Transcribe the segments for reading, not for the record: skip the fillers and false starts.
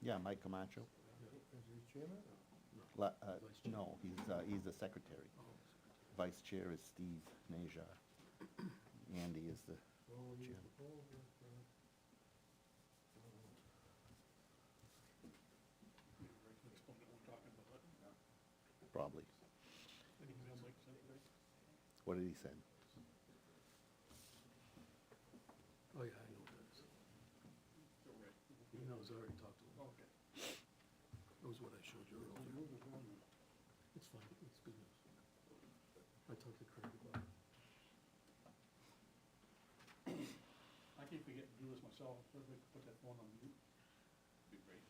Yeah, Mike Camacho. Is he chairman? No, he's the secretary. Vice chair is Steve Najar. Andy is the So you chair. propose that, Probably. What did he say? Oh, yeah, I know what that is. He knows, I already talked to him. Okay. That was what I showed you earlier. It's fine, it's good news. I talked to Craig about it. I keep forgetting to do this myself, so if we could put that phone on mute, be great.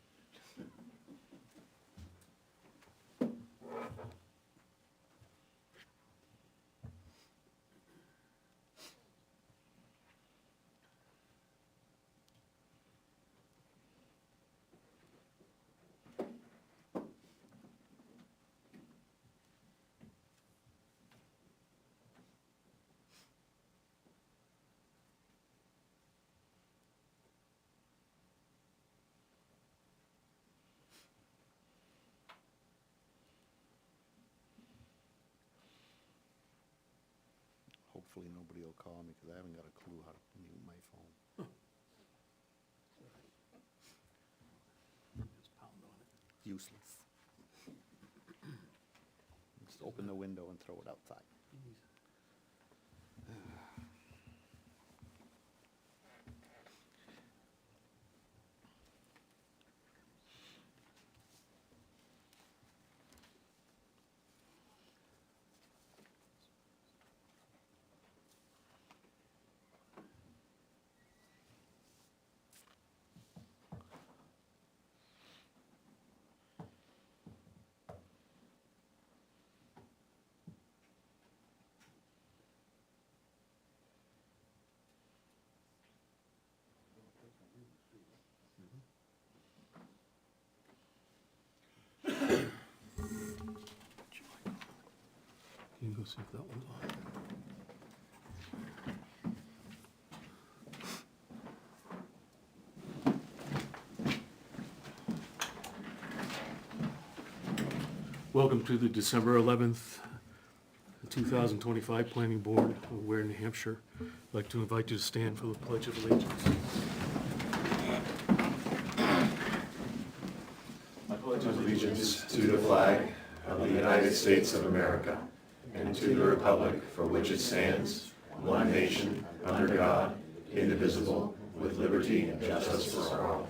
Hopefully nobody will call me because I haven't got a clue how to mute my phone. Just pound on it. Useless. Just open the window and throw it outside. Easy. Can you go see if that one's on? Welcome to the December 11th, 2025 Planning Board of Ware, New Hampshire. I'd like to invite you to stand for the Pledge of Allegiance. I pledge allegiance to the flag of the United States of America and to the republic for which it stands, one nation, under God, indivisible, with liberty and justice for all.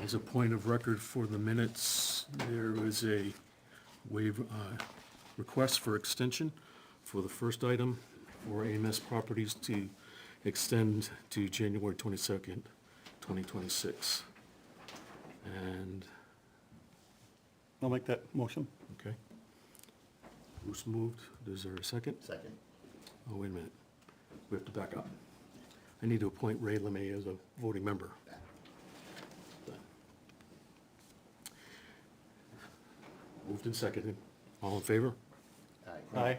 As a point of record for the minutes, there is a request for extension for the first item for AMS Properties to extend to January 22nd, 2026. And, I'll make that motion. okay. Bruce moved. Is there a second? Second. Oh, wait a minute. We have to back up. I need to appoint Ray LeMay as a voting member. Moved and seconded. All in favor? Aye.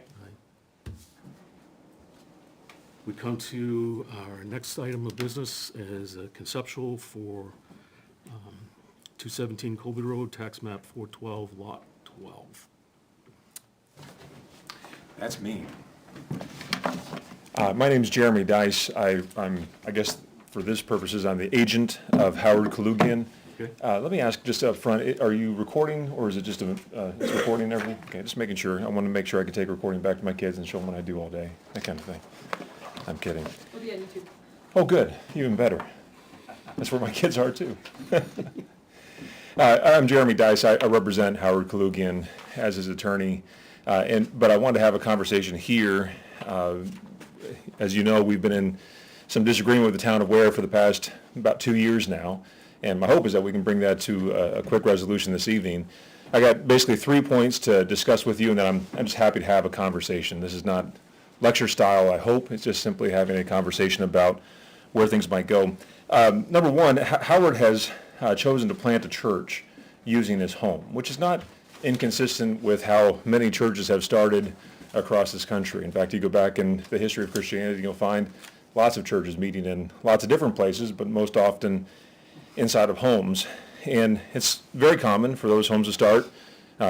We come to our next item of business as a conceptual for 217 Colby Road, tax map 412, lot 12. That's me. My name's Jeremy Dice. I'm, I guess, for this purposes, I'm the agent of Howard Kalugian. Okay. Let me ask just up front, are you recording, or is it just it's recording and everything? Okay, just making sure. I want to make sure I can take recording back to my kids and show them what I do all day, that kind of thing. I'm kidding. We'll be on YouTube. Oh, good, even better. That's where my kids are too. I'm Jeremy Dice. I represent Howard Kalugian as his attorney, but I wanted to have a conversation here. As you know, we've been in some disagreement with the town of Ware for the past about 2 years now, and my hope is that we can bring that to a quick resolution this evening. I got basically 3 points to discuss with you, and then I'm just happy to have a conversation. This is not lecture style, I hope. It's just simply having a conversation about where things might go. Number one, Howard has chosen to plant a church using his home, which is not inconsistent with how many churches have started across this country. In fact, you go back in the history of Christianity, you'll find lots of churches meeting in lots of different places, but most often inside of homes. And it's very common for those homes to start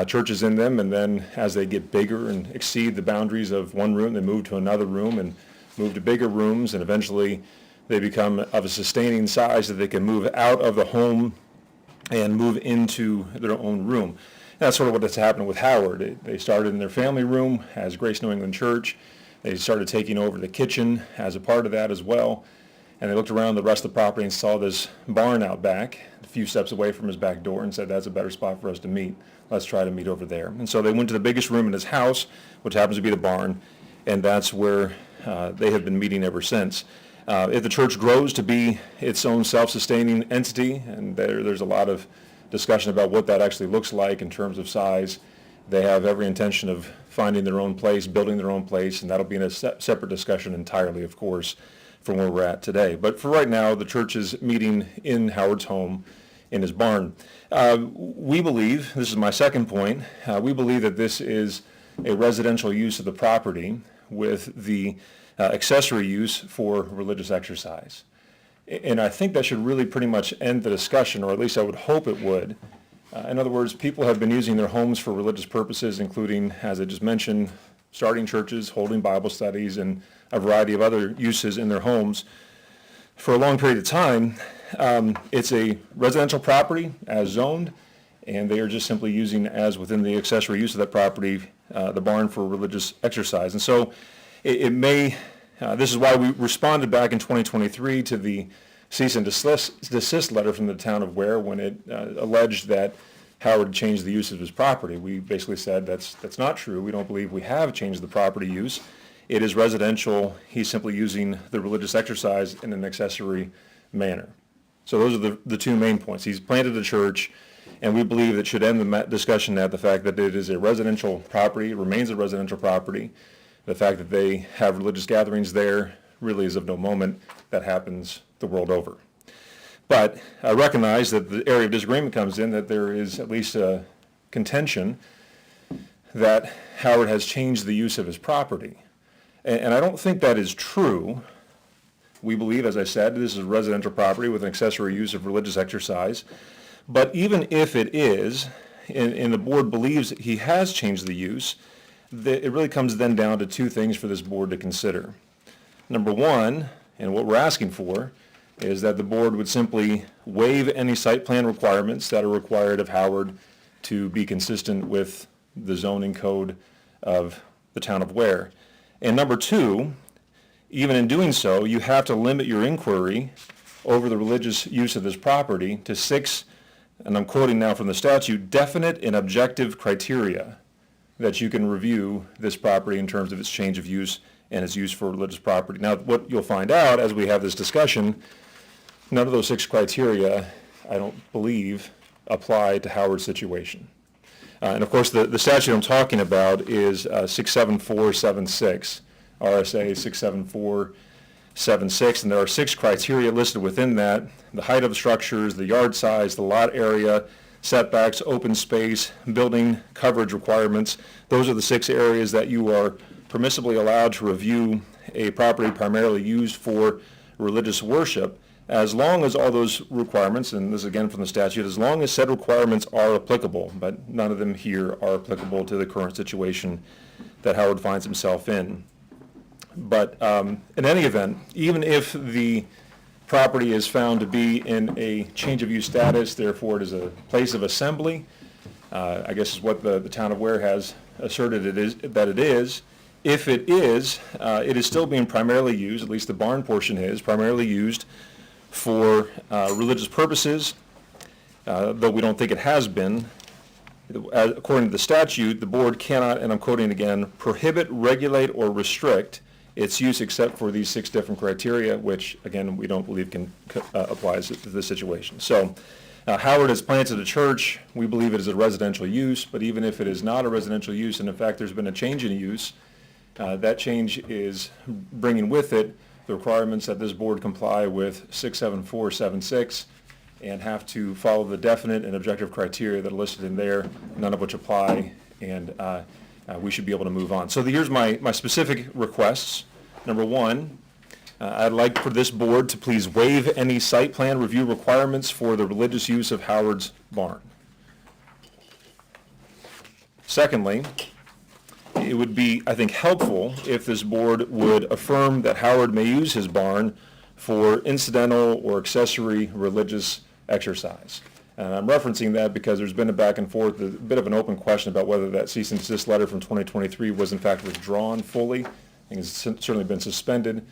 churches in them, and then as they get bigger and exceed the boundaries of one room, they move to another room and move to bigger rooms, and eventually they become of a sustaining size that they can move out of the home and move into their own room. And that's sort of what has happened with Howard. They started in their family room as Grace New England Church. They started taking over the kitchen as a part of that as well. And they looked around the rest of the property and saw this barn out back, a few steps away from his back door, and said, that's a better spot for us to meet. Let's try to meet over there. And so they went to the biggest room in his house, which happens to be the barn, and that's where they have been meeting ever since. If the church grows to be its own self-sustaining entity, and there's a lot of discussion about what that actually looks like in terms of size, they have every intention of finding their own place, building their own place, and that'll be in a separate discussion entirely, of course, from where we're at today. But for right now, the church is meeting in Howard's home in his barn. We believe, this is my second point, we believe that this is a residential use of the property with the accessory use for religious exercise. And I think that should really pretty much end the discussion, or at least I would hope it would. In other words, people have been using their homes for religious purposes, including, as I just mentioned, starting churches, holding Bible studies, and a variety of other uses in their homes for a long period of time. It's a residential property as zoned, and they are just simply using as within the accessory use of that property, the barn for religious exercise. And so it may, this is why we responded back in 2023 to the cease and desist letter from the town of Ware when it alleged that Howard changed the use of his property. We basically said that's not true. We don't believe we have changed the property use. It is residential. He's simply using the religious exercise in an accessory manner. So those are the two main points. He's planted a church, and we believe that should end the discussion at the fact that it is a residential property, remains a residential property. The fact that they have religious gatherings there really is of no moment. That happens the world over. But I recognize that the area of disagreement comes in that there is at least a contention that Howard has changed the use of his property. And I don't think that is true. We believe, as I said, this is a residential property with an accessory use of religious exercise. But even if it is, and the board believes that he has changed the use, it really comes then down to two things for this board to consider. Number one, and what we're asking for, is that the board would simply waive any site plan requirements that are required of Howard to be consistent with the zoning code of the town of Ware. And number two, even in doing so, you have to limit your inquiry over the religious use of this property to 6, and I'm quoting now from the statute, definite and objective criteria that you can review this property in terms of its change of use and its use for religious property. Now, what you'll find out as we have this discussion, none of those 6 criteria, I don't believe, apply to Howard's situation. And of course, the statute I'm talking about is 67476, RSA 67476, and there are 6 criteria listed within that: the height of the structures, the yard size, the lot area, setbacks, open space, building coverage requirements. Those are the 6 areas that you are permissibly allowed to review a property primarily used for religious worship, as long as all those requirements, and this is again from the statute, as long as said requirements are applicable, but none of them here are applicable to the current situation that Howard finds himself in. But in any event, even if the property is found to be in a change of use status, therefore it is a place of assembly, I guess is what the town of Ware has asserted it is. If it is still being primarily used, at least the barn portion is, primarily used for religious purposes, though we don't think it has been. According to the statute, the board cannot, and I'm quoting again, prohibit, regulate, or restrict its use except for these 6 different criteria, which, again, we don't believe can apply to this situation. So Howard has planted a church. We believe it is a residential use, but even if it is not a residential use, and in fact there's been a change in use, that change is bringing with it the requirements that this board comply with 67476 and have to follow the definite and objective criteria that are listed in there, none of which apply, and we should be able to move on. So here's my specific requests. Number one, I'd like for this board to please waive any site plan review requirements for the religious use of Howard's barn. Secondly, it would be, I think, helpful if this board would affirm that Howard may use his barn for incidental or accessory religious exercise. And I'm referencing that because there's been a back and forth, a bit of an open question about whether that cease and desist letter from 2023 was in fact withdrawn fully. I think it's certainly been suspended,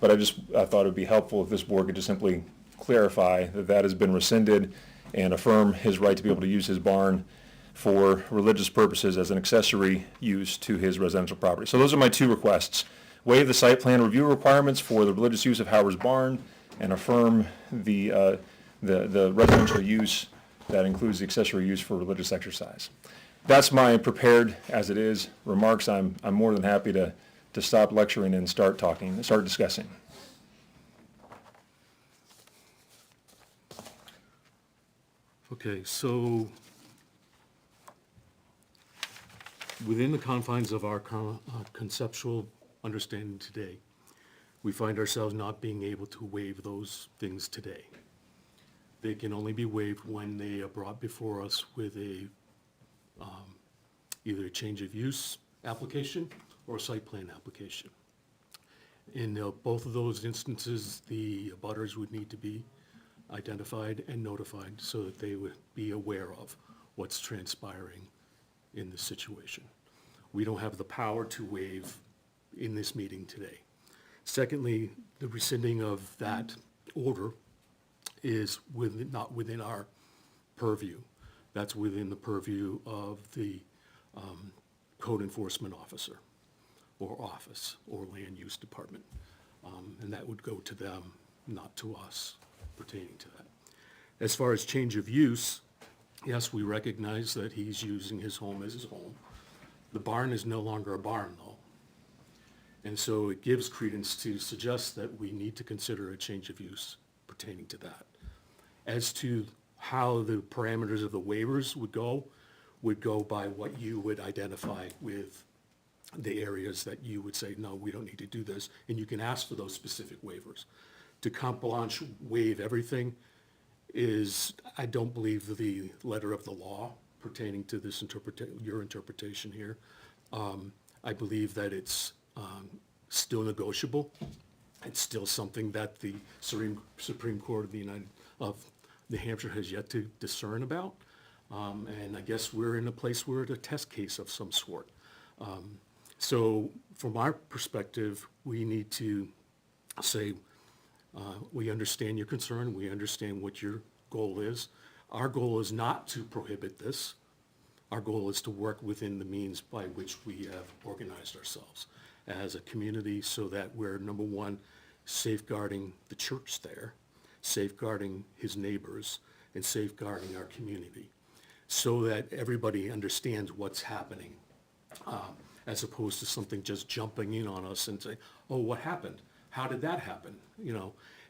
but I thought it would be helpful if this board could just simply clarify that that has been rescinded and affirm his right to be able to use his barn for religious purposes as an accessory use to his residential property. So those are my two requests. Waive the site plan review requirements for the religious use of Howard's barn and affirm the residential use that includes the accessory use for religious exercise. That's my prepared as it is remarks. I'm more than happy to stop lecturing and start discussing. Okay, so within the confines of our conceptual understanding today, we find ourselves not being able to waive those things today. They can only be waived when they are brought before us with a either a change of use application or a site plan application. In both of those instances, the abutters would need to be identified and notified so that they would be aware of what's transpiring in this situation. We don't have the power to waive in this meeting today. Secondly, the rescinding of that order is not within our purview. That's within the purview of the code enforcement officer or office or land use department. And that would go to them, not to us pertaining to that. As far as change of use, yes, we recognize that he's using his home as his home. The barn is no longer a barn though. And so it gives credence to suggest that we need to consider a change of use pertaining to that. As to how the parameters of the waivers would go by what you would identify with the areas that you would say, no, we don't need to do this, and you can ask for those specific waivers. To carte blanche waive everything is, I don't believe the letter of the law pertaining to this your interpretation here. I believe that it's still negotiable. It's still something that the Supreme Court of New Hampshire has yet to discern about. And I guess we're in a place where it's a test case of some sort. So from our perspective, we need to say, we understand your concern, we understand what your goal is. Our goal is not to prohibit this. Our goal is to work within the means by which we have organized ourselves as a community so that we're, number one, safeguarding the church there, safeguarding his neighbors, and safeguarding our community so that everybody understands what's happening, as opposed to something just jumping in on us and saying, oh, what happened? How did that happen?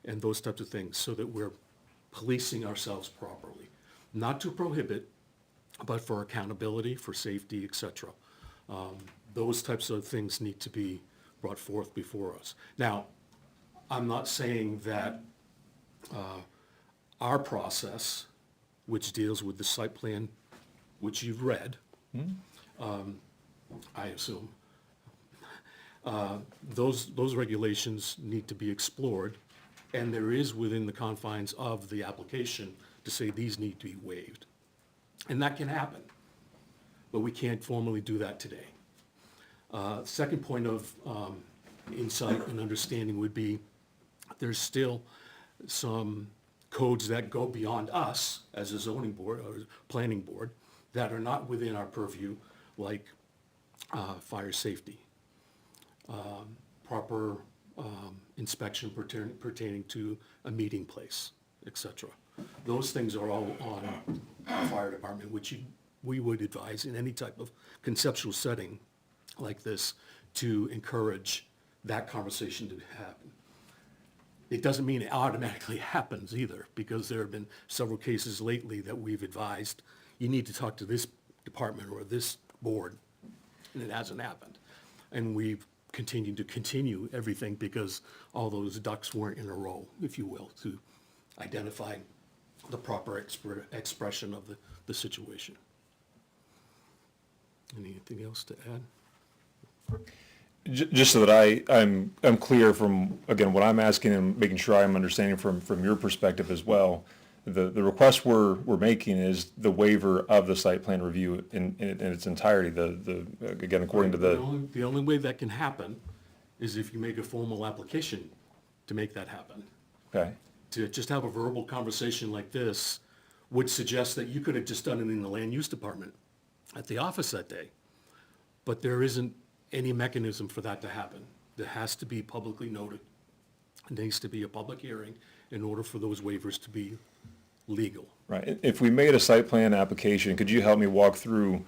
And those types of things, so that we're policing ourselves properly. Not to prohibit, but for accountability, for safety, et cetera. Those types of things need to be brought forth before us. Now, I'm not saying that our process, which deals with the site plan, which you've read, I assume, those regulations need to be explored, and there is within the confines of the application to say these need to be waived. And that can happen, but we can't formally do that today. Second point of insight and understanding would be there's still some codes that go beyond us as a zoning board or planning board that are not within our purview, like fire safety, proper inspection pertaining to a meeting place, et cetera. Those things are all on the fire department, which we would advise in any type of conceptual setting like this to encourage that conversation to happen. It doesn't mean it automatically happens either, because there have been several cases lately that we've advised, you need to talk to this department or this board, and it hasn't happened. And we've continued to continue everything because all those ducks weren't in a row, if you will, to identify the proper expression of the situation. Anything else to add? Just so that I'm clear from, again, what I'm asking and making sure I'm understanding from your perspective as well, the request we're making is the waiver of the site plan review in its entirety, again, according to The only way that can happen is if you make a formal application to make that happen. okay, To just have a verbal conversation like this would suggest that you could have just done it in the land use department at the office that day. But there isn't any mechanism for that to happen. There has to be publicly noted. It needs to be a public hearing in order for those waivers to be legal. right. If we made a site plan application, could you help me walk through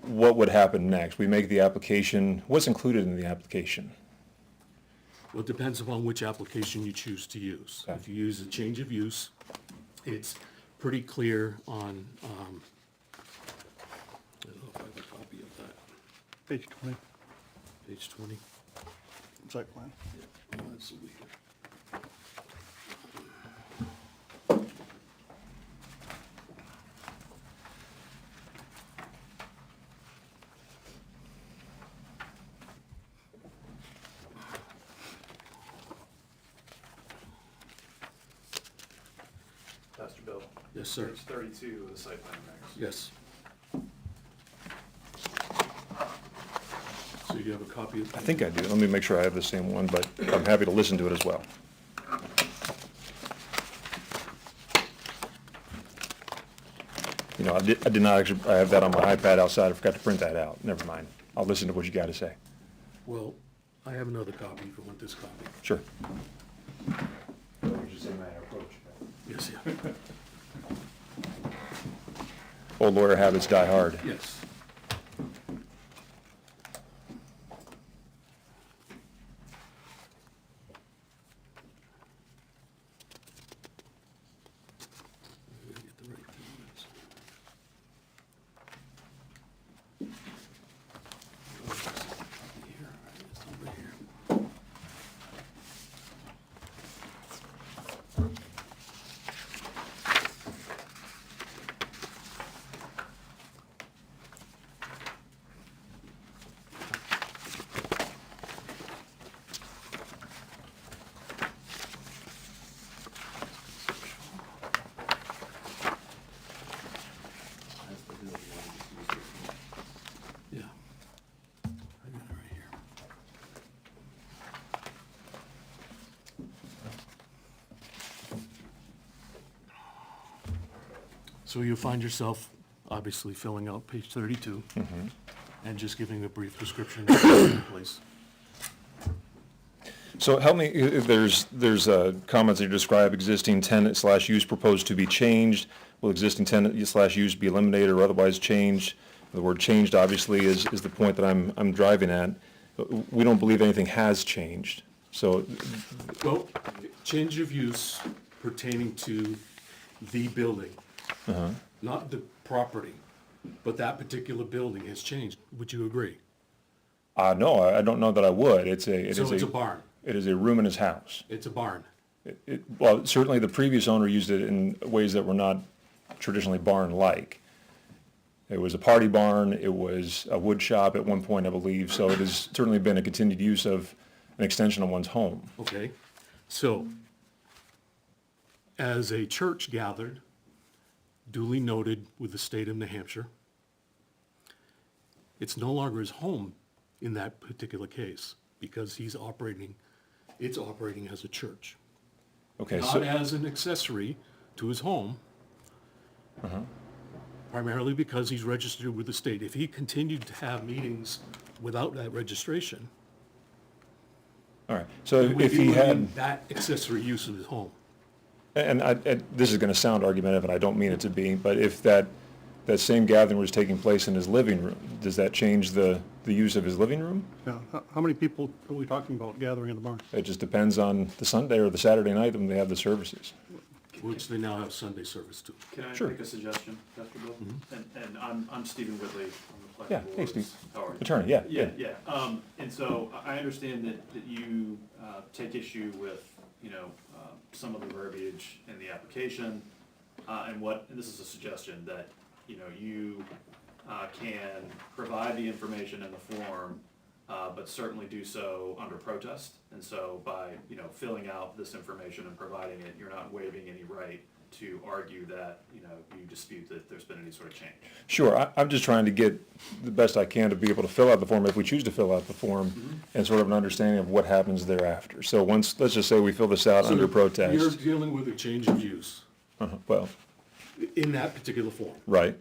what would happen next? We make the application, what's included in the application? Well, it depends upon which application you choose to use. Okay. If you use a change of use, it's pretty clear on, I don't know if I have a copy of that, Page 20, page 20. site plan. Oh, that's the week. Pastor Bill, Yes, sir. page 32 of the site plan regs. Yes. So you have a copy of? I think I do. Let me make sure I have the same one, but I'm happy to listen to it as well. You know, I did not actually, I have that on my iPad outside. I forgot to print that out. Never mind. I'll listen to what you got to say. Well, I have another copy if you want this copy. Sure. Yes, yeah. Old lawyer habits die hard. Yes. Get the right thing. Here, it's over here. Yeah. I got it right here. So you'll find yourself obviously filling out page 32 and just giving a brief description of the place. So help me, if there's comments that you describe existing tenant/use proposed to be changed. Will existing tenant/use be eliminated or otherwise changed? The word changed obviously is the point that I'm driving at. We don't believe anything has changed. So, Well, change of use pertaining to the building, not the property, but that particular building has changed. Would you agree? no, I don't know that I would. So it's a barn. It is a room in his house. It's a barn. Well, certainly the previous owner used it in ways that were not traditionally barn-like. It was a party barn, it was a wood shop at one point, I believe, so it has certainly been a continued use of an extension of one's home. Okay, so as a church gathered, duly noted with the state of New Hampshire, it's no longer his home in that particular case because it's operating as a church. Okay, Not so, as an accessory to his home, primarily because he's registered with the state. If he continued to have meetings without that registration, all right, so it would if be he within had, that accessory use of his home. and this is gonna sound argumentative, and I don't mean it to be, but if that that same gathering was taking place in his living room. Does that change the use of his living room? Yeah, how many people are we talking about gathering in the barn? It just depends on the Sunday or the Saturday night when they have the services. Which they now have Sunday service too. Can I Sure. make a suggestion, Dr. Bill? And I'm Stephen Whitley, I'm the Yeah, planning hey, board. Steve. How are you? Attorney, yeah, Yeah, yeah, and so I understand that you, take issue with, some of the verbiage in the application, and this is a suggestion, that, you, can provide the information in the form, but certainly do so under protest. And so by, filling out this information and providing it, you're not waiving any right to argue that, you dispute that there's been any sort of change. Sure, I'm just trying to get the best I can to be able to fill out the form, if we choose to fill out the form, and sort of an understanding of what happens thereafter. So once, let's just say we fill this out So under You're protest. dealing with a change of use Well, in that particular form, right,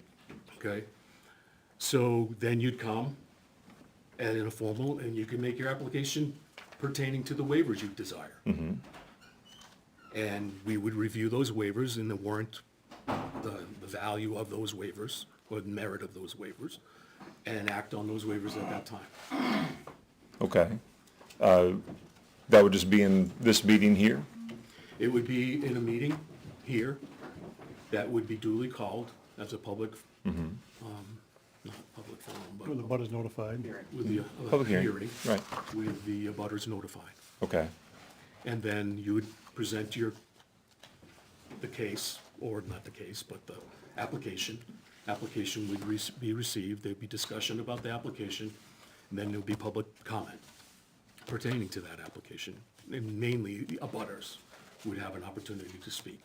okay? So then you'd come at an informal, and you can make your application pertaining to the waivers you desire. And we would review those waivers and the warrant, the value of those waivers, or the merit of those waivers, and act on those waivers at that time. okay. That would just be in this meeting here? It would be in a meeting here that would be duly called as a public, not public forum, Were the but butters notified? with the Public hearing, hearing, right, with the abutters notified. okay, And then you would present the case, or not the case, but the application. Application would be received, there'd be discussion about the application, and then there'll be public comment pertaining to that application. And mainly, the abutters would have an opportunity to speak.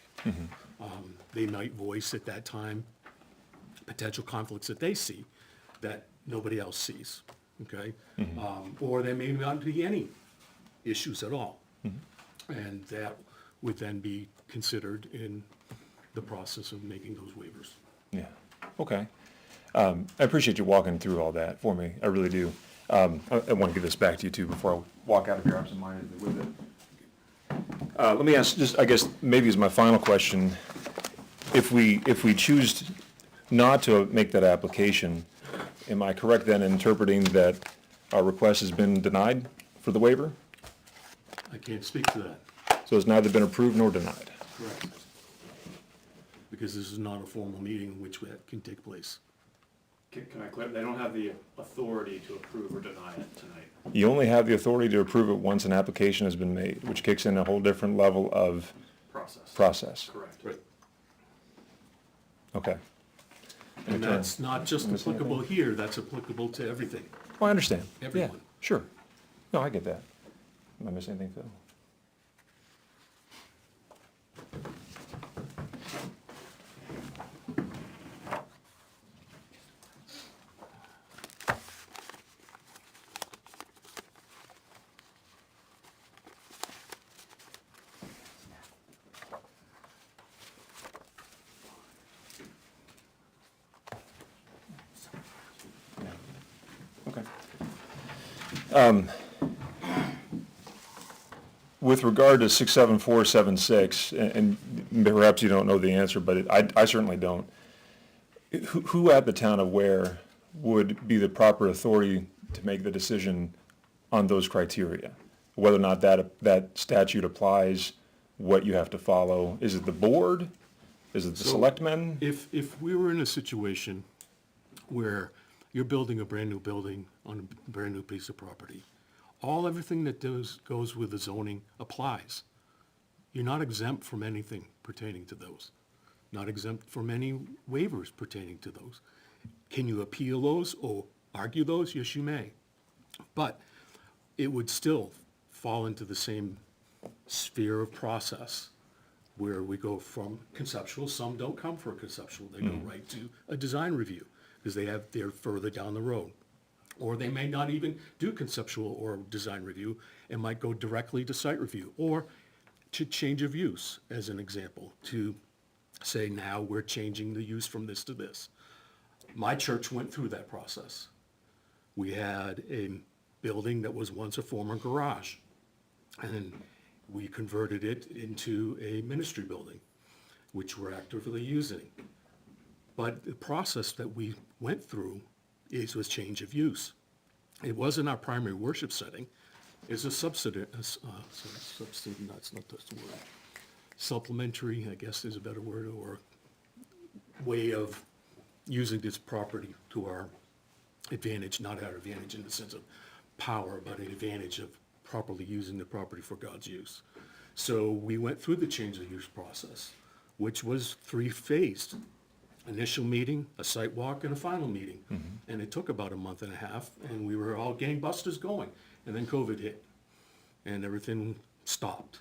They might voice at that time potential conflicts that they see that nobody else sees, okay? Or there may not be any issues at all. And that would then be considered in the process of making those waivers. yeah, okay. I appreciate you walking through all that for me, I really do. I want to give this back to you too before I walk out of here absent-mindedly with it. Let me ask, just, I guess, maybe as my final question, if we choose not to make that application, am I correct then in interpreting that our request has been denied for the waiver? I can't speak to that. So it's neither been approved nor denied? Correct. Because this is not a formal meeting in which that can take place. Can I clarify, they don't have the authority to approve or deny it tonight? You only have the authority to approve it once an application has been made, which kicks in a whole different level of process. Correct. Right. Okay. And that's not just applicable here, that's applicable to everything. Oh, I understand. Yeah, Everyone. sure. No, I get that. Am I missing anything, Phil? Okay. With regard to 67476, and perhaps you don't know the answer, but I certainly don't. Who at the town of Ware would be the proper authority to make the decision on those criteria? Whether or not that statute applies, what you have to follow? Is it the board? Is it the So- selectmen? If we were in a situation where you're building a brand-new building on a brand-new piece of property, everything that goes with the zoning applies. You're not exempt from anything pertaining to those. Not exempt from any waivers pertaining to those. Can you appeal those or argue those? Yes, you may. But it would still fall into the same sphere of process where we go from conceptual, some don't come for a conceptual, they go right to a design review because they're further down the road. Or they may not even do conceptual or design review and might go directly to site review or to change of use, as an example, to say now we're changing the use from this to this. My church went through that process. We had a building that was once a former garage, and we converted it into a ministry building, which we're actively using. But the process that we went through was change of use. It wasn't our primary worship setting. It's a subsidy, that's not the word. Supplementary, I guess is a better word, or way of using this property to our advantage, not our advantage in the sense of power, but an advantage of properly using the property for God's use. So we went through the change of use process, which was three-phased. Initial meeting, a site walk, and a final meeting. And it took about a month and a half, and we were all gangbusters going. And then COVID hit, and everything stopped.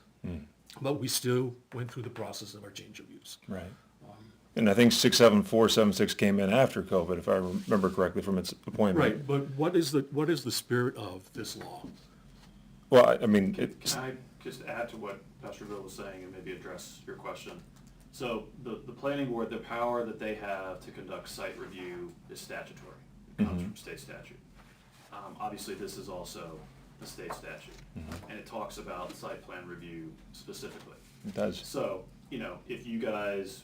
But we still went through the process of our change of use. Right. And I think 67476 came in after COVID, if I remember correctly from its appointment. Right, but what is the spirit of this law? Well, I mean, Can it's, I just add to what Pastor Bill was saying and maybe address your question? So the planning board, the power that they have to conduct site review is statutory. It comes from state statute. Obviously, this is also a state statute, and it talks about site plan review specifically. it does. So, you know, if you guys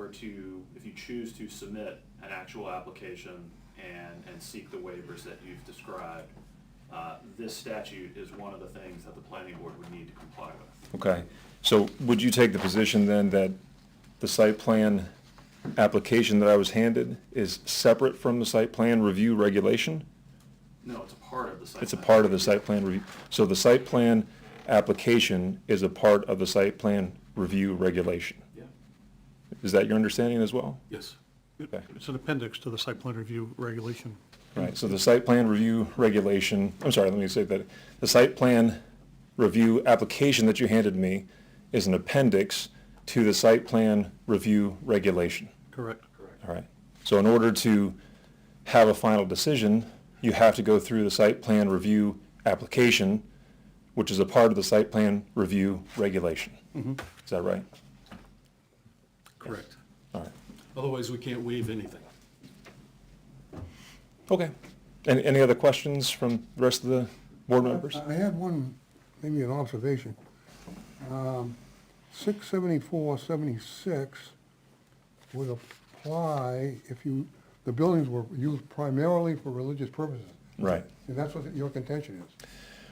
if you choose to submit an actual application and seek the waivers that you've described, this statute is one of the things that the planning board would need to comply with. Okay. So would you take the position then that the site plan application that I was handed is separate from the site plan review regulation? No, it's a part of the site. It's a plan. part of the site plan review. So the site plan application is a part of the site plan review regulation. Yeah. Is that your understanding as well? Yes. Okay. It's an appendix to the site plan review regulation. Right, so the site plan review regulation, I'm sorry, let me say that, the site plan review application that you handed me is an appendix to the site plan review regulation. Correct. All right, so in order to have a final decision, you have to go through the site plan review application, which is a part of the site plan review regulation. Is that right? Correct. All right, Otherwise, we can't waive anything. okay. Any other questions from the rest of the board members? I had one, maybe an observation. 674-76 would apply if the buildings were used primarily for religious purposes. Right. And that's what your contention is.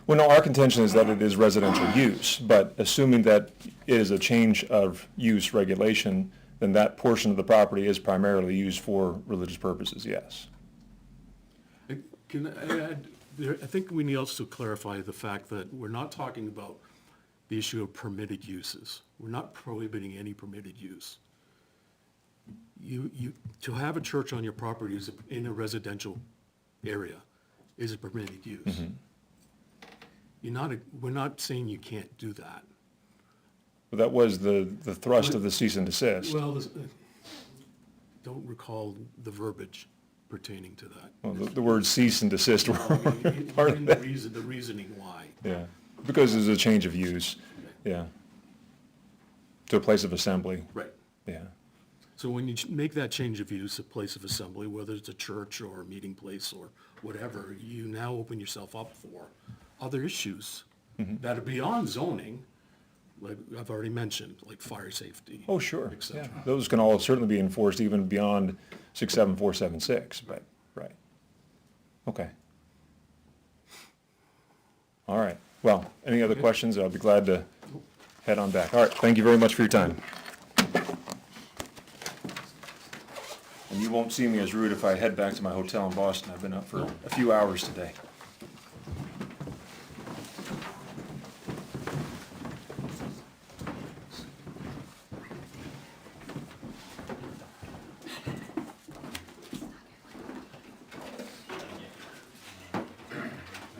Well, no, our contention is that it is residential use, but assuming that it is a change of use regulation, then that portion of the property is primarily used for religious purposes, yes. Can I add, I think we need also to clarify the fact that we're not talking about the issue of permitted uses. We're not prohibiting any permitted use. To have a church on your property is in a residential area is a permitted use. We're not saying you can't do that. But that was the thrust of the cease and desist. Well, don't recall the verbiage pertaining to that. Well, the word cease and desist were part of And that. the reasoning why. Yeah, because there's a change of use, yeah. To a place of assembly, Right. yeah. So when you make that change of use, a place of assembly, whether it's a church or a meeting place or whatever, you now open yourself up for other issues that are beyond zoning, like I've already mentioned, like fire safety. Oh, sure, et cetera. yeah. Those can all certainly be enforced even beyond 67476, but, right. Okay. All right, well, any other questions? I'll be glad to head on back. All right, thank you very much for your time. And you won't see me as rude if I head back to my hotel in Boston. I've been up for a few hours today.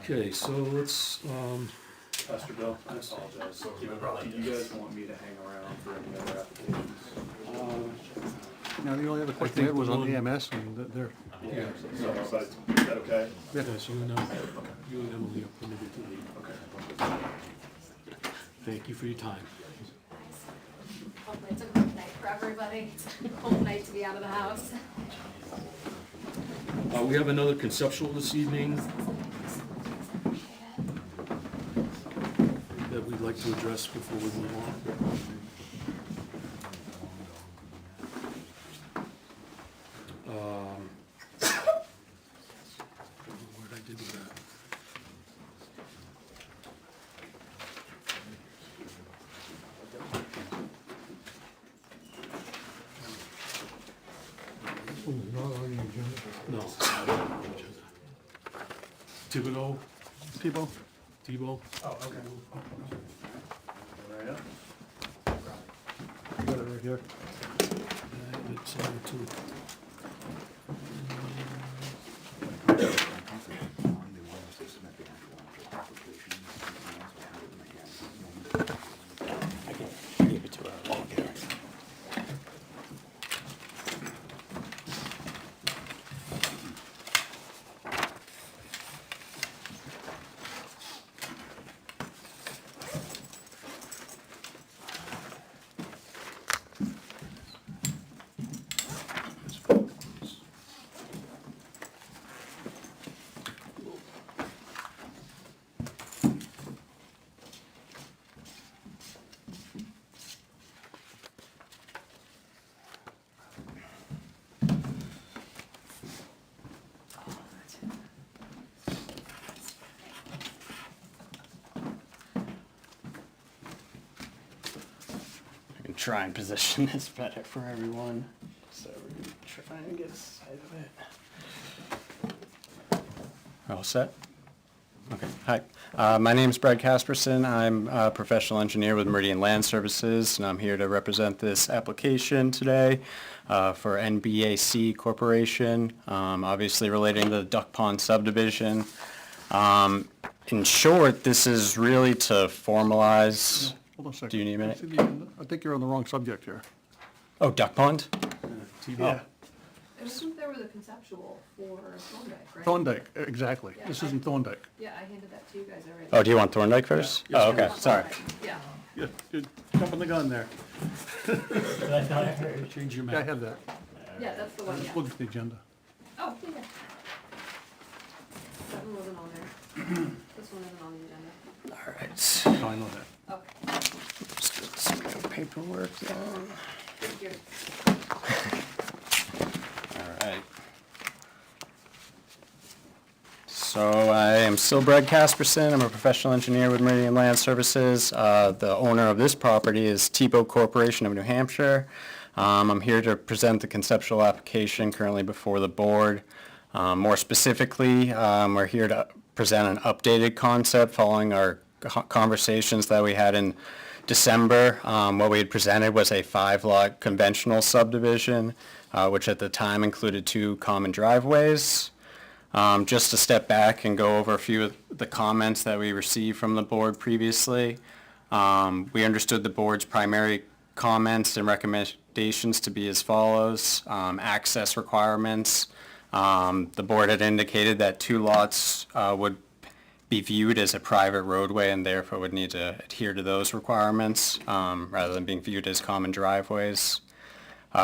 Okay, so let's, Pastor Bill, I apologize. Do you guys want me to hang around for any other applications? Now, the only other question I think had was the on one- EMS, and they're, Yeah. So, but is that okay? yes, you and Emily are permitted to leave. Okay. Thank you for your time. Hopefully it's a good night for everybody. It's a cold night to be out of the house. We have another conceptual this evening that we'd like to address before we move on. one is not on the agenda. No. Thibodeau, Tebow? Tebow. Oh, okay. Right up. You got it right here. It's on two. I can try and position this better for everyone. So we're gonna try and get a sight of it. All set? Okay, hi. My name's Brad Casperson. I'm a professional engineer with Meridian Land Services, and I'm here to represent this application today for NBAC Corporation, obviously relating to the Duck Pond subdivision. In short, this is really to formalize. Hold on a second. Do you need a minute? See the agenda? I think you're on the wrong subject here. Oh, Duck Pond? Yeah. Wasn't there was a conceptual for Thorndike, right? Thorndike, exactly. This isn't Thorndike. Yeah, I handed that to you guys already. Oh, do you want Thorndike first? Yeah. Oh, okay, sorry. Yeah. Yeah, you're jumping the gun there. Change your Yeah, I map. have that. Yeah, that's the one, yeah. Look at the agenda. Oh, yeah. That one wasn't on there. This one isn't on the agenda. All right. No, I know that. Okay, Just get some paperwork down. thank you. All right. So I am still Brad Casperson. I'm a professional engineer with Meridian Land Services. The owner of this property is Tebow Corporation of New Hampshire. I'm here to present the conceptual application currently before the board. More specifically, we're here to present an updated concept following our conversations that we had in December. What we had presented was a 5-lot conventional subdivision, which at the time included 2 common driveways. Just to step back and go over a few of the comments that we received from the board previously. We understood the board's primary comments and recommendations to be as follows. Access requirements. The board had indicated that 2 lots would be viewed as a private roadway and therefore would need to adhere to those requirements rather than being viewed as common driveways.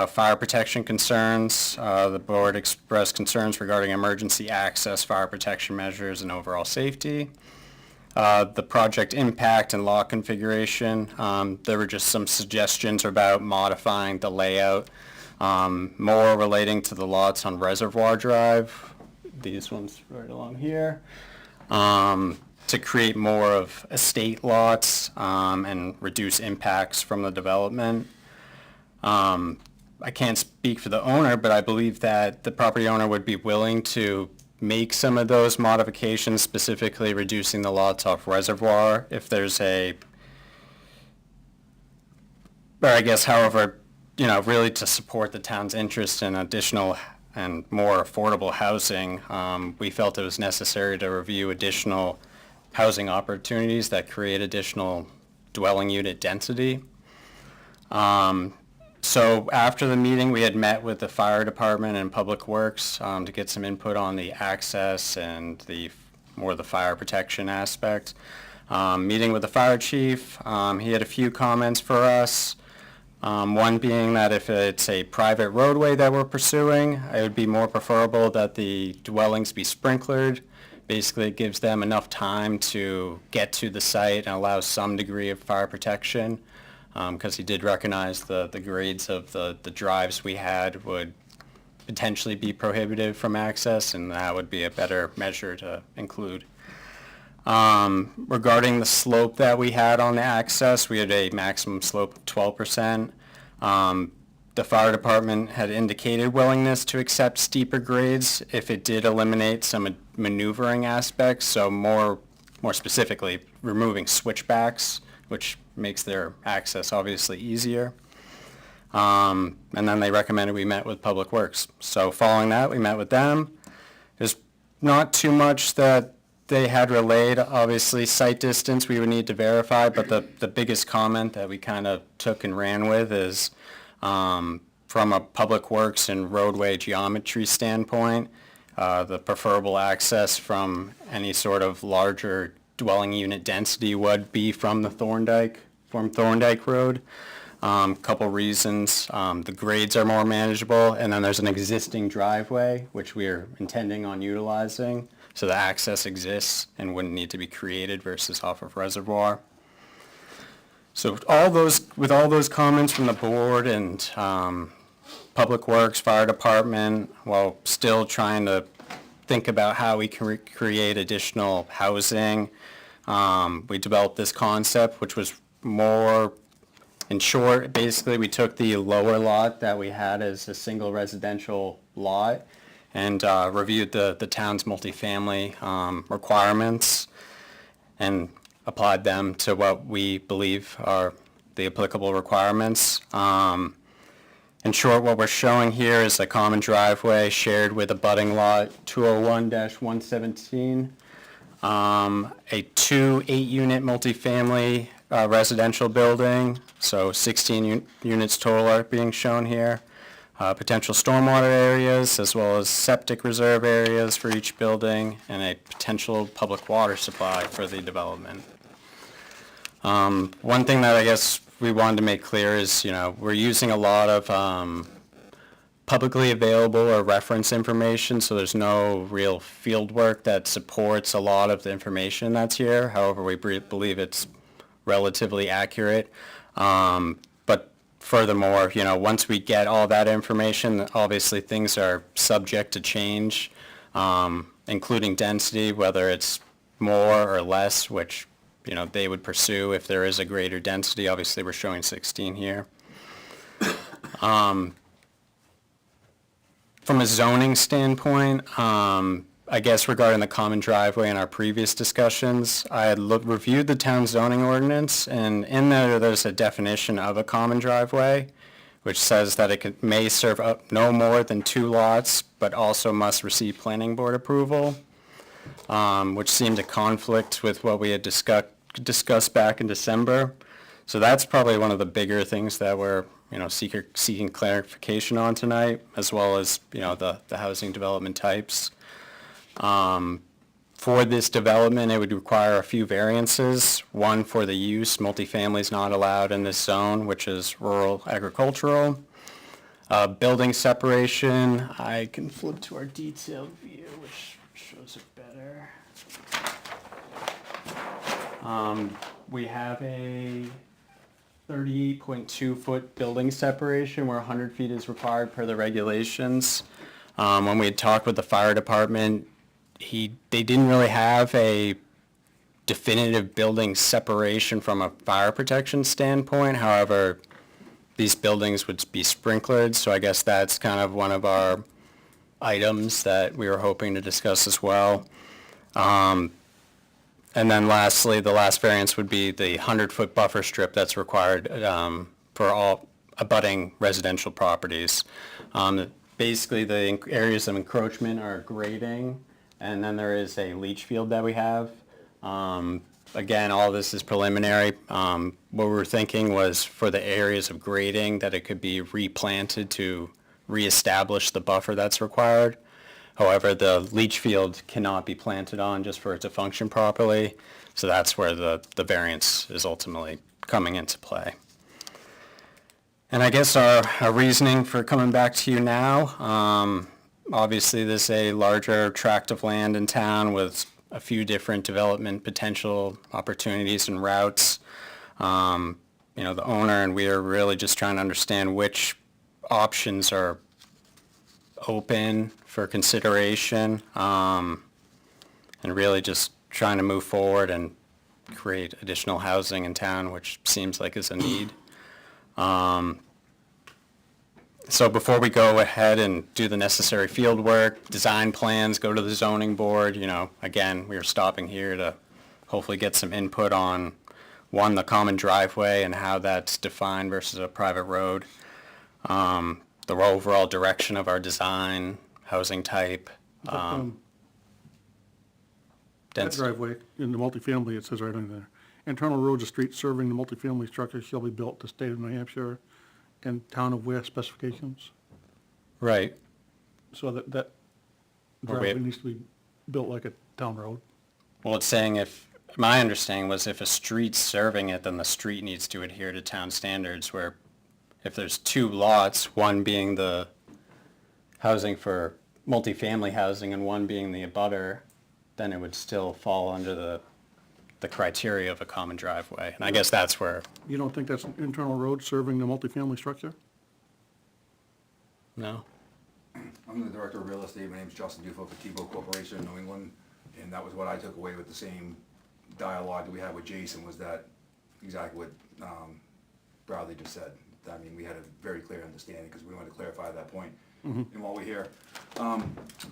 Fire protection concerns. The board expressed concerns regarding emergency access, fire protection measures, and overall safety. The project impact and lot configuration. There were just some suggestions about modifying the layout, more relating to the lots on Reservoir Drive, these ones right along here, to create more of estate lots and reduce impacts from the development. I can't speak for the owner, but I believe that the property owner would be willing to make some of those modifications, specifically reducing the lots off Reservoir if there's or I guess however, really to support the town's interest in additional and more affordable housing, we felt it was necessary to review additional housing opportunities that create additional dwelling unit density. So after the meeting, we had met with the fire department and public works to get some input on the access and more the fire protection aspect. Meeting with the fire chief, he had a few comments for us. One being that if it's a private roadway that we're pursuing, it would be more preferable that the dwellings be sprinklered. Basically, it gives them enough time to get to the site and allows some degree of fire protection. Because he did recognize the grades of the drives we had would potentially be prohibitive from access, and that would be a better measure to include. Regarding the slope that we had on the access, we had a maximum slope of 12%. the fire department had indicated willingness to accept steeper grades if it did eliminate some maneuvering aspects, so more specifically, removing switchbacks, which makes their access obviously easier. And then they recommended we met with Public Works. So following that, we met with them. There's not too much that they had relayed. Obviously, site distance we would need to verify, but the biggest comment that we kind of took and ran with is from a Public Works and roadway geometry standpoint, the preferable access from any sort of larger dwelling unit density would be from Thorndike Road. Couple reasons. The grades are more manageable, and then there's an existing driveway, which we are intending on utilizing, so the access exists and wouldn't need to be created versus off of Reservoir. So with all those comments from the board and Public Works, Fire Department, while still trying to think about how we can create additional housing, we developed this concept, which was more, in short, basically we took the lower lot that we had as a single residential lot and reviewed the town's multifamily requirements and applied them to what we believe are the applicable requirements. In short, what we're showing here is a common driveway shared with abutting lot 201-117, a 2 8-unit multifamily residential building, so 16 units total are being shown here. Potential stormwater areas as well as septic reserve areas for each building and a potential public water supply for the development. One thing that I guess we wanted to make clear is, we're using a lot of publicly available or reference information, so there's no real field work that supports a lot of the information that's here. However, we believe it's relatively accurate. But furthermore, once we get all that information, obviously things are subject to change, including density, whether it's more or less, which they would pursue if there is a greater density. Obviously, we're showing 16 here. From a zoning standpoint, I guess regarding the common driveway in our previous discussions, I had reviewed the town zoning ordinance, and in there's a definition of a common driveway, which says that it may serve up no more than 2 lots, but also must receive planning board approval. Which seemed to conflict with what we had discussed back in December. So that's probably one of the bigger things that we're, seeking clarification on tonight, as well as, the housing development types. For this development, it would require a few variances. One for the use, multifamily is not allowed in this zone, which is rural agricultural. Building separation, I can flip to our detailed view, which shows it better. We have a 38.2 foot building separation where 100 feet is required per the regulations. When we had talked with the fire department, they didn't really have a definitive building separation from a fire protection standpoint. However, these buildings would be sprinklered, so I guess that's kind of one of our items that we were hoping to discuss as well. And then lastly, the last variance would be the 100-foot buffer strip that's required for all abutting residential properties. Basically, the areas of encroachment are grading, and then there is a leach field that we have. Again, all this is preliminary. What we were thinking was for the areas of grading that it could be replanted to reestablish the buffer that's required. However, the leach field cannot be planted on just for it to function properly, so that's where the variance is ultimately coming into play. And I guess our reasoning for coming back to you now, obviously this is a larger tract of land in town with a few different development potential opportunities and routes. The owner and we are really just trying to understand which options are open for consideration, and really just trying to move forward and create additional housing in town, which seems like is a need. So before we go ahead and do the necessary field work, design plans, go to the zoning board, again, we are stopping here to hopefully get some input on, one, the common driveway and how that's defined versus a private road, the overall direction of our design, housing type, That density. driveway in the multifamily, it says right on there. Internal roads or streets serving the multifamily structure shall be built to state of New Hampshire and town of Ware specifications. Right. So that Or we- driveway needs to be built like a town road. Well, it's saying my understanding was if a street's serving it, then the street needs to adhere to town standards, where if there's two lots, one being the housing for multifamily housing and one being the abutter, then it would still fall under the criteria of a common driveway. And I guess that's where, You don't think that's an internal road serving the multifamily structure? no? I'm the director of real estate. My name's Justin Dufo for Tebow Corporation in New England. And that was what I took away with the same dialogue that we had with Jason, was that exactly what Bradley just said. I mean, we had a very clear understanding because we wanted to clarify that point. And while we're here,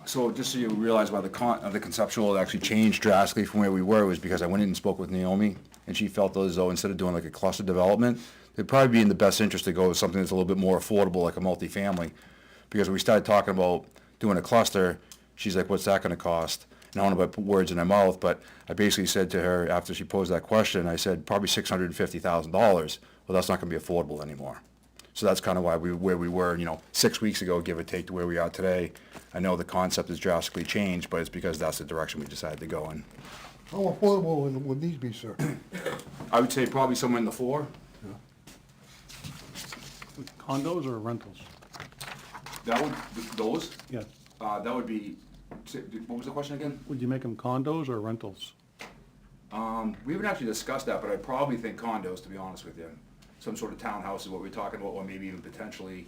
so just so you realize why the conceptual actually changed drastically from where we were was because I went in and spoke with Naomi, and she felt as though instead of doing like a cluster development, it'd probably be in the best interest to go with something that's a little bit more affordable, like a multifamily. Because when we started talking about doing a cluster, she's like, what's that gonna cost? And I don't want to put words in her mouth, but I basically said to her, after she posed that question, I said, probably $650,000. Well, that's not gonna be affordable anymore. So that's kind of where we were, 6 weeks ago, give or take, to where we are today. I know the concept has drastically changed, but it's because that's the direction we decided to go in. How affordable would these be, sir? I would say probably somewhere in the 4. Condos or rentals? That would, those, Yeah. that would be, what was the question again? Would you make them condos or rentals? We haven't actually discussed that, but I probably think condos, to be honest with you. Some sort of townhouse is what we're talking about, or maybe even potentially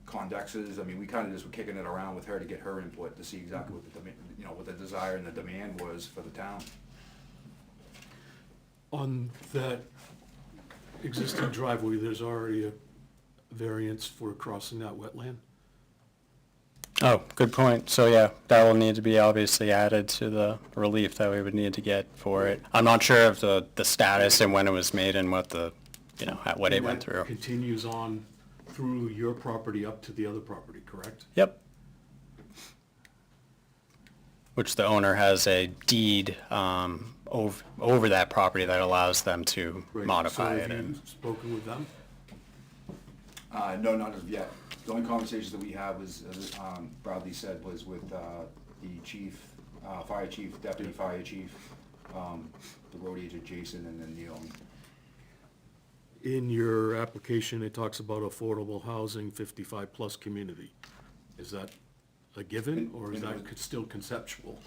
condexes. I mean, we kind of just were kicking it around with her to get her input to see exactly what what the desire and the demand was for the town. On that existing driveway, there's already a variance for crossing that wetland? Oh, good point. So yeah, that will need to be obviously added to the relief that we would need to get for it. I'm not sure of the status and when it was made and what what it And went that through. continues on through your property up to the other property, correct? Yep. Which the owner has a deed over that property that allows them to Right. modify So it. have And you spoken with them? No, not as of yet. The only conversations that we had was, as Bradley said, was with the chief, fire chief, deputy fire chief, the road agent Jason, and then Naomi. In your application, it talks about affordable housing, 55-plus community. Is that a given, or is that still conceptual?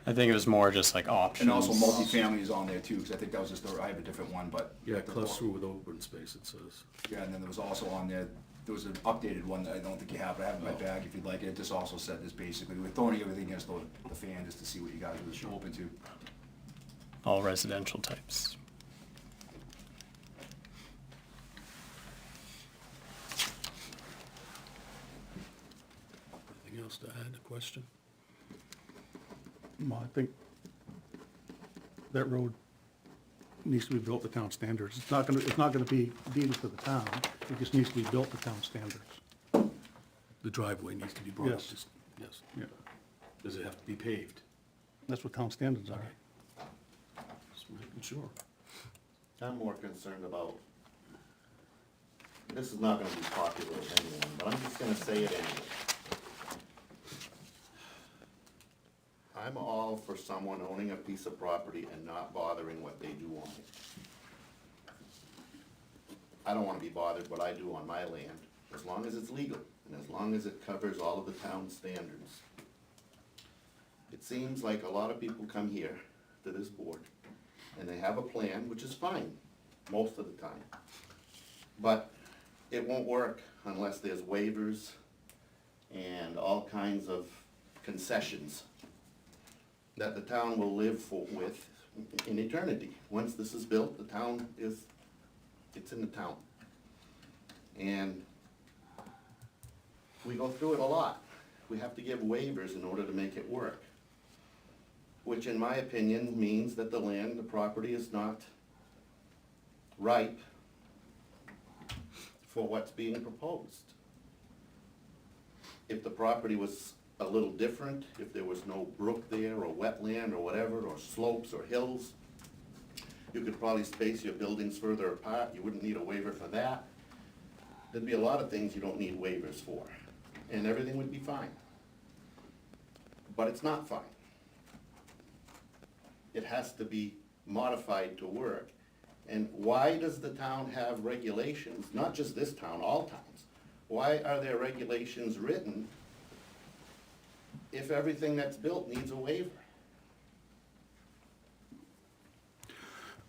I think it was more just like options. And also multifamily is on there too, because I think that was just, I have a different one, but. Yeah, cluster with open space, it says. Yeah, and then there was also on there, there was an updated one that I don't think you have, but I have in my bag if you'd like it. It just also said this basically, we're throwing everything against the fan just to see what you guys are open to. All residential types. Anything else to add, a question? Well, I think that road needs to be built to town standards. It's not gonna be deeded to the town. It just needs to be built to town standards. The driveway needs to be brought up Yes. to, yes. Yeah. Does it have to be paved? That's what town standards are. Just making sure. I'm more concerned about, this is not gonna be popular with anyone, but I'm just gonna say it anyway. I'm all for someone owning a piece of property and not bothering what they do on it. I don't wanna be bothered what I do on my land, as long as it's legal, and as long as it covers all of the town standards. It seems like a lot of people come here to this board, and they have a plan, which is fine, most of the time. But it won't work unless there's waivers and all kinds of concessions that the town will live with in eternity. Once this is built, it's in the town. And we go through it a lot. We have to give waivers in order to make it work. Which in my opinion means that the land, the property is not ripe for what's being proposed. If the property was a little different, if there was no brook there, or wetland, or whatever, or slopes, or hills, you could probably space your buildings further apart, you wouldn't need a waiver for that. There'd be a lot of things you don't need waivers for, and everything would be fine. But it's not fine. It has to be modified to work. And why does the town have regulations, not just this town, all towns? Why are there regulations written if everything that's built needs a waiver?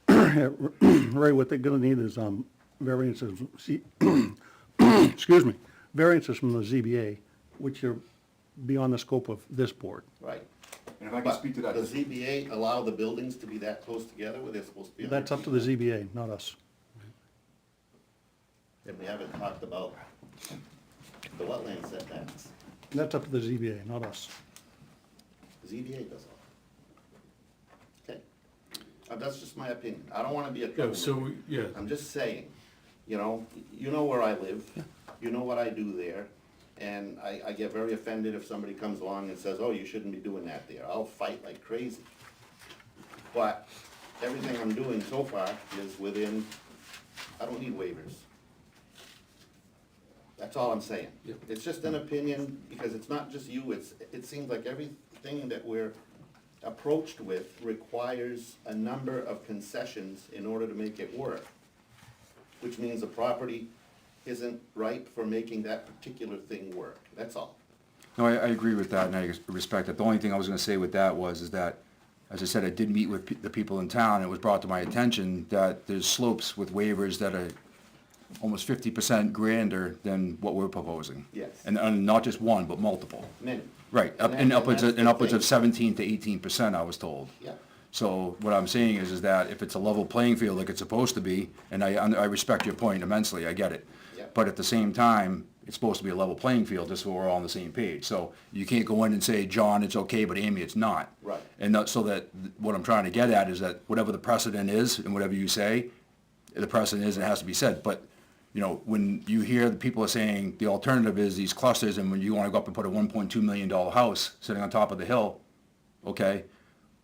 Ray, what they're gonna need is, variances, excuse me, variances from the ZBA, which are beyond the scope of this board. Right. And if I can But speak to that. does ZBA allow the buildings to be that close together where they're supposed to be? That's up to the ZBA, not us. And we haven't talked about the wetland setbacks. That's up to the ZBA, not us. The ZBA does all that. Okay. That's just my opinion. I don't wanna be a Yeah, troublemaker. so, yeah, I'm just saying, you know where I live, you know what I do there, and I get very offended if somebody comes along and says, oh, you shouldn't be doing that there. I'll fight like crazy. But everything I'm doing so far is within, I don't need waivers. That's all I'm saying. Yep. It's just an opinion, because it's not just you, it seems like everything that we're approached with requires a number of concessions in order to make it work. Which means the property isn't ripe for making that particular thing work, that's all. No, I agree with that, and I respect that. The only thing I was gonna say with that is that, as I said, I did meet with the people in town, and it was brought to my attention that there's slopes with waivers that are almost 50% grander than what we're proposing. Yes. And not just one, but multiple. Many. Right, And upwards that's the of thing. 17 to 18%, I was told. Yeah. So what I'm saying is that if it's a level playing field like it's supposed to be, and I respect your point immensely, I get it. Yeah. But at the same time, it's supposed to be a level playing field, just so we're all on the same page. So you can't go in and say, John, it's okay, but Amy, it's not. Right. And so that, what I'm trying to get at is that whatever the precedent is, and whatever you say, the precedent is, it has to be said. But, you know, when you hear the people are saying the alternative is these clusters, and when you wanna go up and put a $1.2 million house sitting on top of the hill, okay,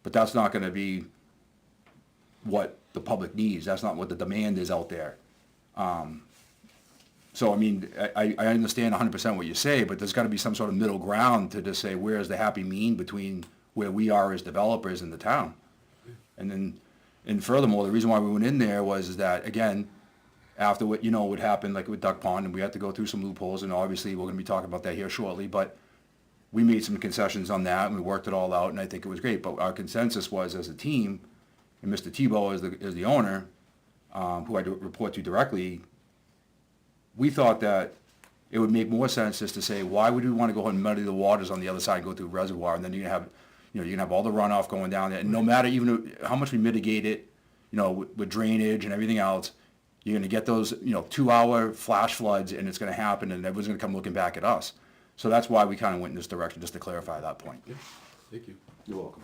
but that's not gonna be what the public needs, that's not what the demand is out there. So, I mean, I understand 100% what you say, but there's gotta be some sort of middle ground to just say, where's the happy mean between where we are as developers in the town? And then, and furthermore, the reason why we went in there was that, again, after what, what happened, like with Duck Pond, and we had to go through some loopholes, and obviously, we're gonna be talking about that here shortly, but we made some concessions on that, and we worked it all out, and I think it was great, but our consensus was, as a team, and Mr. Tebow is the owner, who I report to directly, we thought that it would make more sense just to say, why would we want to go and muddy the waters on the other side and go through reservoir, and then you're gonna have all the runoff going down there, and no matter even how much we mitigate it, with drainage and everything else, you're gonna get those, 2-hour flash floods, and it's gonna happen, and everyone's gonna come looking back at us. So that's why we kinda went in this direction, just to clarify that point. yeah, thank you. You're welcome.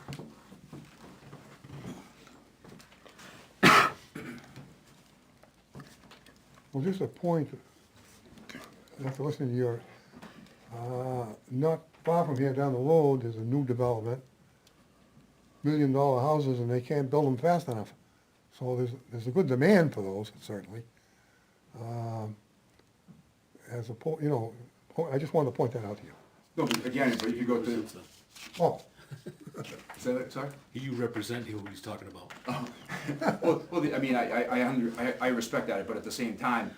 Well, just a point, after listening to your, not far from here down the road, there's a new development, $1 million houses, and they can't build them fast enough. So there's a good demand for those, certainly. I just wanted to point that out to you. No, but again, but if you go to, Oh, say that, sorry? You represent who he's talking about. I respect that, but at the same time,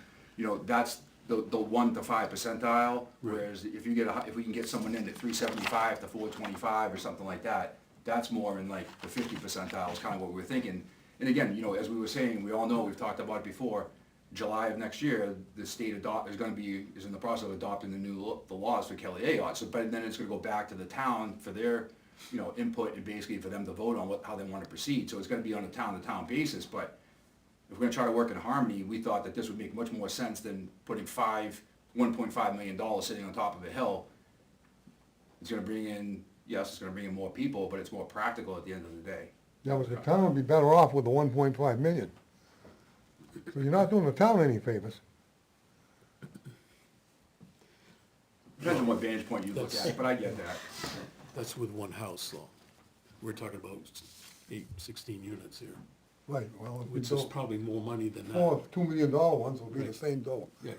that's the 1 to 5 percentile, whereas if we can get someone in at 375 to 425 or something like that, that's more in like the 50 percentile is kind of what we were thinking. And again, as we were saying, we all know, we've talked about it before, July of next year, the state is in the process of adopting the laws for Kelly Ayotte. So, but then it's gonna go back to the town for their, input, and basically for them to vote on how they wanna proceed. So it's gonna be on a town-to-town basis, but if we're gonna try to work in harmony, we thought that this would make much more sense than putting 5 $1.5 million sitting on top of a hill. It's gonna bring in, yes, it's gonna bring in more people, but it's more practical at the end of the day. Yeah, but the town would be better off with the 1.5 million. So you're not doing the town any favors. Depends on what vantage point you look at, but I get that. That's with one house, though. We're talking about 16 units here, Right, well, if we which is built probably more money than that. four $2 million ones, will be the Right. same dough. Yeah.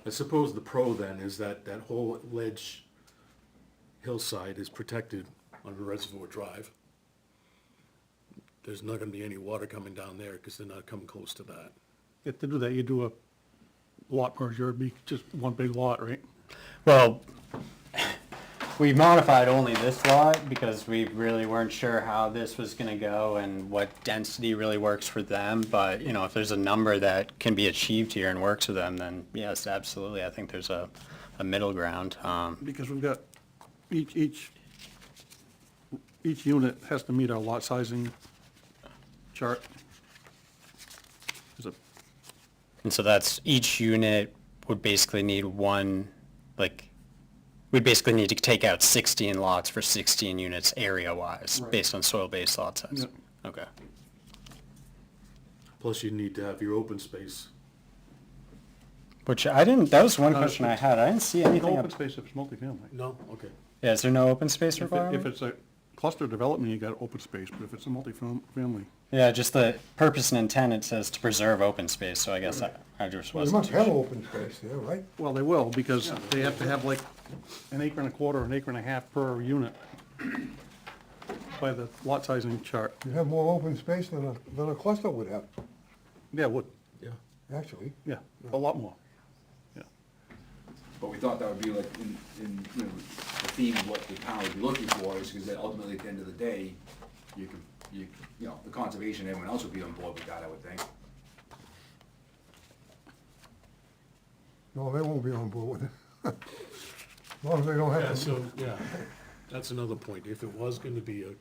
I suppose the pro then is that that whole ledge hillside is protected on Reservoir Drive. There's not gonna be any water coming down there, because they're not coming close to that. If to do that, you do a lot merger, it'd be just one big lot, right? Well, we modified only this lot because we really weren't sure how this was gonna go and what density really works for them, but, you know, if there's a number that can be achieved here and works for them, then yes, absolutely, I think there's a middle ground. Because we've got, each unit has to meet our lot sizing chart. There's a, And so that's, each unit would basically need one, like, we'd basically need to take out 16 lots for 16 units area-wise, Right. based on soil-based lot size. Yep. Okay. Plus you need to have your open space. Which I didn't, that was one No, question I it's- had, I didn't see no anything. open space if it's multifamily. No? Okay. Yeah, is there no open space If requirement? it's a cluster development, you got open space, but if it's a multifamily, Yeah, just the purpose and intent, it says to preserve open space, so I guess I just You wasn't must too have sure. open space there, right? well, they will, because they have to have like an acre and a quarter, an acre and a half per unit by the lot sizing chart. You have more open space than a cluster would have, Yeah, would, Yeah. actually. yeah, a lot more. Yeah. But we thought that would be like in, you know, the theme of what the town would be looking for, is because ultimately at the end of the day, you know, the conservation, everyone else would be on board with that, I would think. No, they won't be on board with it. As long as they don't Yeah, have to. so, yeah, that's another point. If it was gonna be a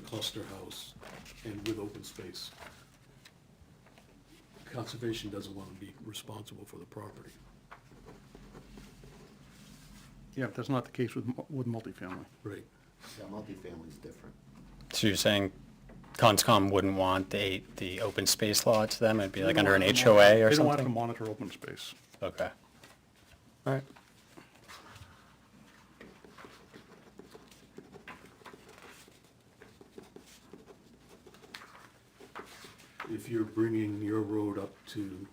cluster house and with open space, conservation doesn't wanna be responsible for the property. Yeah, but that's not the case with multifamily. Right. Yeah, multifamily's different. So you're saying Conscom wouldn't want the open space law to them, it'd be like under an HOA or They don't have to something? monitor open space. Okay. All right. If you're bringing your road up to,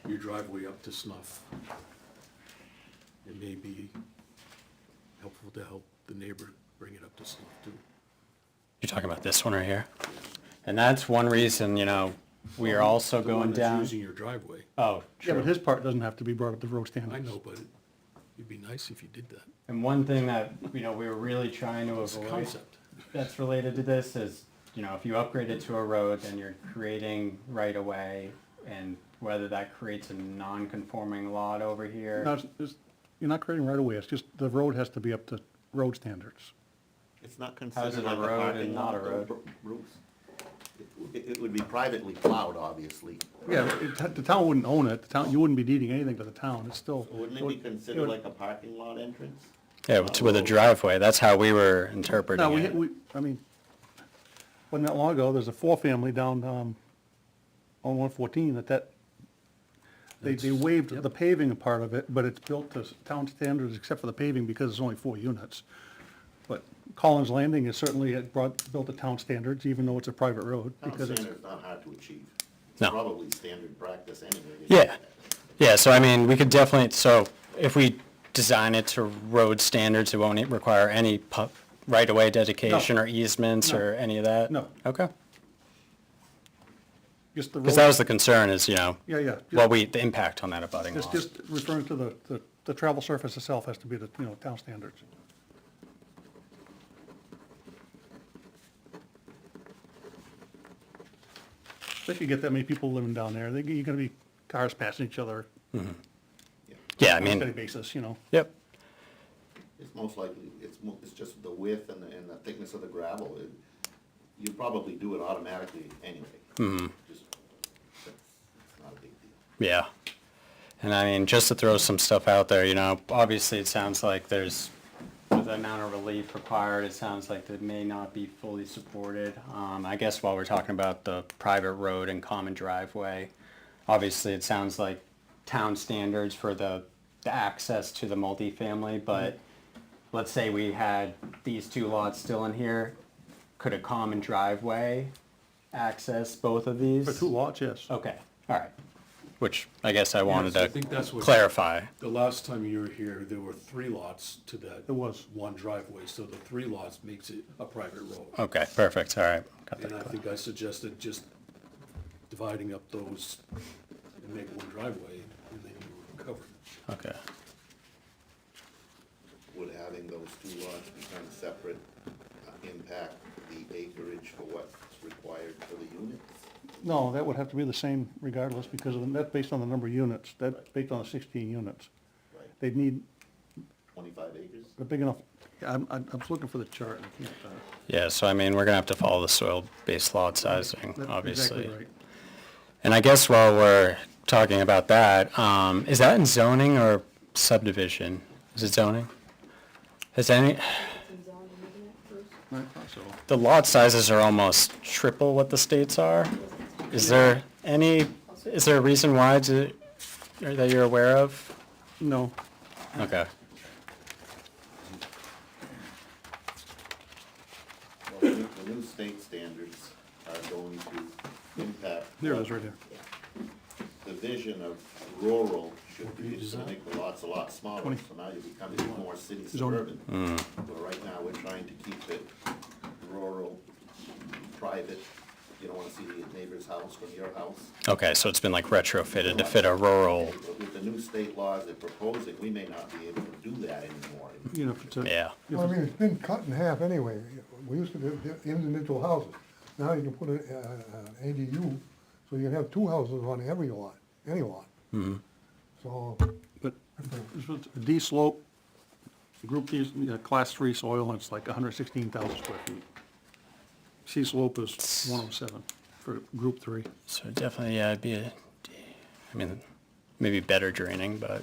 your driveway up to snuff, it may be helpful to help the neighbor bring it up to snuff too. You're talking about this one right here? And that's one reason, you know, we are also The one going that's down. using your driveway. Oh, Yeah, but true. his part doesn't have to be brought up to road I standards. know, but it'd be nice if you did that. And one thing that, you know, we were really trying to It's a avoid concept. that's related to this is, you know, if you upgrade it to a road, then you're creating right of way, and whether that creates a non-conforming lot over here. No, you're not creating right away, it's just the road has to be up to road standards. It's not How's considered it a like a road parking and not lot, a road? though, Bruce. It would be privately plowed, obviously. Yeah, the town wouldn't own it, the town, you wouldn't be deeding anything to the town, it's still. Wouldn't it be considered like a parking lot entrance? Yeah, it's with a driveway, that's how we were interpreting No, it. I mean, wasn't that long ago, there's a four-family down, on 114 they waived the paving part of it, but it's built to town standards except for the paving because it's only 4 units. But Collins Landing is certainly built to town standards, even though it's a private road, Town because it's, standard's not hard to achieve. It's No. probably standard practice anyway. Yeah. Yeah, so I mean, we could definitely, so if we design it to road standards, it won't require any right-of-way dedication No. or easements No. or any of that? No. Okay. just the road. Because that was the concern is, you know, Yeah. the impact on that abutting It's lot. just referring to the travel surface itself has to be the, town standards. If you get that many people living down there, you're gonna be cars passing each other Yeah, I on a steady mean, basis, yep. It's most likely, it's just the width and the thickness of the gravel. you probably do it automatically anyway. Mhm. Just, it's not a big deal. Yeah. And I mean, just to throw some stuff out there, you know, obviously it sounds like there's, with the amount of relief required, it sounds like that may not be fully supported. I guess while we're talking about the private road and common driveway, obviously it sounds like town standards for the access to the multifamily, but let's say we had these two lots still in here, could a common driveway access both of these? For two lots, yes. Okay, all right. Which I guess I wanted Yes, I to think that's what- clarify. The last time you were here, there were 3 lots to that. There was. One driveway, so the 3 lots makes it a private road. Okay, perfect, all right. Got And I that. think I suggested just dividing up those and make one driveway, and then you were covered. Okay. Would having those two lots become separate impact the acreage for what's required for the units? No, that would have to be the same regardless, because that's based on the number of units, that's based on the 16 units. Right. They'd need 25 acres? a big enough, I'm just looking for the chart, I can't, Yeah, so I mean, we're gonna have to follow the soil-based lot sizing, that's obviously. exactly right. And I guess while we're talking about that, is that in zoning or subdivision? Is it zoning? Has any, I thought so. the lot sizes are almost triple what the states are. Is there a reason why or that you're aware of? No, Okay. Well, the new state standards are going to impact. there it is right there. The vision of rural should be, it's gonna make the lots a lot smaller, so now you're becoming more city Zoning. suburban. But right now, we're trying to keep it rural, private, you don't wanna see the neighbor's house from your house. Okay, so it's been like retrofitted to fit a rural, But with the new state laws they're proposing, we may not be able to do that anymore. You know, if it's a. yeah. if Well, I it's- mean, it's been cut in half anyway. We used to do individual houses. Now you can put an ADU, so you can have 2 houses on every lot, any lot. So, But this was a D slope, group D, class 3 soil, and it's like 116,000 square feet. C slope is 107 for group 3. So definitely, yeah, it'd be I mean, maybe better draining, but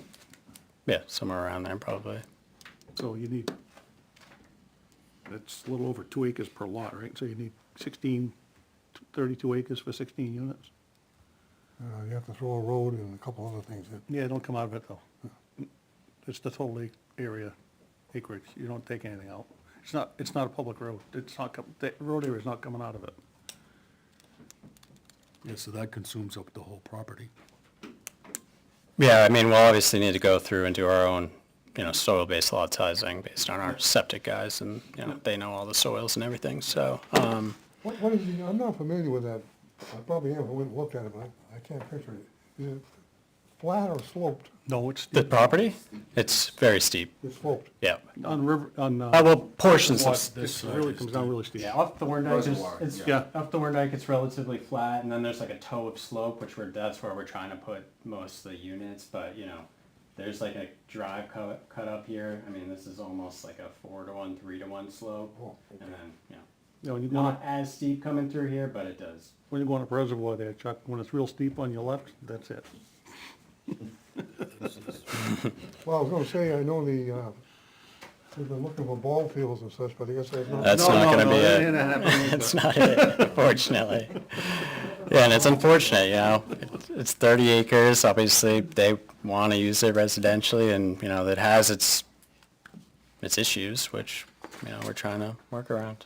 yeah, somewhere around there probably. So you need, it's a little over 2 acres per lot, right? So you need 32 acres for 16 units. you have to throw a road and a couple other things in. Yeah, don't come out of it though. It's the total area, acreage, you don't take anything out. It's not a public road, the road area is not coming out of it. Yeah, so that consumes up the whole property. Yeah, I mean, we'll obviously need to go through and do our own, soil-based lot sizing based on our septic guys and, they know all the soils and everything, so, What is the, I'm not familiar with that. I probably am, I went and looked at it, but I can't picture it. Is it flat or sloped? No, it's the property, it's very steep, It's sloped. yeah. on river, on, Well, portions of, This it side really is comes down really steep. yeah, up Thorndike, Reservoir, yeah. up Thorndike, it's relatively flat, and then there's like a toe of slope, that's where we're trying to put most of the units, but, there's like a drive cut up here, I mean, this is almost like a 4-to-1, 3-to-1 slope, Oh, and then, You know, when you go not up, as steep coming through here, but it does. when you go on up Reservoir there, Chuck, when it's real steep on your left, that's it. Well, I was gonna say, I know they've been looking for ball fields and such, but I guess they've not. That's not gonna be it. it. That's not it, unfortunately. Yeah, and it's unfortunate, it's 30 acres, obviously, they wanna use it residentially, and, it has its issues, which, we're trying to work around.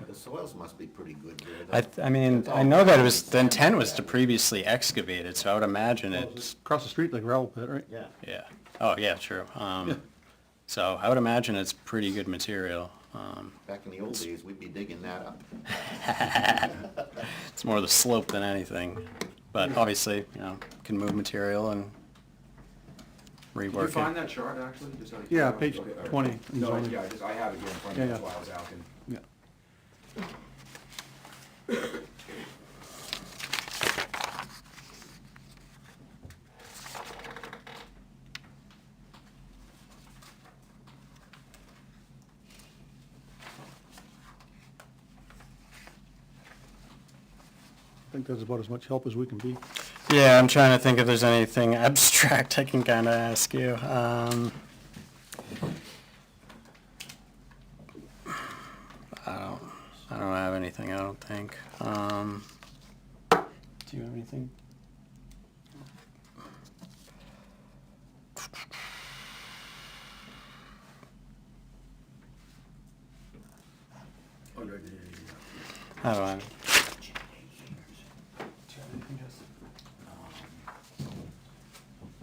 The soils must be pretty good there. I mean, I know that the intent was to previously excavate it, so I would imagine it's, Across the street, like gravel pit, right? Yeah. yeah. Oh, yeah, true. So I would imagine it's pretty good material. Back in the old days, we'd be digging that up. It's more the slope than anything, but obviously, can move material and Did you rework find it. that chart, actually? Just out of Yeah, curiosity? page Okay, all right. 20 in No, zoning. yeah, I have it here in front of Yeah, me, that's yeah. why I was asking. Yeah. think that's about as much help as we can be. Yeah, I'm trying to think if there's anything abstract I can kind of ask you. I don't have anything, I don't think. Do you have anything? Oh, yeah. I don't know.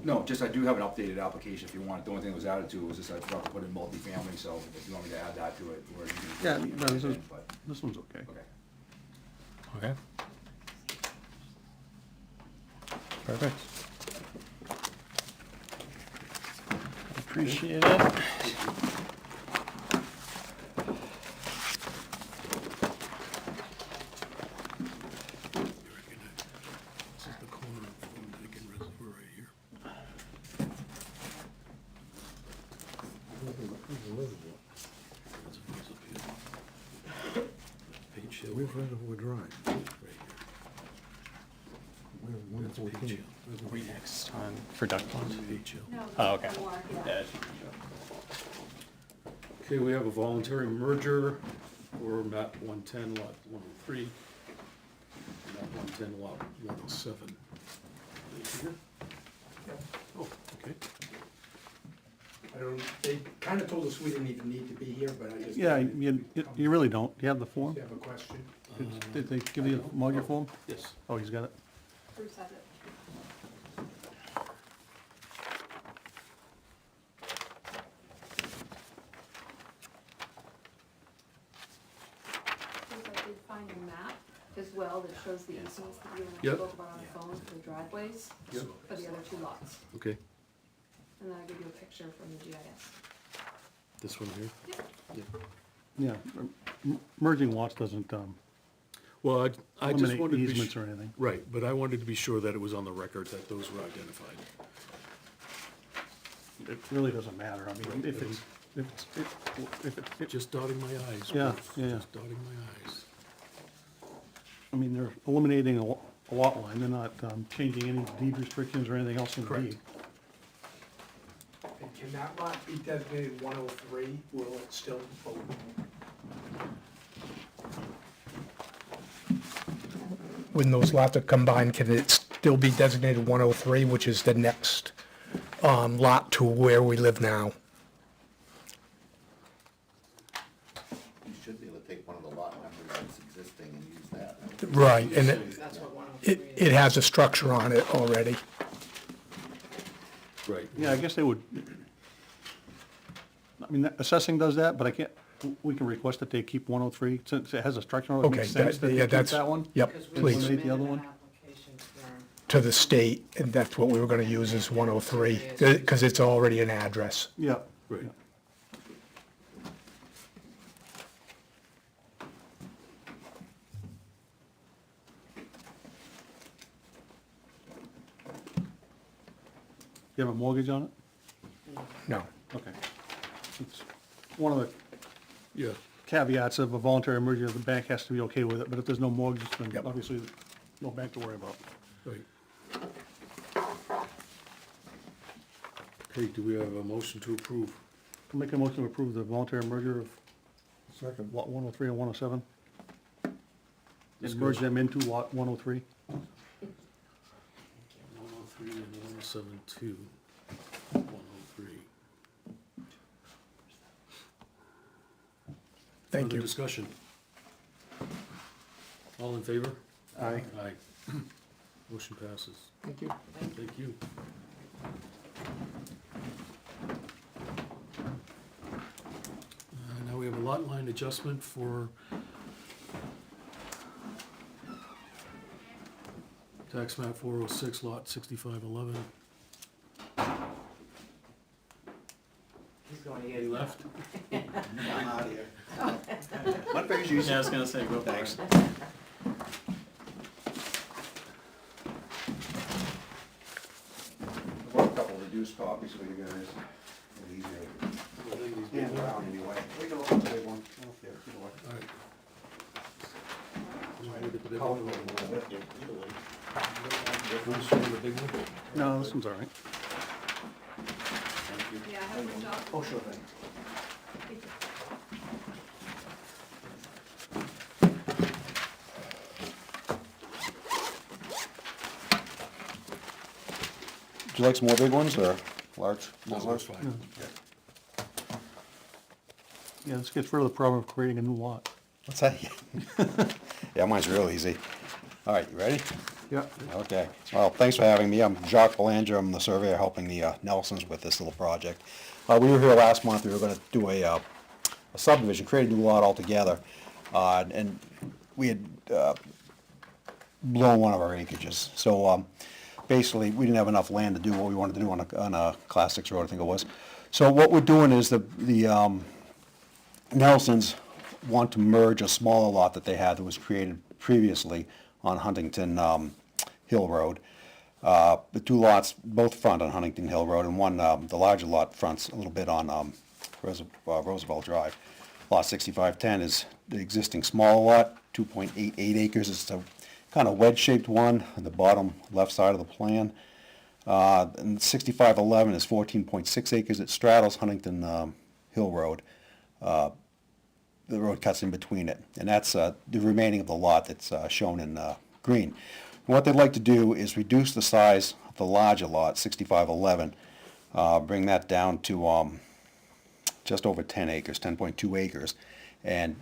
No, just I do have an updated application if you want. The only thing that was added to it was just I forgot to put in multifamily, so if you want me to add that to it, or you can. Yeah, no, this is- But, This one's okay. okay. Okay. Perfect. Appreciate it. This is the corner of Lincoln Reservoir right here. Reservoir's up here. Page Hill. Where's Reservoir Drive? Right here. Where's That's Page 114? Hill. Reservoir. Next on, for Duck Pond. Page Hill. No, Oh, okay. more, yeah. Okay, we have a voluntary merger for map 110, lot 103, map 110, lot 107. Oh, okay. I don't, they kinda told us we didn't even need to be here, but I just. Yeah, you really don't. You have the form? If you have a question. Did they give you a Moger form? Yes. Oh, he's got it. Bruce has it. Bruce, I did find a map as well that shows the easements that you and I Yep. spoke about on the phone for the driveways for the other two lots. Okay, And then I'll give you a picture from the GIS. this one here? Yeah, merging lots doesn't Well, I just eliminate wanted to be. easements or anything. Right, but I wanted to be sure that it was on the record that those were identified. It really doesn't matter. I mean, if it's, Just dotting my i's. Yeah, Bruce, yeah. Just dotting my i's. I mean, they're eliminating a lot line. They're not changing any deed restrictions or anything else in the Correct. deed. And can that lot be designated 103? Will it still vote? When those lots are combined, can it still be designated 103, which is the next lot to where we live now? You should be able to take one of the lot numbers that's existing and use that. Right, and That's what 103 it has a structure on it already. Right. Yeah, I guess they would, I mean, assessing does that, but I can't, we can request that they keep 103, since it has a structure on it, it Okay, makes sense that yeah, they keep that's, that one. yep, please, Eliminate the other one. to the state, and that's what we were gonna use is 103, because it's already an address. Yeah. Right. Yeah. You have a mortgage on it? No, Okay. It's one of the Yeah, caveats of a voluntary merger, the bank has to be okay with it, but if there's no mortgage, then Yep. obviously, no bank to worry about. right. Okay, do we have a motion to approve? I'll make a motion to approve the voluntary merger of Second. lot 103 and 107. This And merge goes- them into lot 103. 103 and 107-2. 103. thank Further you. discussion? All in favor? Aye. Aye. Motion passes. Thank you. Thank you. Now we have a lot line adjustment for tax map 406, lot 6511. He left? I'm out of here. Yeah, I was gonna say, go for it. I brought a couple reduced copies for you guys. They're easier. Hand around anyway. We can look at the big one. Okay, take a look. All right. get the big color one. it a little bit. Either way. Want to show them the big one? No, this one's all right. Yeah, I have one dog. Oh, sure thing. Would you like some more big ones or large? No, that's fine. Yeah, this gets rid of the problem of creating a new lot. What's that? Yeah, mine's real easy. All right, you ready? Yeah. Okay. Well, thanks for having me. I'm Jacques Belanger. I'm the surveyor helping the Nelsons with this little project. We were here last month. We were going to do a subdivision, create a new lot altogether. And we had blown one of our acreages. So basically, we didn't have enough land to do what we wanted to do on a Class 6 road, I think it was. So what we're doing is the Nelsons want to merge a smaller lot that they had that was created previously on Huntington Hill Road. The two lots both front on Huntington Hill Road, and one, the larger lot fronts a little bit on Roosevelt Drive. Lot 6510 is the existing smaller lot, 2.88 acres. It's a kind of wedge-shaped one on the bottom left side of the plan. And 6511 is 14.6 acres. It straddles Huntington Hill Road. The road cuts in between it, and that's the remaining of the lot that's shown in green. And what they'd like to do is reduce the size of the larger lot, 6511, bring that down to just over 10 acres, 10.2 acres, and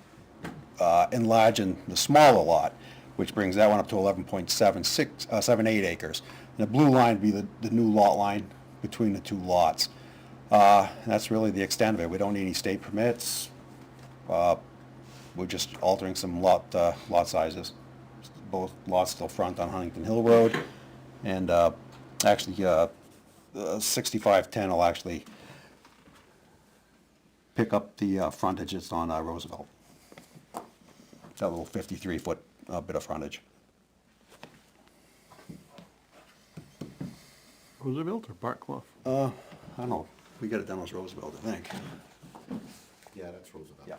enlarging the smaller lot, which brings that one up to 11.78 acres. And the blue line would be the new lot line between the two lots. And that's really the extent of it. We don't need any state permits. We're just altering some lot sizes. Both lots still front on Huntington Hill Road, and actually 6510 will actually pick up the frontage. It's on Roosevelt. That little 53-foot bit of frontage. Roosevelt or Bark Clough? I don't know. We got it down as Roosevelt, I think. Yeah, that's Roosevelt. Yeah.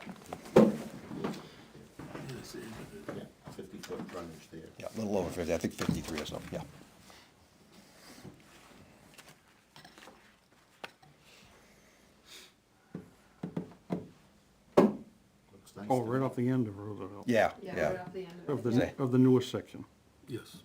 Yeah, 50-foot frontage there. Yeah, a little over 50. I think 53 or something. Yeah. Looks nice. Oh, right off the end of Roosevelt. Yeah. Yeah, right off the end of Of it. the newest section. Yes.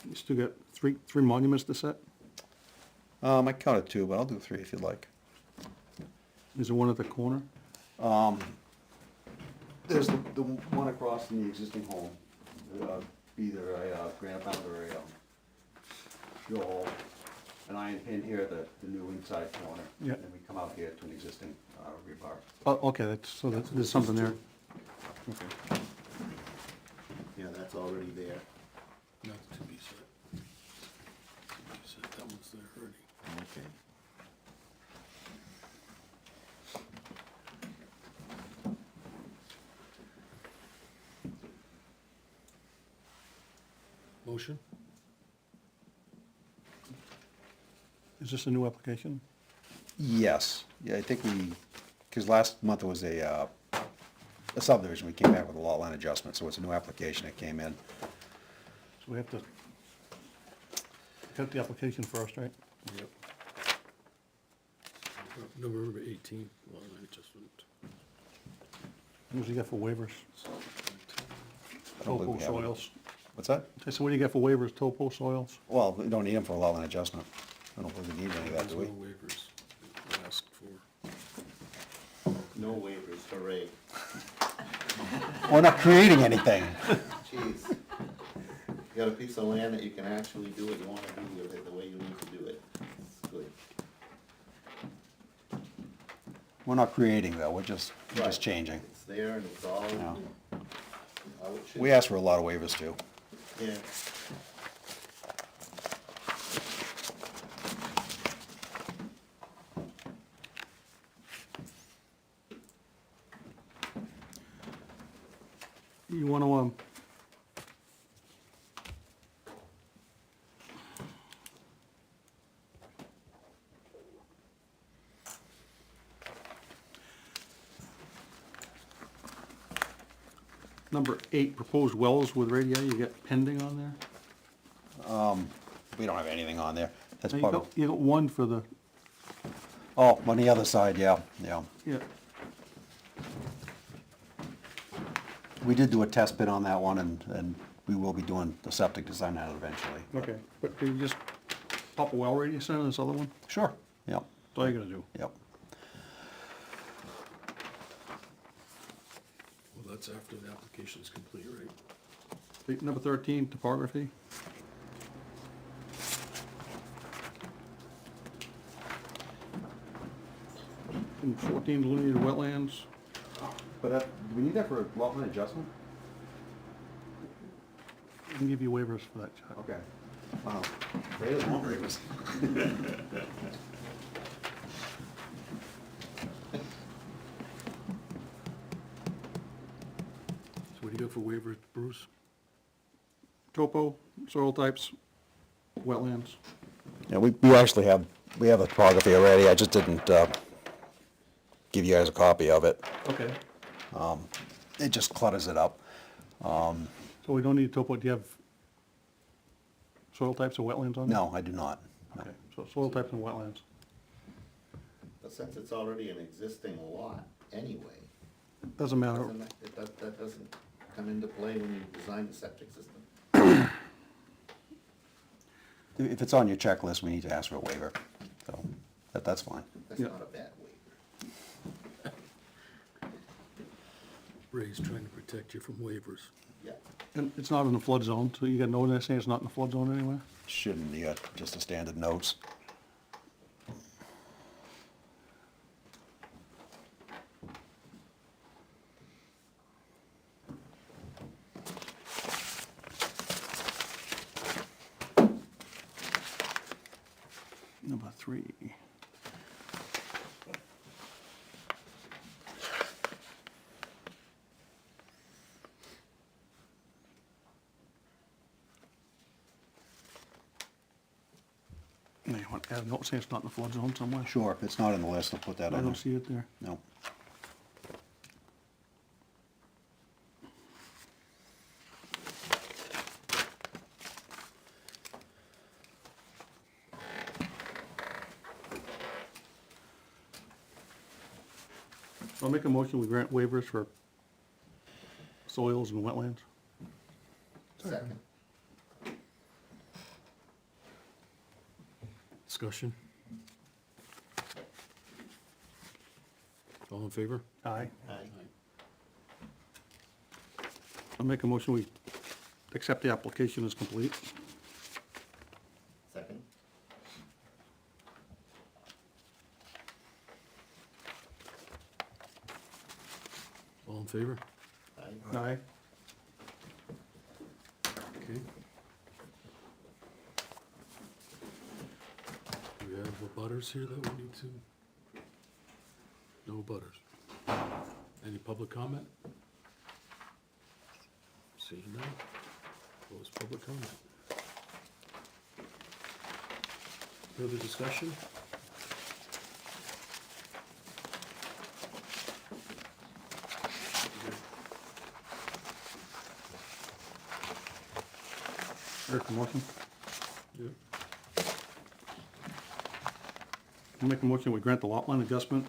You still got three monuments to set? I counted 2, but I'll do 3 if you'd like. Is there one at the corner? There's the one across from the existing home, either a granite mound or a drill hole. An iron pin here at the new inside corner. Yeah. And we come out here to an existing rebar. Oh, okay, there's something there. Okay. Yeah, that's already there. Not to be set. To be set. That one's there already. Okay. Motion? Is this a new application? Yes, yeah, I think because last month it was a subdivision, we came back with a lot line adjustment, so it's a new application that came in. So we have to cut the application first, right? Yep. November 18th, lot line adjustment. What do you got for waivers? I don't believe Topo we have it. soils. What's that? So what do you got for waivers, topo soils? Well, we don't need them for a lot line adjustment. I don't believe we need any of that, There's do we? no waivers asked for. No waivers, hooray. We're not creating anything. Jeez. You got a piece of land that you can actually do what you wanna do with it, the way you need to do it. It's good. We're not creating though, we're just Right. changing. It's there and it's all, Yeah. how it should. We asked for a lot of waivers too. Yeah. You wanna, number 8, proposed wells with radii, you got pending on there? We don't have anything on there. That's Now, part of, you got one for the, oh, on the other side, yeah. yeah, We did do a test bit on that one and we will be doing the septic design on it eventually. okay, but can you just pop a well radius in on this other one? Sure. Yep, That's all you gotta do. yep. Well, that's after the application's complete, right? Number 13, topography. And 14, delineated wetlands. But do we need that for a lot line adjustment? I can give you waivers for that, Chuck. Okay. Wow. They don't want waivers. So what do you got for waivers, Bruce? Topo, soil types, wetlands. Yeah, we actually have, we have the topography already, I just didn't, give you guys a copy of it. Okay. It just clutters it up. So we don't need topo, do you have soil types or wetlands on there? No, I do not. No. Okay, so soil types and wetlands. But since it's already an existing lot anyway, Doesn't matter. that doesn't come into play when you design the septic system. If it's on your checklist, we need to ask for a waiver, so that's fine. That's Yeah. not a bad waiver. Ray's trying to protect you from waivers. Yeah. And it's not in the flood zone, so you got no there saying it's not in the flood zone anywhere? Shouldn't be, just a standard notes. Number 3. Now you want to add a note saying it's not in the flood zone somewhere? Sure, if it's not in the list, I'll put that I on don't there. see it there. No. I'll make a motion, we grant waivers for soils and wetlands. Second. Discussion? All in favor? Aye. Aye. I'll make a motion, we accept the application as complete. Second. All in favor? Aye. Aye. Okay. Do we have butters here that we need to? No butters. Any public comment? Seeing none. Close public comment. Further discussion? Eric, the motion. Yeah. I'll make a motion, we grant the lot line adjustment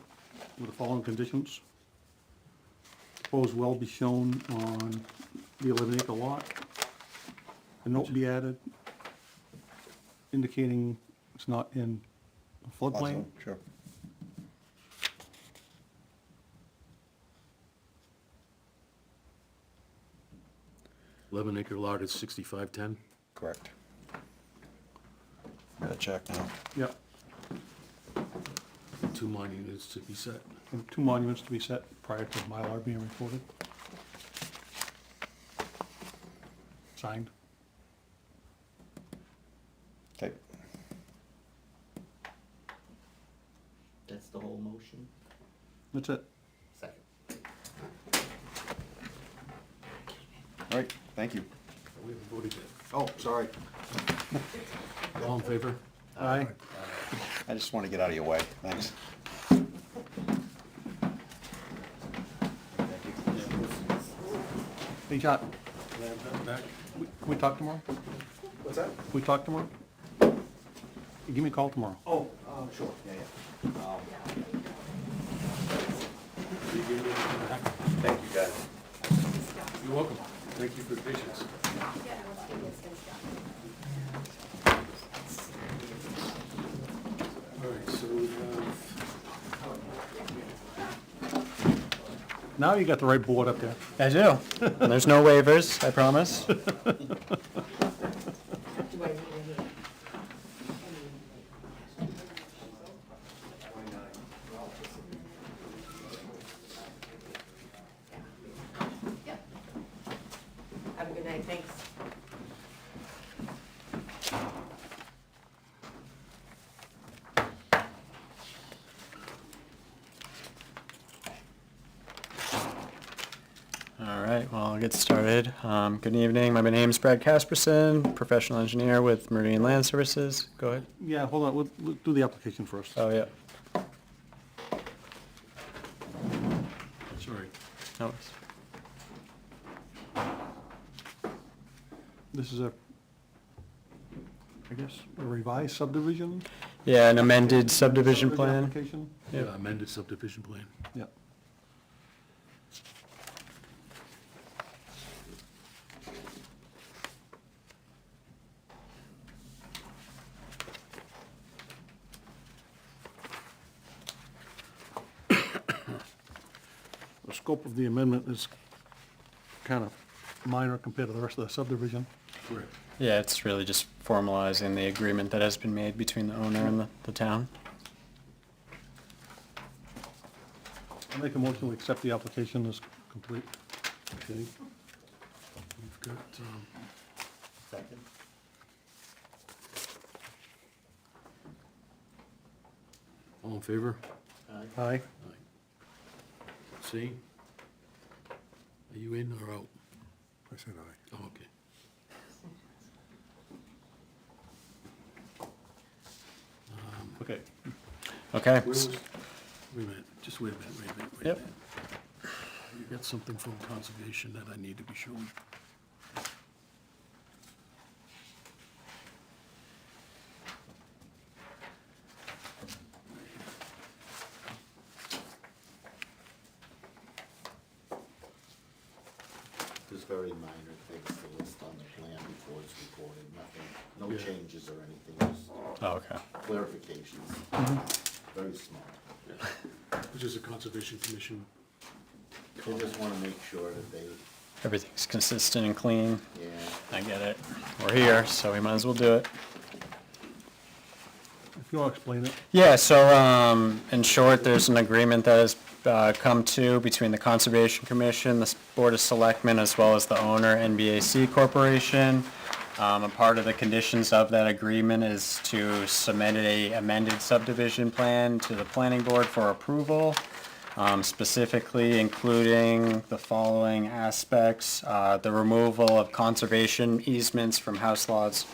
with the following conditions. Proposed well be shown on the 11-acre lot. A note be added indicating it's not in a floodplain. Sure. 11 acre lot is 6510. Correct. Gotta check now. Yep, 2 monuments to be set. and 2 monuments to be set prior to Mylar being recorded. Signed. Okay. That's the whole motion? That's it. Second. All right, thank you. We haven't voted yet. Oh, sorry. All in favor? Aye. I just want to get out of your way. Thanks. Hey, John, Can I have that back? can we talk tomorrow? What's that? Can we talk tomorrow? Give me a call tomorrow. Oh, sure, yeah. Thank you, guys. You're welcome. Thank you for your patience. All right, so we have, Now you got the right board up there. I do. And there's no waivers, I promise. Have a good night, thanks. All right, well, I'll get started. Good evening, my name's Brad Casperson, professional engineer with Meridian Land Services. Go ahead. Yeah, hold on, we'll do the application first. Oh, yeah. sorry. No. This is I guess, a revised subdivision? Yeah, an amended subdivision plan. Application? Yeah, amended subdivision plan. Yep. The scope of the amendment is kind of minor compared to the rest of the subdivision. Correct. Yeah, it's really just formalizing the agreement that has been made between the owner and the town. I make a motion to accept the application as complete. Okay. We've got, Second. all in favor? Aye. See? Are you in or out? I said aye. Oh, okay. Okay. Okay. Where was, wait a minute, just wait a minute, wait a minute, wait a Yep. minute. You got something from conservation that I need to be shown. There's very minor things to list on the plan before it's recorded, nothing, no Yeah. changes or anything, just Oh, okay. clarifications. Very small. Which is a conservation commission. They just wanna make sure that they, Everything's consistent and clean. yeah, I get it. We're here, so we might as well do it. If you want to explain it. Yeah, so, in short, there's an agreement that has, come to between the Conservation Commission, the Board of Selectmen, as well as the owner, NBAC Corporation. A part of the conditions of that agreement is to submit a amended subdivision plan to the planning board for approval, specifically including the following aspects: the removal of conservation easements from house lots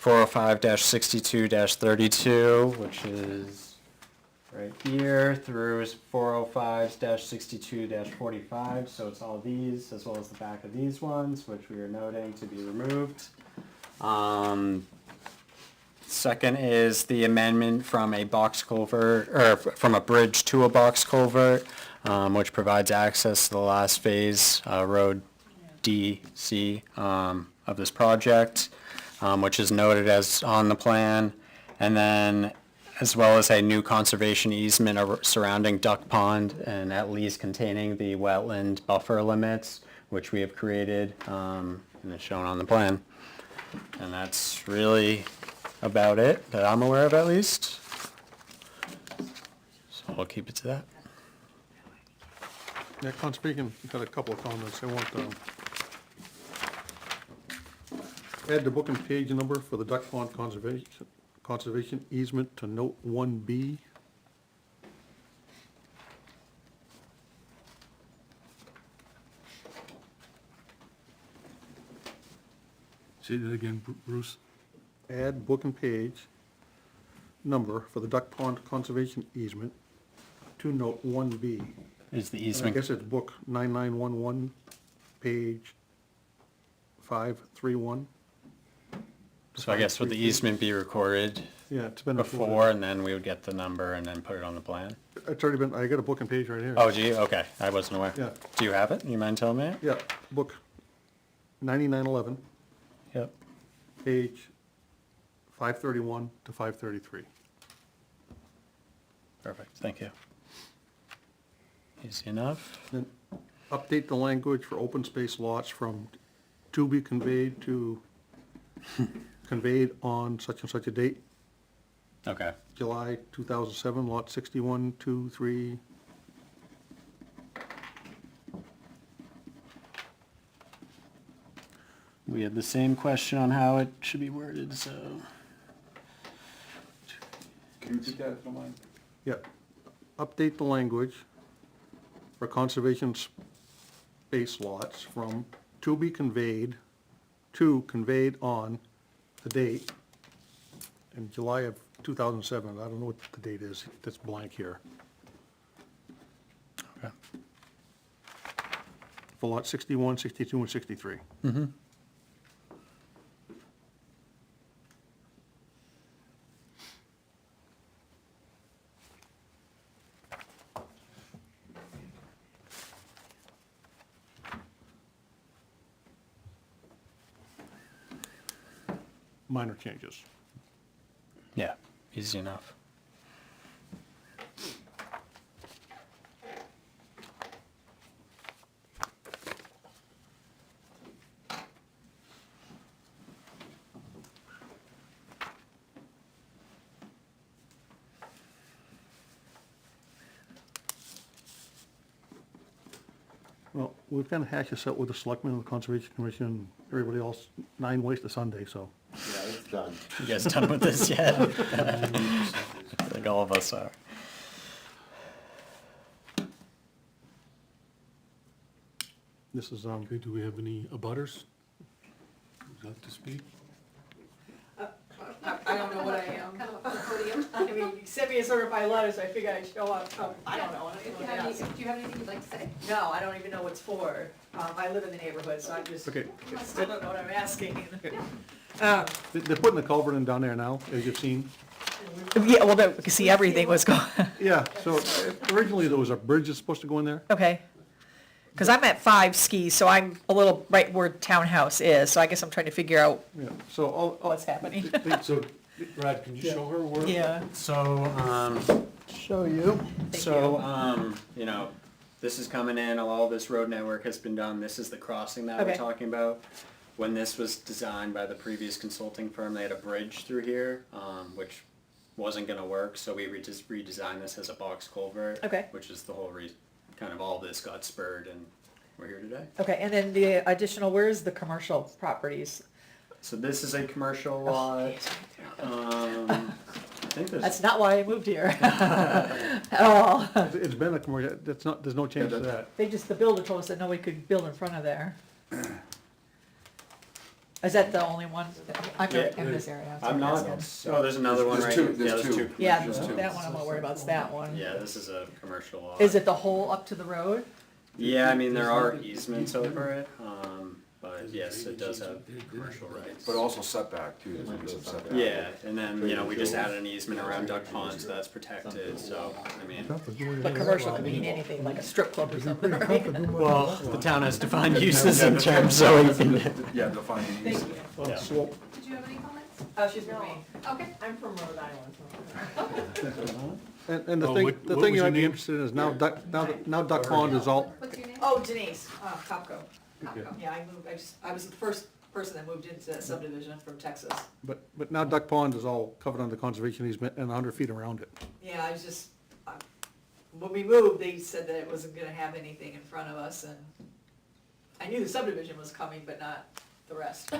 405-62-32, which is right here, through 405-62-45, so it's all these, as well as the back of these ones, which we are noting to be removed. Second is the amendment from a box culvert, or from a bridge to a box culvert, which provides access to the last phase, Road DC, of this project, which is noted as on the plan. And then, as well as a new conservation easement surrounding Duck Pond and at least containing the wetland buffer limits, which we have created, and it's shown on the plan. And that's really about it, that I'm aware of at least. So I'll keep it to that. Yeah, Conservation got a couple of comments. They want, add the book and page number for the Duck Pond Conservation easement to note 1B. Say that again, Bruce? Add book and page number for the Duck Pond Conservation easement to note 1B. Is the I easement, guess it's book 9911, page 531. so I guess would the easement be recorded Yeah, it's been before, and then we would get the number and then put it on the plan? It's already been, I got a book and page right here. Oh, do you? Okay, I wasn't aware. Yeah. Do you have it? You mind telling me it? Yeah, book 9911, Yep. page 531 to 533. Perfect, thank you. Easy enough. Then update the language for open space lots from to be conveyed to conveyed on such and such a date, Okay. July 2007, lot 61, 2, 3. We had the same question on how it should be worded, so. Can you repeat that if you don't mind? Yeah, update the language for conservation space lots from to be conveyed to conveyed on the date in July of 2007. I don't know what the date is, that's blank here. Okay. For lot 61, 62, and 63. Mm-hmm. Minor changes. Yeah, easy enough. Well, we've kind of hashed this out with the selectmen, the conservation commission, everybody else, 9 ways to Sunday, so. Yeah, it's done. You guys done with this yet? I think all of us are. This is, Okay, do we have any abutters? Would like to speak? I don't know what I am. Kind of a podium. I mean, you sent me a certified letter, so I figure I'd show up. I don't know. If you have any, do you have anything you'd like to say? No, I don't even know what's for. I live in the neighborhood, so I'm just, okay, still don't know what I'm asking. they're putting the culvert in down there now, as you've seen. Yeah, well, you can see everything was going, Yeah, so originally there was a bridge that's supposed to go in there. okay. Because I'm at 5 skis, so I'm a little right where townhouse is, so I guess I'm trying to figure out Yeah, so all, what's happening. So, Brad, can you show her where? Yeah. So, show you. you know, this is coming in, all this road network has been done, this is the crossing that we're Okay. talking about. When this was designed by the previous consulting firm, they had a bridge through here, which wasn't gonna work, so we just redesigned this as a box culvert. Okay. Which is the whole reason, kind of all this got spurred and we're here today. Okay, and then the additional, where's the commercial properties? So this is a commercial lot, I think there's. That's not why I moved here at all. It's been a commercial, that's not, there's no change to that. They just, the builder told us that nobody could build in front of there. Is that the only one? I'm in this area. I'm not, oh, there's another one right There's here. two, Yeah, there's there's two. two. Yeah, Just two. that one I'm not worried about, it's that one. Yeah, this is a commercial lot. Is it the whole up to the road? Yeah, I mean, there are easements over it, but yes, it does have commercial rights. But also setback too, there's gonna be some setback. Yeah, and then, you know, we just added an easement around Duck Pond, so that's protected, so, I mean, But commercial could mean anything, like a strip club or something, right? well, the town has defined uses in terms, so we can. Yeah, define the use. Yeah. Slope. Did you have any comments? Oh, she's from me. Okay. I'm from Rhode Island. And the Oh, thing, what the was thing you your might be name? interested in is now Duck Pond is all, What's your name? Oh, Denise, Kopko. Yeah, I was the first person that moved into that subdivision from Texas. But now Duck Pond is all covered under conservation easement and 100 feet around it. Yeah, when we moved, they said that it wasn't gonna have anything in front of us, and I knew the subdivision was coming, but not the rest.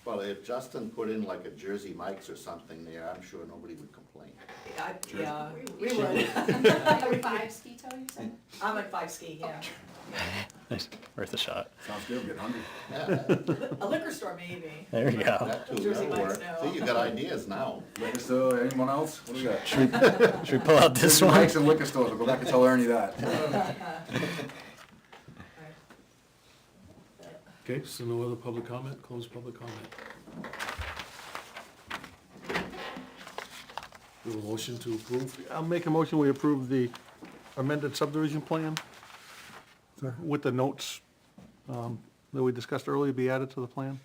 Well, if Justin put in like a Jersey Mike's or something there, I'm sure nobody would complain. Yeah, we would. Like a 5 ski tow, you said? I'm at 5 ski, yeah. Worth a shot. Sounds good, I'm getting hungry. Yeah, A liquor store maybe. There you go. that too, Jersey that'll Mike's, work. no. See, you got ideas now. Liquor store, anyone else? What do we got? Should we pull out this Jersey one? Mike's and liquor stores, we'll go back and tell Ernie that. Okay, so no other public comment, close public comment. Do a motion to approve? I'll make a motion, we approve the amended subdivision plan with the notes that we discussed earlier be added to the plan.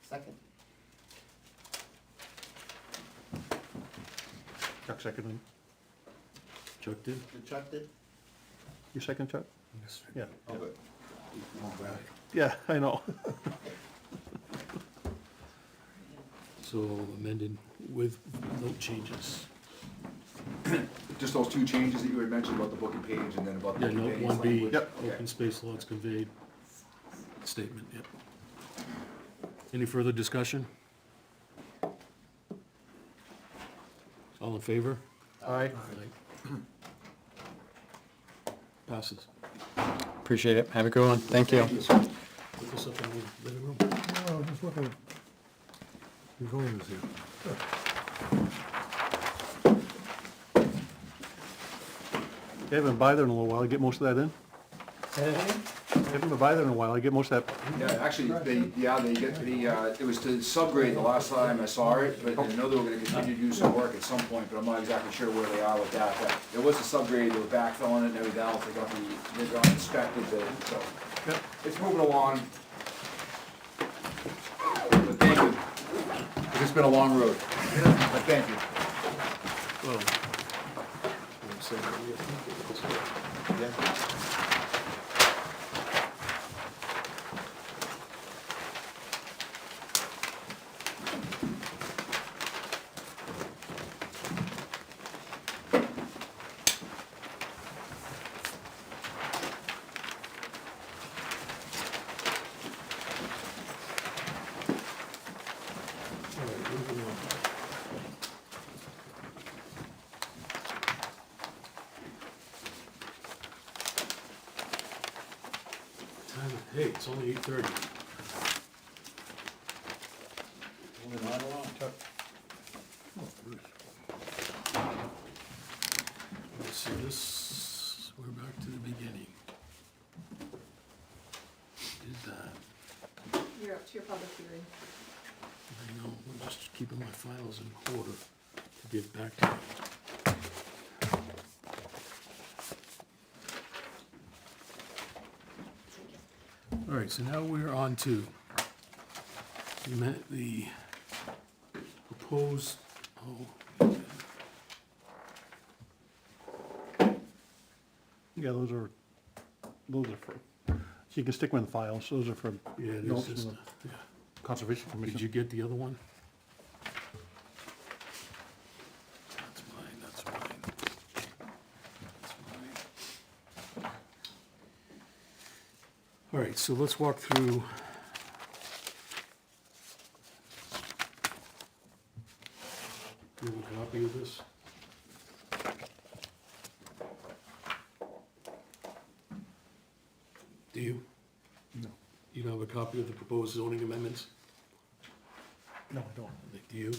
Second. Chuck seconded. Chuck did? Did Chuck did? You second, Chuck? Yeah. Oh, good. Yeah, I know. So amended with no changes. Just those two changes that you had mentioned about the booking page and then about the Yeah, note conveyance 1B, language. Yep. open space lots conveyed statement, yep. Any further discussion? All in favor? Aye. Passes. Appreciate it. Have a good one. Thank you. Look us up in the living room. No, just looking at, Who's going this here? I haven't been by there in a little while, I get most of that in. I haven't been by there in a while, I get most of that. Yeah, actually, they get it was to subgrade the last time I saw it, but I know they were gonna continue to do some work at some point, but I'm not exactly sure where they are with that. But it was a subgrade, they were backfilling it and everything else, they got inspected, so, Yep. it's moving along. But thank you. It's been a long road, but thank you. Well, I'm saying that we have to- Yeah. All right, moving on. Hey, it's only 8:30. Moving right along. Let's see, this, we're back to the beginning. Did that. You're up to your public hearing. I know, I'm just keeping my files in order to get back to it. All right, so now we're on to the proposed, Yeah, those are for, so you can stick them in the files, those are for yeah, there's notes just, from the yeah. Conservation Did Commission. you get the other one? That's mine, that's mine. That's mine. All right, so let's walk through. Do you have a copy of this? Do you? No. You don't have a copy of the proposed zoning amendments? No, I don't. Do you?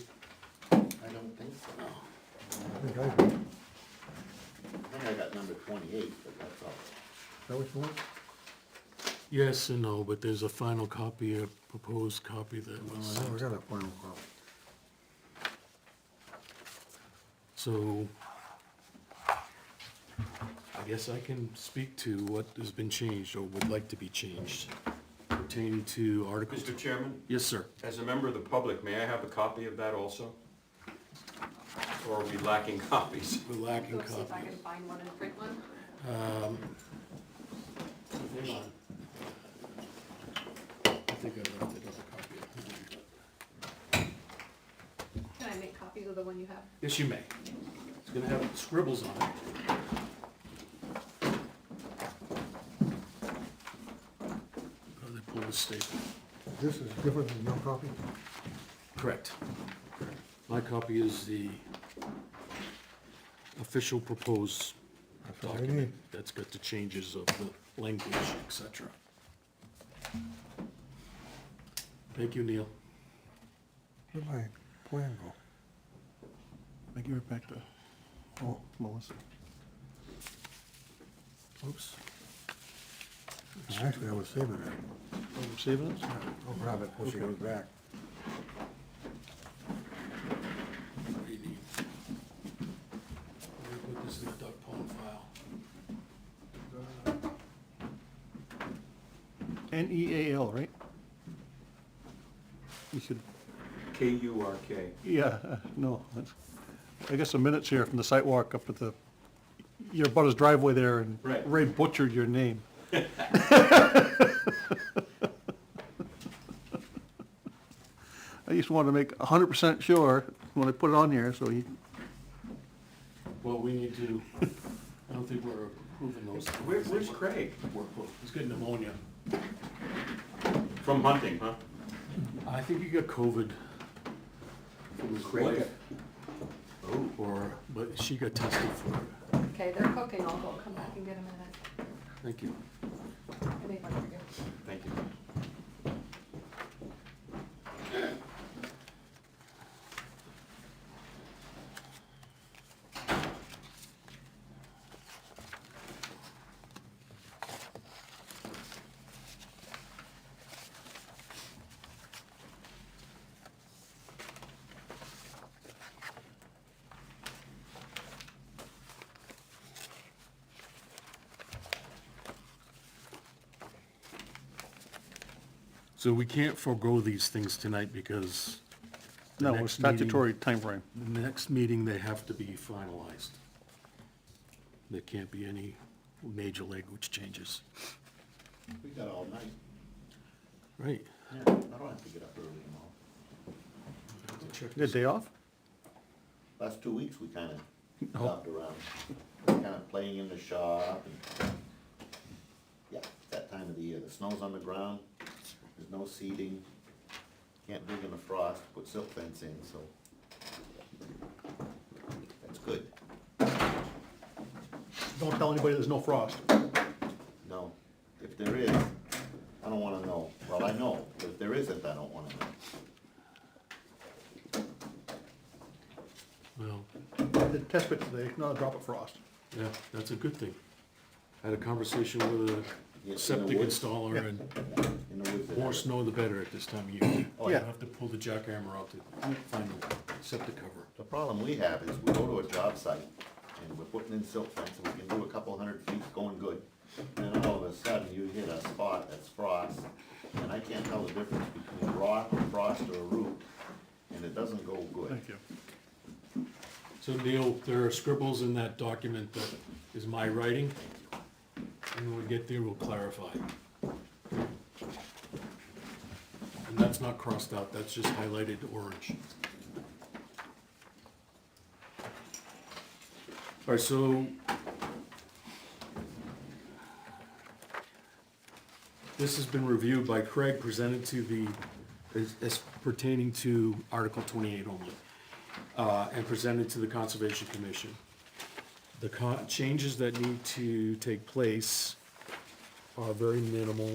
I don't think so. I think I do. I think I got number 28, but that's all. Is that what you want? Yes and no, but there's a final copy, a proposed copy that was I sent. got a final copy. So, I guess I can speak to what has been changed or would like to be changed pertaining to Article. Mr. Chairman, Yes, sir. as a member of the public, may I have a copy of that also? Or are we lacking copies? The lacking Go see if I copy. can find one and print one. Hang on. I think I left another copy. Can I make copies of the one you have? Yes, you may. It's gonna have scribbles on it. Oh, they pulled the staple. This is different than your copy? Correct. My copy is the official proposed That's all I document need. that's got the changes of the language, et cetera. Thank you, Neil. Where'd my plan go? I give it back to Melissa. Oops. Actually, I was saving it. Oh, we're saving it? I'll grab it when she goes back. What do you need? I'm gonna put this in the Doug Pond file. NEAL, right? You should, K-U-R-K. yeah, no, that's, I guess the minutes here from the site walk up at the, your buddy's driveway there, and Right. Ray butchered your name. I just wanted to make 100% sure when I put it on here, so you, Well, we need to, I don't think we're approving those. Where's Craig? He's getting pneumonia. From hunting, huh? I think he got COVID from his Craig? wife. Or, but she got tested for it. Okay, they're cooking, I'll go come back and get a minute. Thank you. I made one for you. Thank you. So we can't forego these things tonight because the no, it's next meeting- statutory timeframe. The next meeting, they have to be finalized. There can't be any major language changes. We got all night. Right. Yeah, I don't have to get up early tomorrow. Your day off? Last 2 weeks, we kinda Oh. stopped around, kinda playing in the shop and, yeah, it's that time of the year. The snow's on the ground, there's no seeding, can't dig in the frost, put silk fence in, so that's good. Don't tell anybody there's no frost. No, if there is, I don't wanna know. Well, I know, but if there isn't, I don't wanna know. Well, The test pit today, not a drop of frost. yeah, that's a good thing. I had a conversation with In a the septic woods? installer, and In the woods. they more have it. snow the better at this time of year. Oh, You yeah. have to pull the jackhammer out to find the septic cover. The problem we have is we go to a job site and we're putting in silk fence and we can do a couple 100 feet, it's going good. And then all of a sudden you hit a spot that's frost and I can't tell the difference between rock or frost or a root and it doesn't go good. Thank you. So Neil, there are scribbles in that document that is my writing, and when we get there, we'll clarify. And that's not crossed out, that's just highlighted orange. All right, so this has been reviewed by Craig, presented to the, as pertaining to Article 28 only. And presented to the Conservation Commission. The changes that need to take place are very minimal.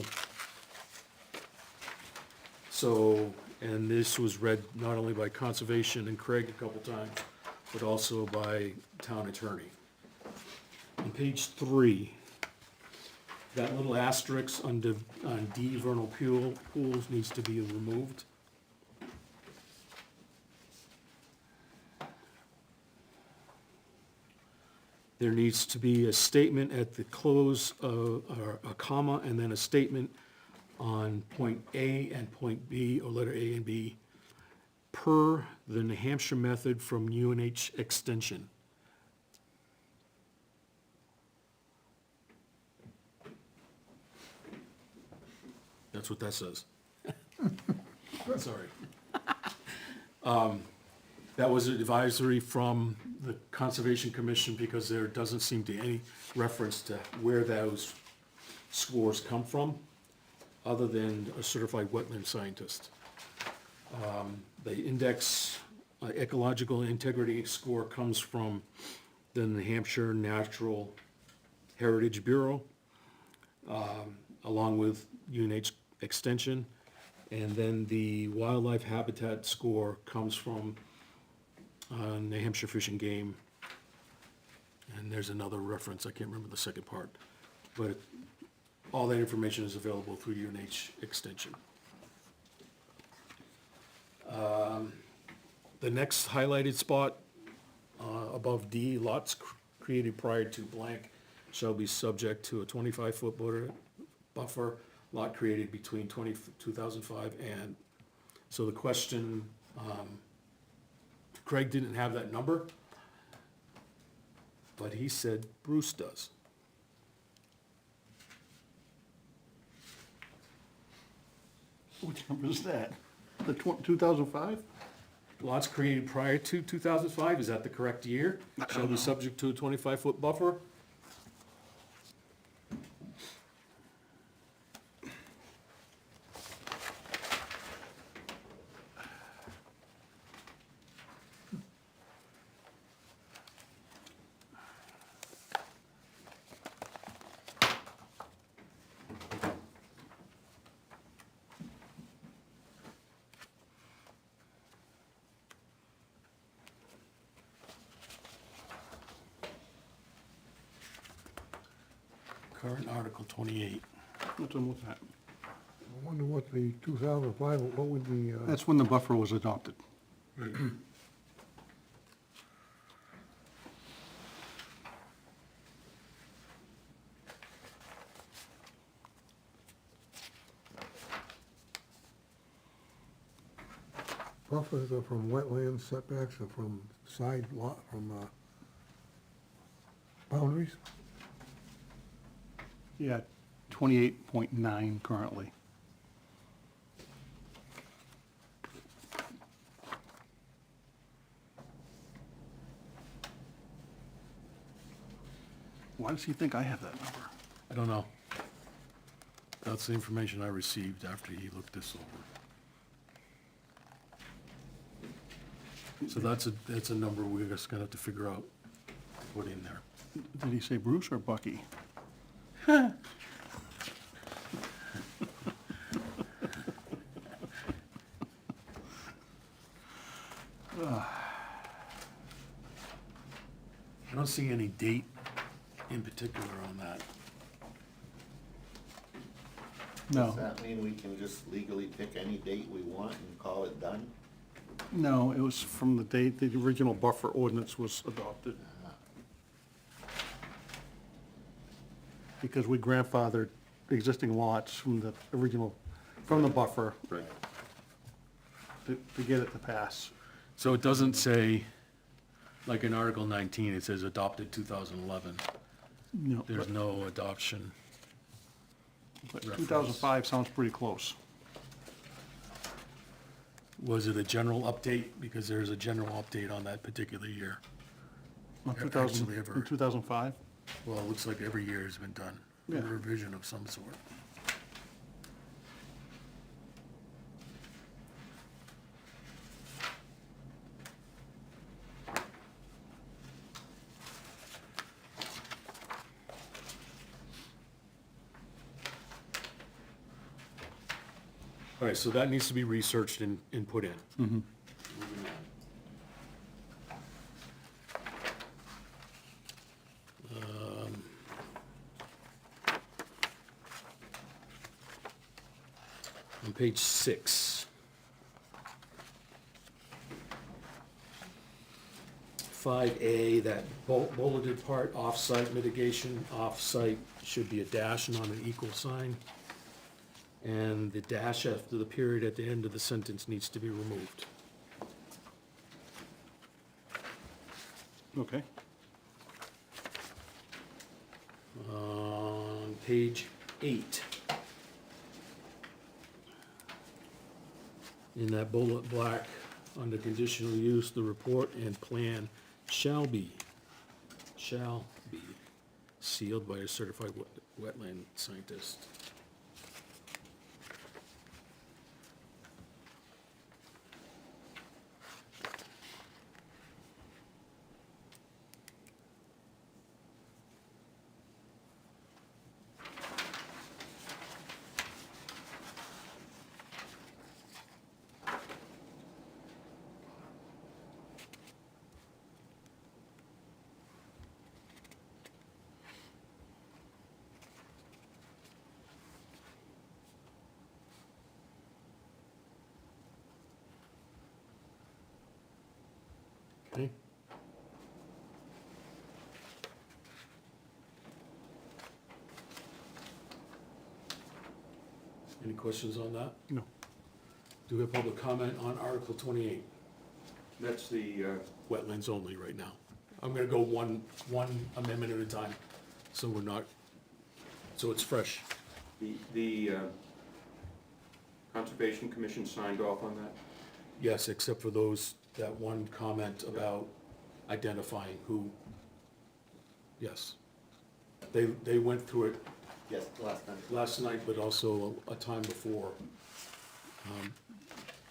So, and this was read not only by Conservation and Craig a couple times, but also by Town Attorney. On page 3, that little asterisk on D vernal pools needs to be removed. There needs to be a statement at the close of, or a comma, and then a statement on point A and point B, or letter A and B, per the New Hampshire method from UNH Extension. That's what that says. Sorry. That was advisory from the Conservation Commission because there doesn't seem to be any reference to where those scores come from, other than a certified wetland scientist. The index ecological integrity score comes from the New Hampshire Natural Heritage Bureau, along with UNH Extension. And then the wildlife habitat score comes from New Hampshire Fish and Game. And there's another reference, I can't remember the second part. But all that information is available through UNH Extension. The next highlighted spot above D, lots created prior to blank shall be subject to a 25-foot buffer, lot created between 2005 and, so the question, Craig didn't have that number, but he said Bruce does. Which number is that? The 2005? Lots created prior to 2005, is that the correct year? Shall be subject to a 25-foot buffer? Current Article 28. What's on with that? I wonder what the 2005, what would the, That's when the buffer was adopted. buffers are from wetlands, setbacks are from side lot, from, boundaries? Yeah, 28.9 currently. Why does he think I have that number? I don't know. That's the information I received after he looked this over. So that's a number we're just gonna have to figure out, put in there. Did he say Bruce or Bucky? I don't see any date in particular on that. No, Does that mean we can just legally pick any date we want and call it done? no, it was from the date the original buffer ordinance was adopted. Because we grandfathered existing lots from the original, from the buffer. Right. To get it to pass. So it doesn't say, like in Article 19, it says adopted 2011. No, There's no adoption. but reference. 2005 sounds pretty close. Was it a general update? Because there's a general update on that particular year. Well, Actually, 2000 ever. in 2005? Well, it looks like every year has been done, a Yeah. revision of some sort. All right, so that needs to be researched and put in. Moving on. On page 6. 5A, that bulleted part, off-site mitigation, off-site should be a dash, not an equal sign. And the dash after the period at the end of the sentence needs to be removed. Okay. On page 8. In that bullet black, under conditional use, the report and plan shall be sealed by a certified wetland scientist. Okay. Any questions on that? No. Do we have public comment on Article 28? That's the, Wetlands only right now. I'm gonna go one amendment at a time, so we're not, so it's fresh. the Conservation Commission signed off on that? Yes, except for that one comment about identifying who, yes. They went through it Yes, last time. last night, but also a time before.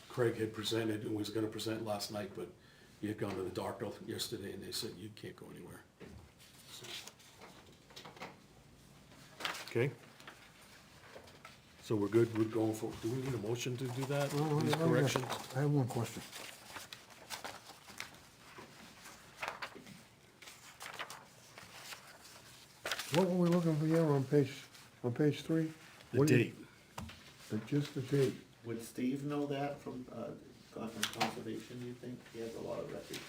Craig had presented and was gonna present last night, but he had gone to the doctor yesterday and they said, you can't go anywhere. So. Okay? So we're good, we're going for, do we need a motion to do that, these corrections? I have one question. What were we looking for here on page 3? The What do you- date. Just the date. Would Steve know that from conservation, you think? He has a lot of records.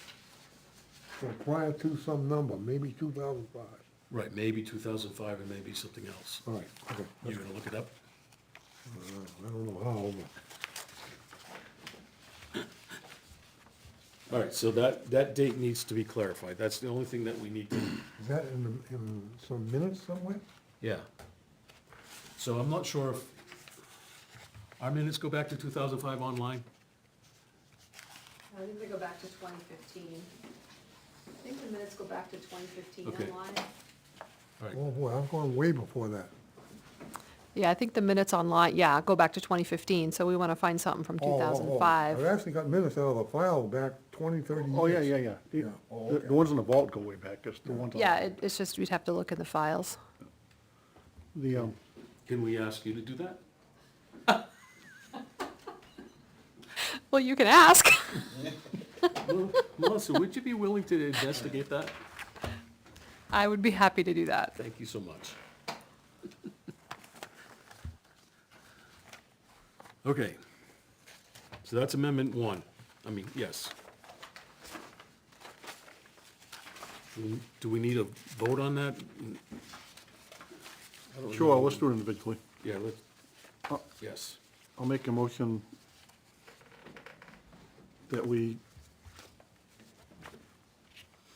So prior to some number, maybe 2005. Right, maybe 2005 and maybe something else. All right, okay. You're gonna look it up? I don't know how, but All right, so that date needs to be clarified. That's the only thing that we need to, is that in some minutes somewhere? yeah. So I'm not sure if, our minutes go back to 2005 online? I think they go back to 2015. I think the minutes go back to 2015 Okay. online. All right, Oh, boy, I'm going way before that. Yeah, I think the minutes online, yeah, go back to 2015, so we want to find something from Oh, 2005. I've actually got minutes out of the file back 20, 30 years. Oh, yeah. Yeah, oh, The okay. ones in the vault go way back, just the ones on. Yeah, it's just, we'd have to look in the files. The, can we ask you to do that? Well, you can ask. Melissa, would you be willing to investigate that? I would be happy to do that. Thank you so much. Okay. So that's Amendment 1. I mean, yes. Do we need a vote on that? I don't sure, know. let's do it individually. Yeah, let's, Uh, yes. I'll make a motion that we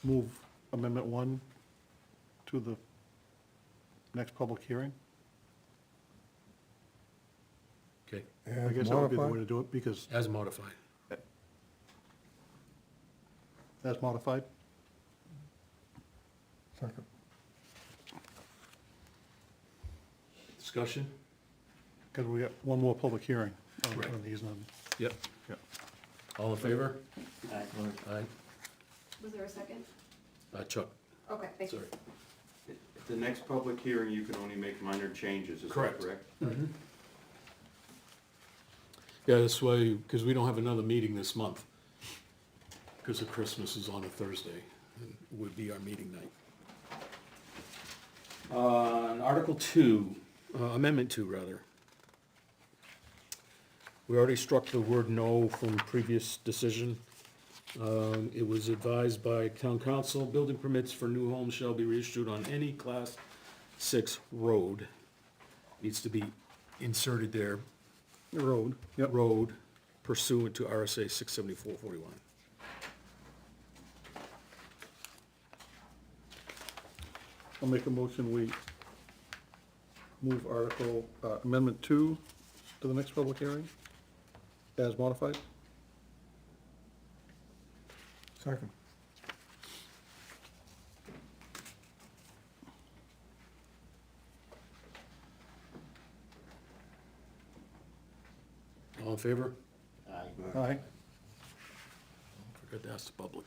move Amendment 1 to the next public hearing. Okay, I As guess that would be the way modified? to do it, because as modified. that's modified. Second. Discussion? Because we got one more public hearing on Right. on these. Yep. Yeah. All in favor? Aye. Aye. Was there a second? Chuck, Okay, thank you. sorry. At the next public hearing, you can only make minor changes, is that Correct. correct? Yeah, that's why, because we don't have another meeting this month, because of Christmas is on a Thursday, and would be our meeting night. On Article 2, Amendment 2, rather. We already struck the word "no" from previous decision. It was advised by town council, building permits for new homes shall be reissued on any Class 6 road. Needs to be inserted there, The road, yep. road pursuant to RSA 674-41. I'll make a motion, we move Article, Amendment 2 to the next public hearing as modified? Second. All in favor? Aye. Aye. Forgot to ask the public.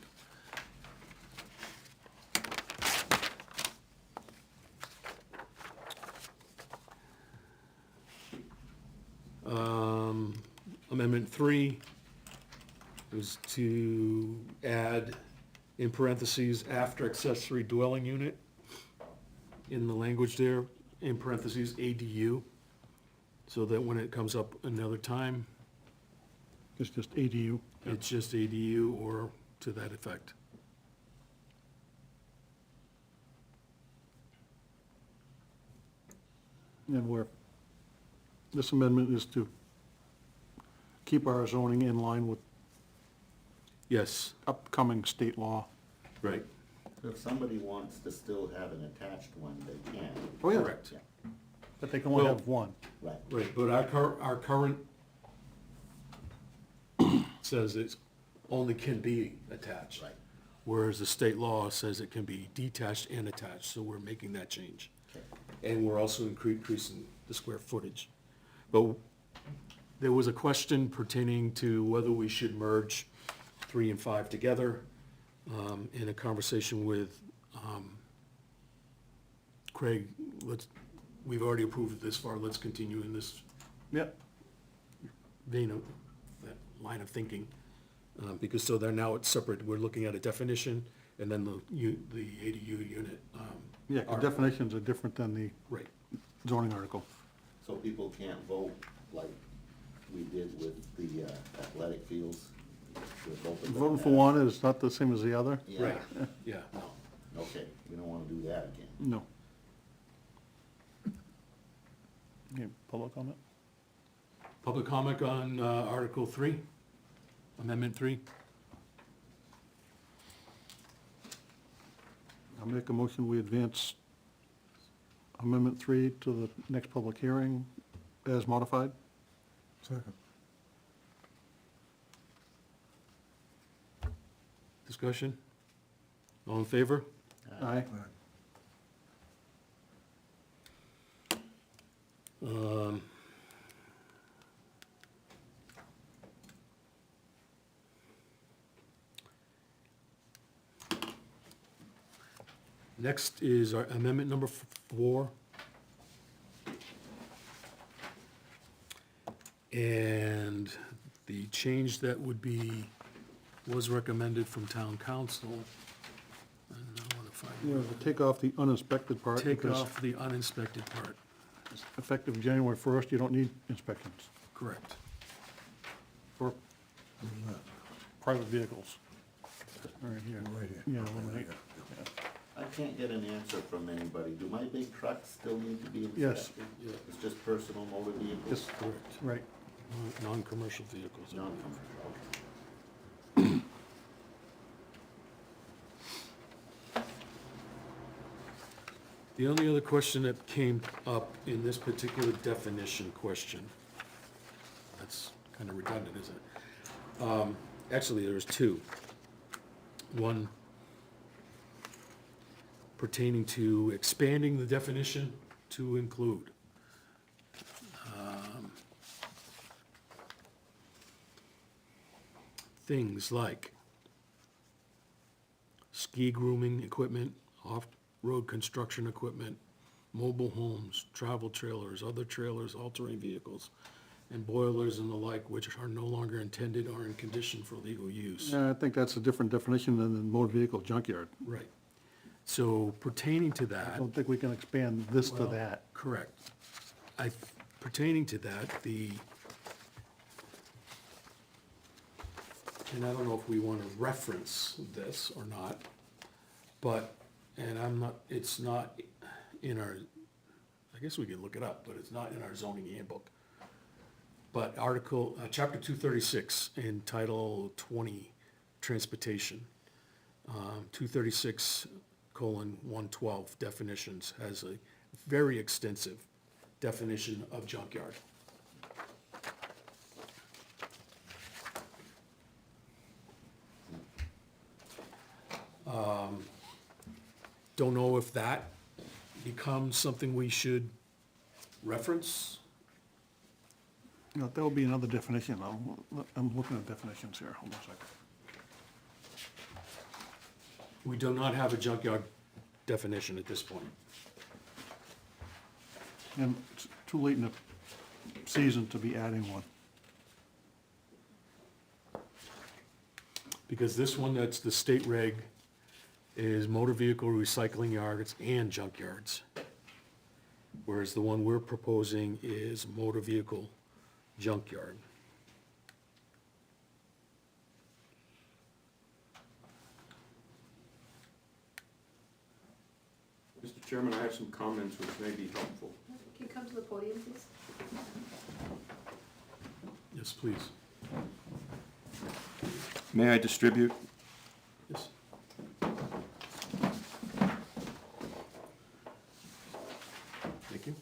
Amendment 3 was to add, in parentheses, after accessory dwelling unit, in the language there, in parentheses, ADU, so that when it comes up another time, It's just ADU. it's just ADU or to that effect. And this amendment is to keep our zoning in line with Yes, upcoming state law. right. So if somebody wants to still have an attached one, they can. Oh, yeah. Correct. But they can only Well- have one. Right. Right, but our current says it only can be attached. Right. Whereas the state law says it can be detached and attached, so we're making that change. Okay. And we're also increasing the square footage. But there was a question pertaining to whether we should merge 3 and 5 together, in a conversation with, Craig. We've already approved it this far, let's continue in this Yep. vein of, that line of thinking. Because so they're now it's separate, we're looking at a definition, and then the ADU unit. Yeah, 'cause definitions are different than the Right, zoning article. So people can't vote like we did with the athletic fields? With both of them Voting for passed? one is not the same as the other? Yeah, right, yeah, no. okay, we don't wanna do that again. No. Okay, public comment? Public comment on Article 3, Amendment 3? I'll make a motion, we advance Amendment 3 to the next public hearing as modified. Second. Discussion? All in favor? Aye. Next is our amendment number 4. And the change that would be, was recommended from town council. And I want to find. You know, to take off the uninspected part. Take because off the uninspected part, Effective January 1st, you don't need inspections correct. for private vehicles. Right here. Right here. Yeah, eliminate. I can't get an answer from anybody. Do my big trucks still need to be Yes. inspected? Yeah. It's just personal motor vehicles? Just, Correct. right. Non-commercial vehicles. Non-commercial, okay. The only other question that came up in this particular definition question, that's kind of redundant, isn't it? Actually, there's 2. One pertaining to expanding the definition to include things like ski grooming equipment, off-road construction equipment, mobile homes, travel trailers, other trailers, all-terrain vehicles, and boilers and the like, which are no longer intended or in condition for legal use. Yeah, I think that's a different definition than the motor vehicle junkyard. Right. So pertaining to I that. don't think we can expand this to Well, that. Correct. Pertaining to that, and I don't know if we want to reference this or not, but, it's not in our, I guess we can look it up, but it's not in our zoning handbook. But chapter 236 in Title 20, Transportation, 236:112 definitions has a very extensive definition of junkyard. don't know if that becomes something we should reference. You know, that would be another definition. I'm looking at definitions here. Hold on a second. We do not have a junkyard definition at this point. And it's too late in the season to be adding one. Because this one that's the state reg is motor vehicle recycling yards and junkyards. Whereas the one we're proposing is motor vehicle junkyard. Mr. Chairman, I have some comments which may be helpful. Can you come to the podium, please? Yes, please. May I distribute? Yes. Thank you.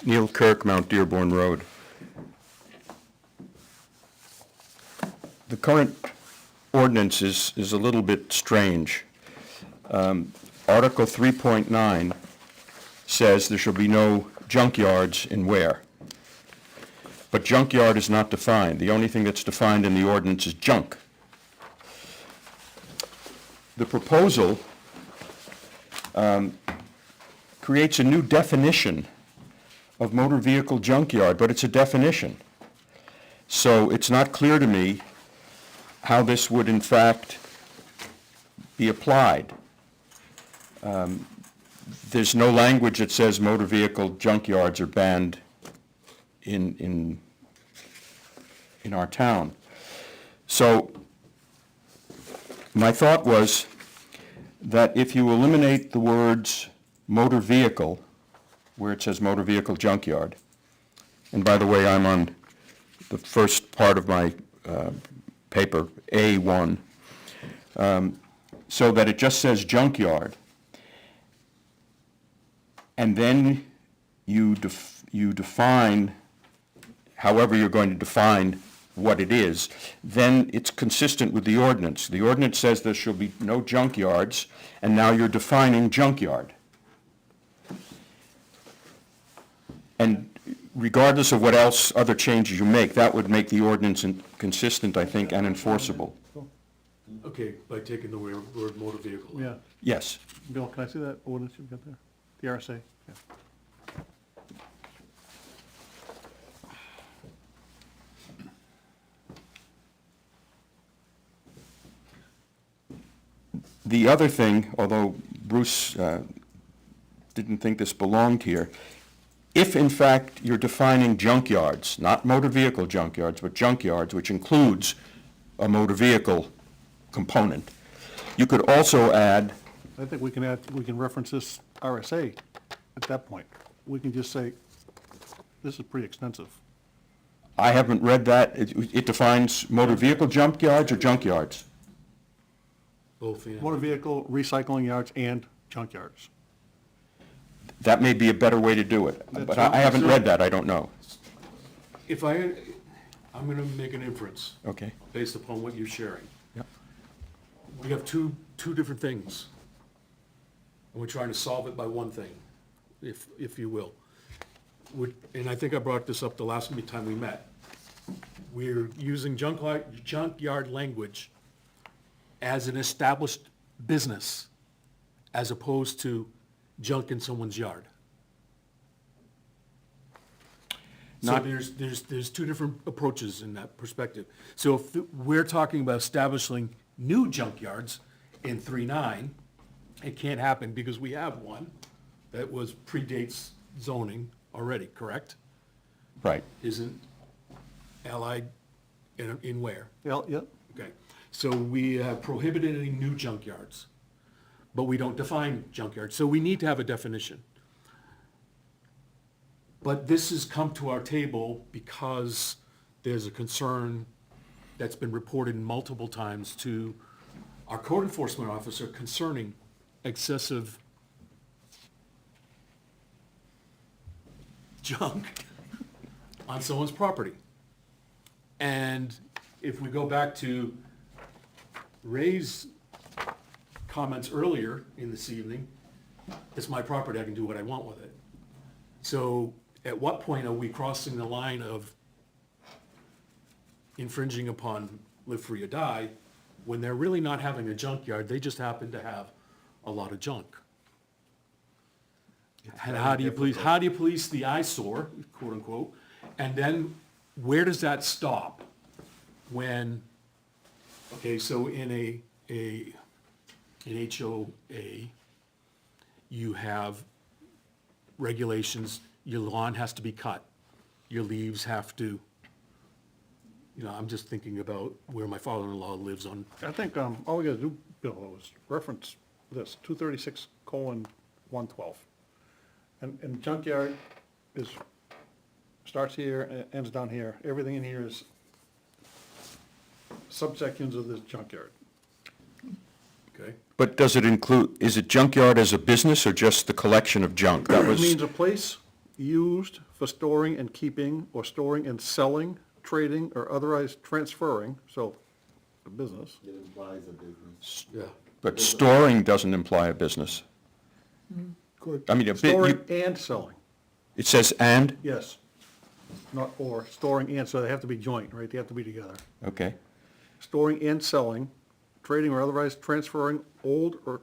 Neil Kirk, Mount Dearborn Road. The current ordinance is a little bit strange. Article 3.9 says there shall be no junkyards in Ware. But junkyard is not defined. The only thing that's defined in the ordinance is junk. The proposal creates a new definition of motor vehicle junkyard, but it's a definition. So it's not clear to me how this would in fact be applied. There's no language that says motor vehicle junkyards are banned in our town. So my thought was that if you eliminate the words motor vehicle, where it says motor vehicle junkyard, and by the way, I'm on the first part of my paper, A1, so that it just says junkyard, and then you define, however you're going to define what it is, then it's consistent with the ordinance. The ordinance says there shall be no junkyards, and now you're defining junkyard. And regardless of what else, other changes you make, that would make the ordinance consistent, I think, and enforceable. Okay, by taking the word motor vehicle. Yeah. Yes. Bill, can I see that ordinance you've got there? The RSA? Yeah. The other thing, although Bruce didn't think this belonged here, if in fact you're defining junkyards, not motor vehicle junkyards, but junkyards, which includes a motor vehicle component, you could also add, I think we can reference this RSA at that point. We can just say, this is pretty extensive. I haven't read that, it defines motor vehicle junkyards or junkyards? Both, yeah. Motor vehicle recycling yards and junkyards. That may be a better way to do it, but I haven't read that, I don't know. If I'm gonna make an inference Okay. based upon what you're sharing. Yep. We have two different things. And we're trying to solve it by one thing, if you will. And I think I brought this up the last time we met. We're using junkyard language as an established business, as opposed to junk in someone's yard. So there's two different approaches in that perspective. So if we're talking about establishing new junkyards in 3.9, it can't happen because we have one that predates zoning already, correct? Right. Isn't allied in where? Yep. Okay, so we have prohibited any new junkyards, but we don't define junkyards, so we need to have a definition. But this has come to our table because there's a concern that's been reported multiple times to our code enforcement officer concerning excessive junk on someone's property. And if we go back to Ray's comments earlier in this evening, it's my property, I can do what I want with it. So at what point are we crossing the line of infringing upon live free or die when they're really not having a junkyard, they just happen to have a lot of junk? And how do you police the eyesore, quote unquote? And then where does that stop? When, okay, so in an HOA, you have regulations, your lawn has to be cut, your leaves have to, I'm just thinking about where my father-in-law lives on. I think, all we gotta do, Bill, is reference this, 236:112. And junkyard is, starts here, and ends down here. Everything in here is subsections of this junkyard. Okay. But does it include, is it junkyard as a business or just the collection of junk? That It was, means a place used for storing and keeping, or storing and selling, trading, or otherwise transferring, so, a business. It implies a business. Yeah. but storing doesn't imply a business. Good. I mean, Storing and selling, it says and, yes. Not or, storing and, so they have to be joint, right? They have to be together. okay. Storing and selling, trading or otherwise transferring old or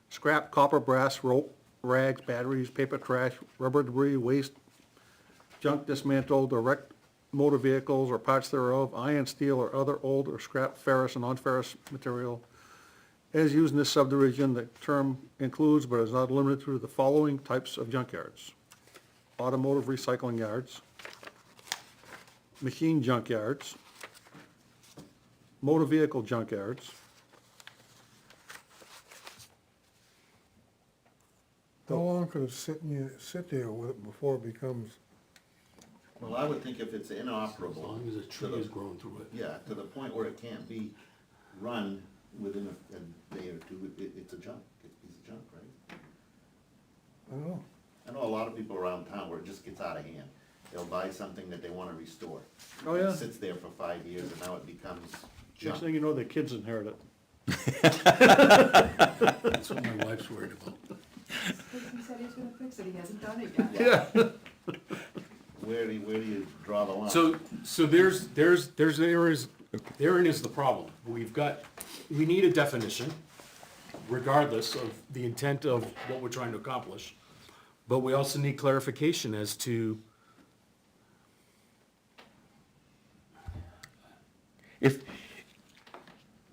scrap copper, brass, rope, rags, batteries, paper, trash, rubber debris, waste, junk dismantled, or wrecked motor vehicles or parts thereof, iron, steel, or other old or scrap ferrous and non-ferrous material. As used in this subdivision, the term includes but is not limited to the following types of junkyards: automotive recycling yards, machine junkyards, motor vehicle junkyards, How long could it sit there with it before it becomes, Well, I would think if it's inoperable. As long as a tree is growing through it. Yeah, to the point where it can't be run within a day or two, it's a junk, it's a piece of junk, right? I don't know. I know a lot of people around town where it just gets out of hand. They'll buy something that they wanna restore. Oh, yeah. It sits there for 5 years and now it becomes next junk. thing you know, their kids inherit it. That's what my wife's worried about. He said he's gonna fix it, he hasn't done it yet. Yeah. Where do you draw the line? So therein is the problem. We need a definition, regardless of the intent of what we're trying to accomplish. But we also need clarification as to,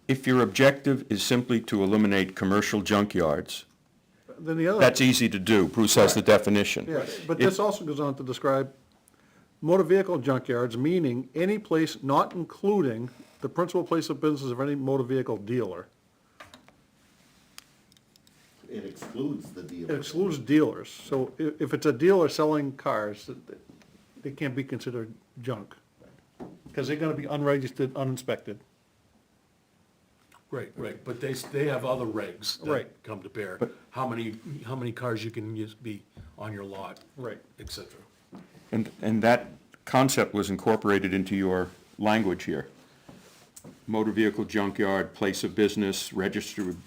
If your objective is simply to eliminate commercial junkyards, Then the other. that's easy to do. Bruce has the definition. Yeah, but this also goes on to describe motor vehicle junkyards, meaning any place not including the principal place of business of any motor vehicle dealer. It excludes the dealer. It excludes dealers, so if it's a dealer selling cars, they can't be considered junk. Because they're gonna be unregistered, uninspected. right, but they have other regs that Right. come to bear. How many cars you can be on your lot, Right. et cetera. And that concept was incorporated into your language here. Motor vehicle junkyard, place of business, registered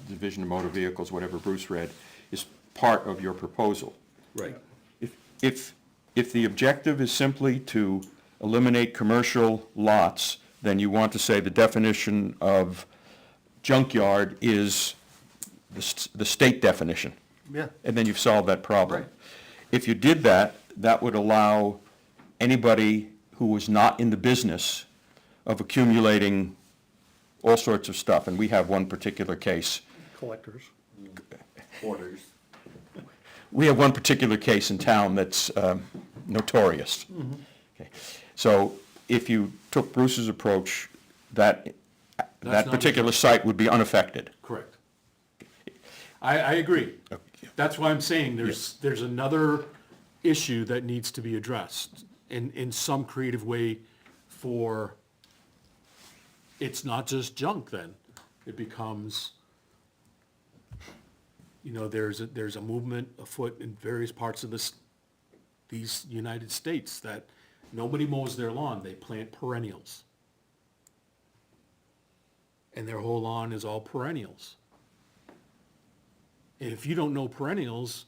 division of motor vehicles, whatever Bruce read, is part of your proposal. Right. If the objective is simply to eliminate commercial lots, then you want to say the definition of junkyard is the state definition. Yeah. And then you've solved that problem. Right. If you did that, that would allow anybody who was not in the business of accumulating all sorts of stuff, and we have one particular case. Collectors. Orders. We have one particular case in town that's notorious. Okay. So if you took Bruce's approach, that not particular site would be unaffected. Correct. I agree. That's why I'm saying there's another issue that needs to be addressed in some creative way for, it's not just junk then. It becomes, there's a movement afoot in various parts of this these United States that nobody mows their lawn, they plant perennials. And their whole lawn is all perennials. And if you don't know perennials,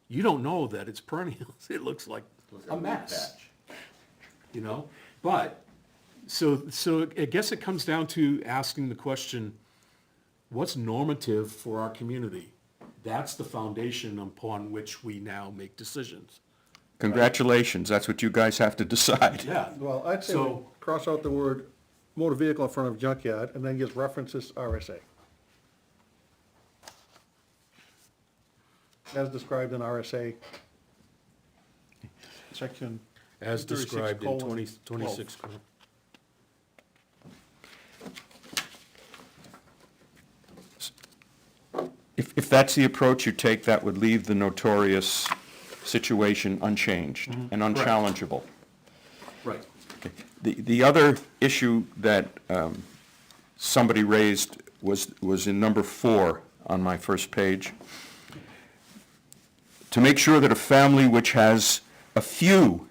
you don't know that it's perennials. It looks like a mess, you know? But, so I guess it comes down to asking the question, what's normative for our community? That's the foundation upon which we now make decisions. Congratulations, that's what you guys have to decide. Yeah. Well, I'd say we So- cross out the word motor vehicle in front of junkyard and then just references RSA. As described in RSA, section. As 36 described in colon 26. If that's the approach you take, that would leave the notorious situation unchanged and unchallengeable. Right. The other issue that somebody raised was in number 4 on my first page. To make sure that a family which has a few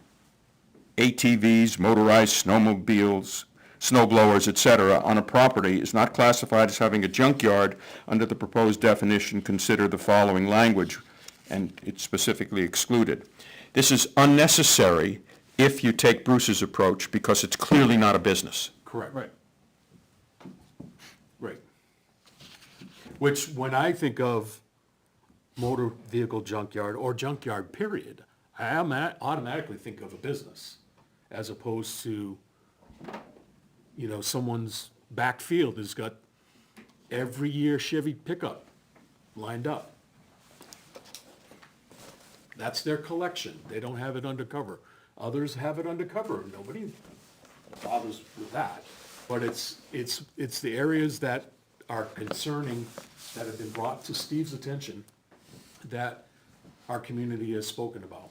ATVs, motorized snowmobiles, snow blowers, etc., on a property is not classified as having a junkyard under the proposed definition, consider the following language, and it's specifically excluded. This is unnecessary if you take Bruce's approach, because it's clearly not a business. Correct. Right. Right. Which, when I think of motor vehicle junkyard or junkyard period, I automatically think of a business as opposed to, you know, someone's backfield has got every year Chevy pickup lined up. That's their collection. They don't have it undercover. Others have it undercover. Nobody bothers with that. But it's the areas that are concerning, that have been brought to Steve's attention, that our community has spoken about.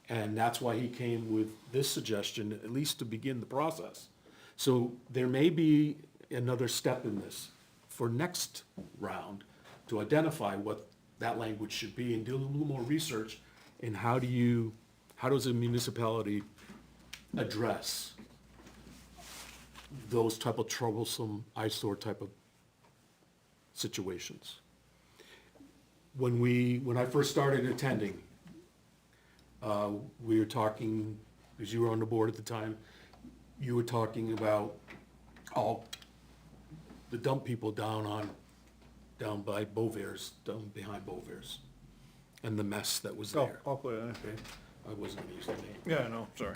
And that's why he came with this suggestion, at least to begin the process. So there may be another step in this for next round to identify what that language should be and do a little more research in how does a municipality address those type of troublesome eyesore type of situations. When I first started attending, we were talking, because you were on the board at the time, you were talking about all the dump people down by Beauvair's, down behind Beauvair's, and the mess that was there. Okay, I wasn't gonna use the name. Yeah, no, sorry.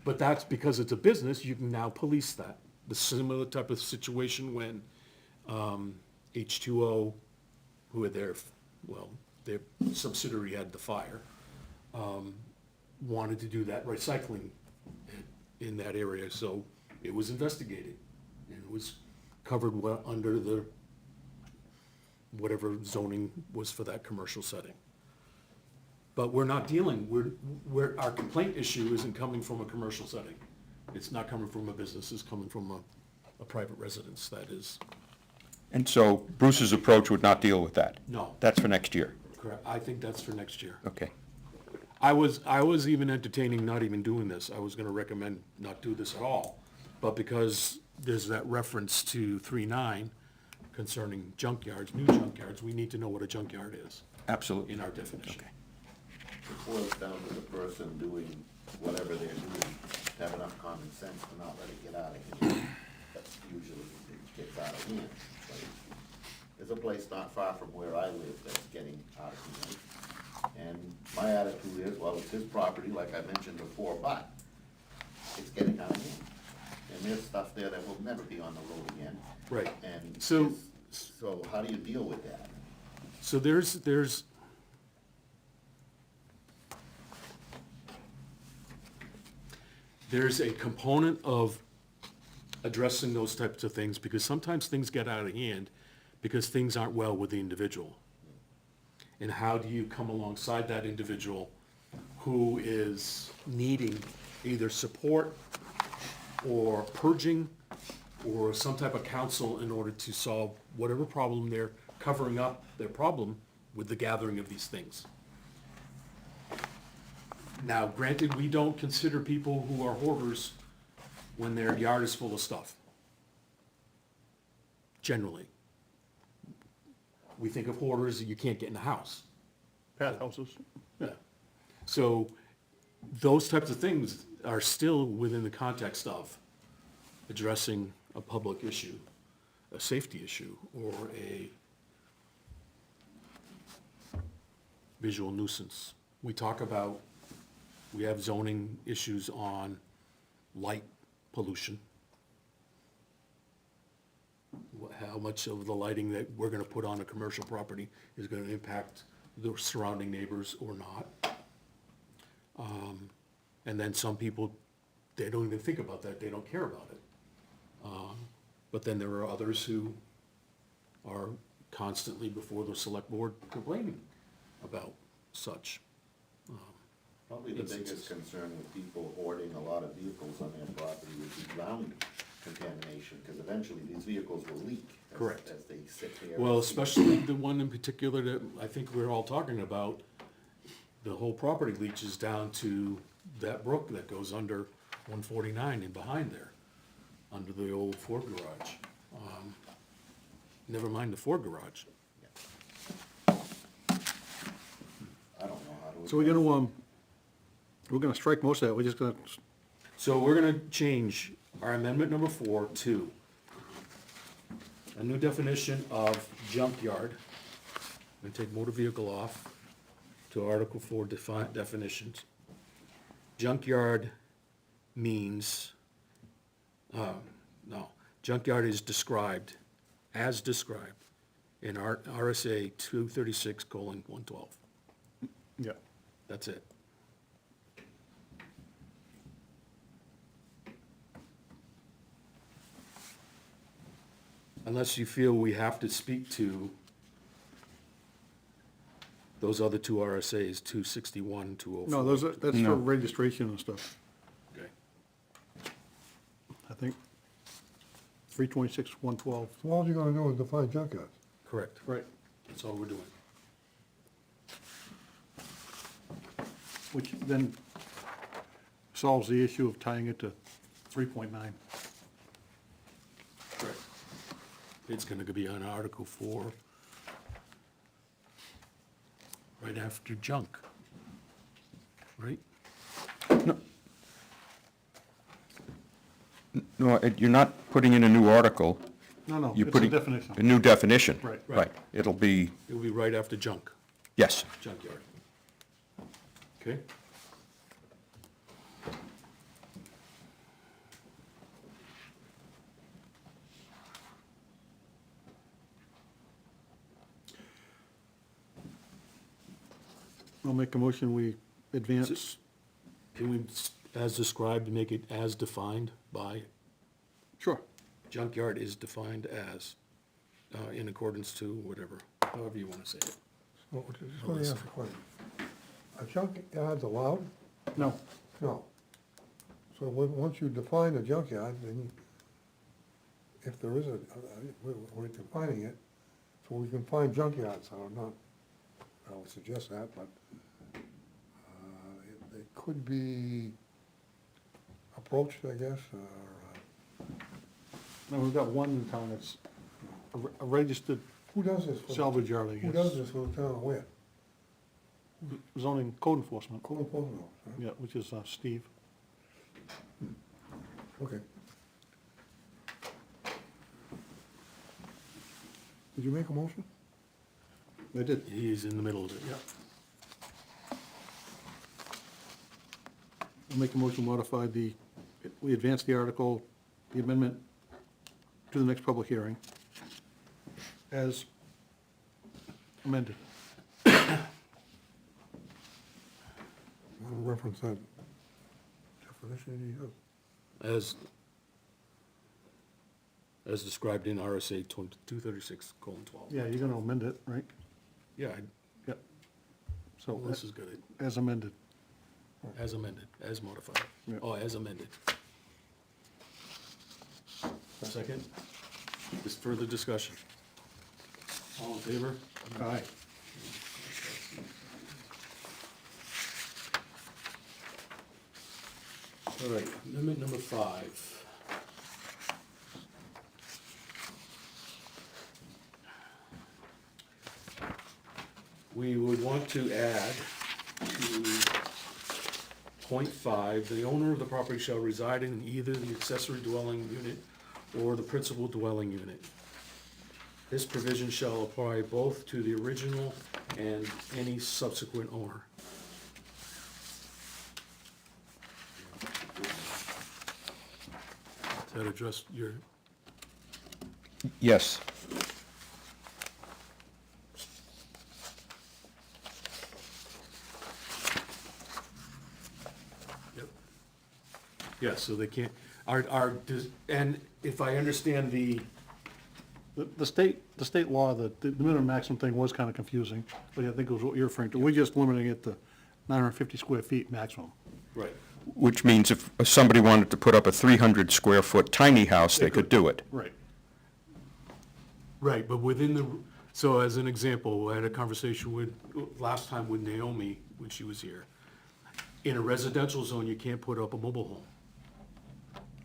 But that's because it's a business, you can now police that. The similar type of situation when H2O, who had their subsidiary had the fire, wanted to do that recycling in that area, so it was investigated. And it was covered under the, whatever zoning was for that commercial setting. But we're not dealing, our complaint issue isn't coming from a commercial setting. It's not coming from a business, it's coming from a private residence, that is. And so Bruce's approach would not deal with that? No. That's for next year? Correct, I think that's for next year. Okay. I was even entertaining not even doing this. I was gonna recommend not do this at all. But because there's that reference to 3.9 concerning junkyards, new junkyards, we need to know what a junkyard is Absolutely. in our definition. Okay. It boils down to the person doing whatever they're doing, to have enough common sense to not let it get out of hand. But usually it gets out of hand. But there's a place not far from where I live that's getting out of hand. And my attitude is, well, it's his property, like I mentioned before, but it's getting out of hand. And there's stuff there that will never be on the road again. Right. And So- so how do you deal with that? So there's a component of addressing those types of things, because sometimes things get out of hand because things aren't well with the individual. And how do you come alongside that individual who is needing either support or purging or some type of counsel in order to solve whatever problem they're covering up their problem with the gathering of these things. Now, granted, we don't consider people who are hoarders when their yard is full of stuff. Generally. We think of hoarders that you can't get in the house. Pat houses. Yeah. So those types of things are still within the context of addressing a public issue, a safety issue, or a visual nuisance. We talk about, we have zoning issues on light pollution. How much of the lighting that we're gonna put on a commercial property is gonna impact the surrounding neighbors or not. And then some people, they don't even think about that, they don't care about it. But then there are others who are constantly before the select board complaining about such. Probably the biggest concern with people hoarding a lot of vehicles on their property would be ground contamination, because eventually these vehicles will leak. Correct. As they sit there. Well, especially the one in particular that I think we're all talking about, the whole property leaches down to that brook that goes under 149 and behind there, under the old Ford garage. Never mind the Ford garage. I don't know how to. So we're gonna strike most of that, we're just gonna, So we're gonna change our amendment number 4 to a new definition of junkyard. We're gonna take motor vehicle off to Article 4 definitions. Junkyard means, junkyard is described, as described in RSA 236:112. yeah. That's it. Unless you feel we have to speak to those other two RSAs, 261, 204. No, that's No. for registration and stuff, Okay. I think. 326:112. So all you're gonna do is define junkyards. Correct. Right. That's all we're doing. Which then solves the issue of tying it to 3.9. Correct. It's gonna be on Article 4, right after junk. Right? No, you're not putting in a new article. No, You're it's a putting definition. a new definition. Right. Right. It'll be, It'll be right after junk, yes. junkyard. Okay? I'll make a motion, we advance, Can we, as described, make it as defined by, sure, junkyard is defined as, in accordance to whatever, however you wanna say it. So, just let me ask a question. A junkyard's allowed? no, No. So once you define a junkyard, then if there is we're defining it, so we can find junkyards, I would suggest that, but it could be approached, I guess, or, no, we've got one in town that's a registered who does this? salvage yard, I Who does guess. this for the town, where? Zoning code enforcement, Code enforcement officer, yeah, which is Steve. huh? Okay. Did you make a motion? I did. He's in the middle of it, yeah. I'll make a motion to modify we advance the article, the amendment to the next public hearing as amended. I'll reference that definition you have. As described in RSA 236:12. Yeah, you're gonna amend it, right? Yeah, Yep. So this is good, as amended. as amended, as modified, Yeah. oh, as amended. Second, is further discussion. All in favor? Aye. All right, amendment number 5. We would want to add to .5, the owner of the property shall reside in either the accessory dwelling unit or the principal dwelling unit. This provision shall apply both to the original and any subsequent owner. Does that address your, Yes. yep. Yeah, so they can't, and if I understand The state law, the minimum maximum thing was kind of confusing, but I think it was what you're referring to. We're just limiting it to 950 square feet maximum. right, Which means if somebody wanted to put up a 300 square foot tiny house, they could do it. Right. right, but within the, so as an example, I had a conversation last time with Naomi, when she was here. In a residential zone, you can't put up a mobile home.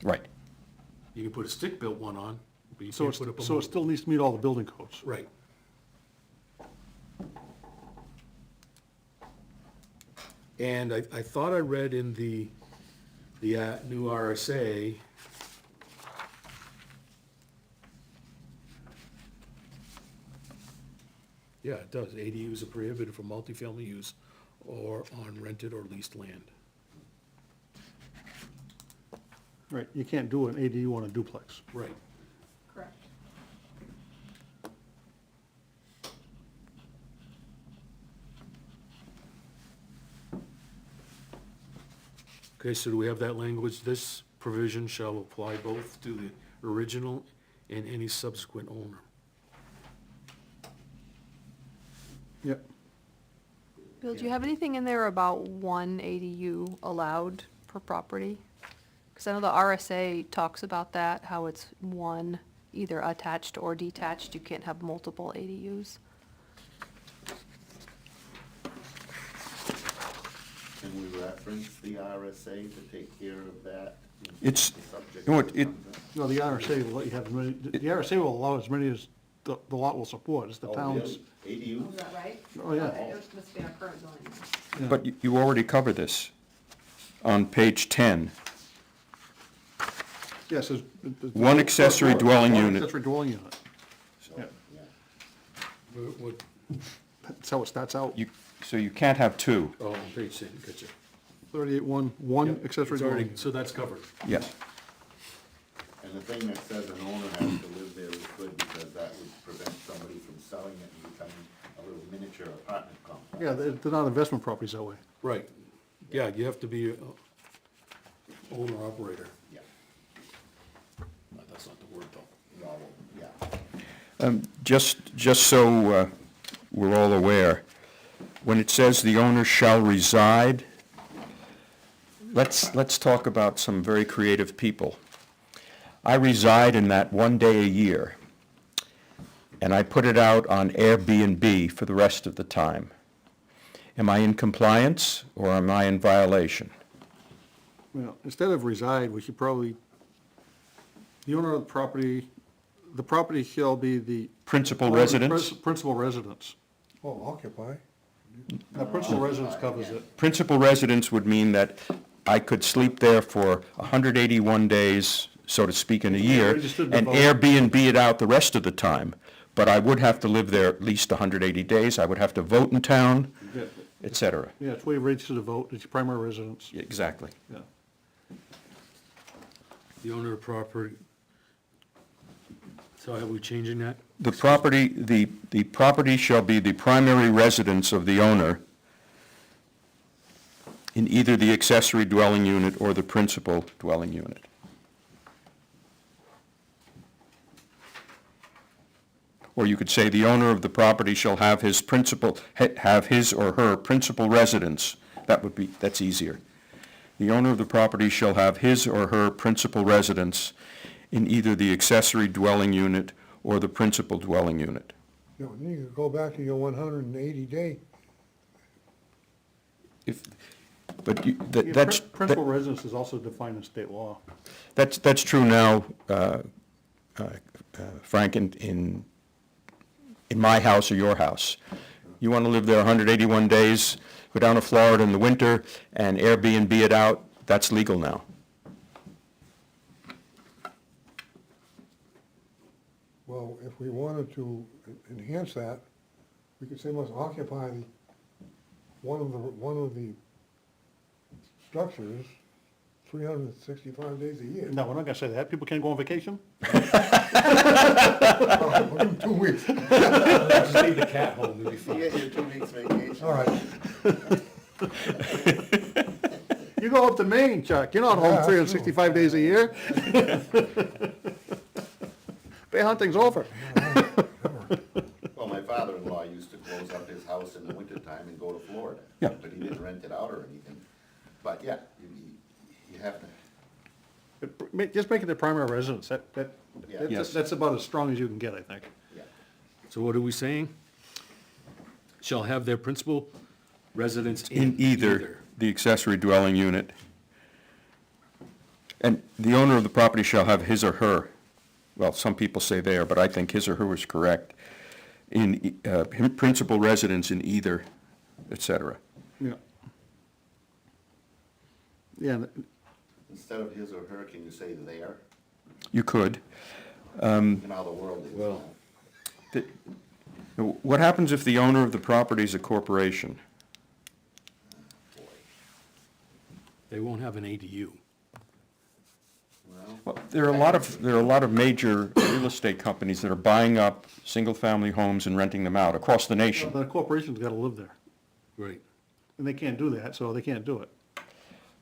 Right. You can put a stick-built one on, but you So can't put up a it mobile. still needs to meet all the building codes. Right. And I thought I read in the new RSA, yeah, it does, ADUs are prohibited for multifamily use or on rented or leased land. Right, you can't do an ADU on a duplex. Right. Correct. Okay, so do we have that language? This provision shall apply both to the original and any subsequent owner. Yep. Bill, do you have anything in there about one ADU allowed per property? Because I know the RSA talks about that, how it's one, either attached or detached, you can't have multiple ADUs. Can we reference the RSA to take care of that? It's, The subject you know what, that it, comes up? No, the RSA will let you have as many, the RSA will allow as many as the lot will support, it's the Oh, towns. really? Oh, ADUs? is that right? Oh, yeah. Okay, it must be our current zoning law. Yeah. but you already cover this on page 10. Yes, it's. One accessory dwelling One unit. accessory dwelling unit. Yeah, Yeah. What, that's how it starts out. So you can't have two. oh, on page 10, gotcha. 38-1, one Yep, accessory it's dwelling already, unit. so that's covered. Yes. And the thing that says an owner has to live there is good, because that would prevent somebody from selling it and becoming a little miniature apartment complex. Yeah, they're not investment properties that way. Right. Yeah, you have to be a owner operator. Yeah, That's not the word though. well, yeah. Just so we're all aware, when it says the owner shall reside, let's talk about some very creative people. I reside in that one day a year, and I put it out on Airbnb for the rest of the time. Am I in compliance, or am I in violation? Well, instead of reside, we should probably, the owner of the property shall be the. Principal residence? Principal residence. Oh, occupy. Now, principal residence covers it. Principal residence would mean that I could sleep there for 181 days, so to speak, in a year, registered to and vote. Airbnb it out the rest of the time. But I would have to live there at least 180 days, I would have to vote in town, Yeah, et cetera. yeah, it's where you register to vote, it's your primary residence. Exactly. Yeah. The owner of property. So are we changing that? The property shall be the primary residence of the owner in either the accessory dwelling unit or the principal dwelling unit. Or you could say the owner of the property shall have his or her principal residence. That's easier. The owner of the property shall have his or her principal residence in either the accessory dwelling unit or the principal dwelling unit. You know, then you could go back to your 180 day. If, But Yeah, that's, Principal residence is also defined in state law. that's true now, Frank, in my house or your house. You want to live there 181 days, go down to Florida in the winter and Airbnb it out, that's legal now. Well, if we wanted to enhance that, we could say must occupy one of the structures 365 days a year. No, we're not gonna say that. People can't go on vacation? We'll give them 2 weeks. Just leave the cat home, we'll be You fine. get your 2 weeks vacation. All right. You go up to Maine, Chuck, you're not Yeah, home that's 365 days a year. Bear hunting's over. Well, my father-in-law used to close up his house in the wintertime and go to Florida. Yeah. But he didn't rent it out or anything. But yeah, you have to, Just make it the primary residence, Yeah. Yes. that's about as strong as you can get, I think. yeah. So what are we saying? Shall have their principal residence In either the accessory dwelling unit. And the owner of the property shall have his or her, well, some people say there, but I think his or her is correct, in, principal residence in either, et cetera. Yeah. Yeah, Instead of his or her, can you say their? You could. You know how the world is. Well- What happens if the owner of the property is a corporation? Boy. They won't have an ADU. Well, Well, there are a lot of major real estate companies that are buying up single-family homes and renting them out across the nation. the corporation's gotta live there, Right. and they can't do that, so they can't do it.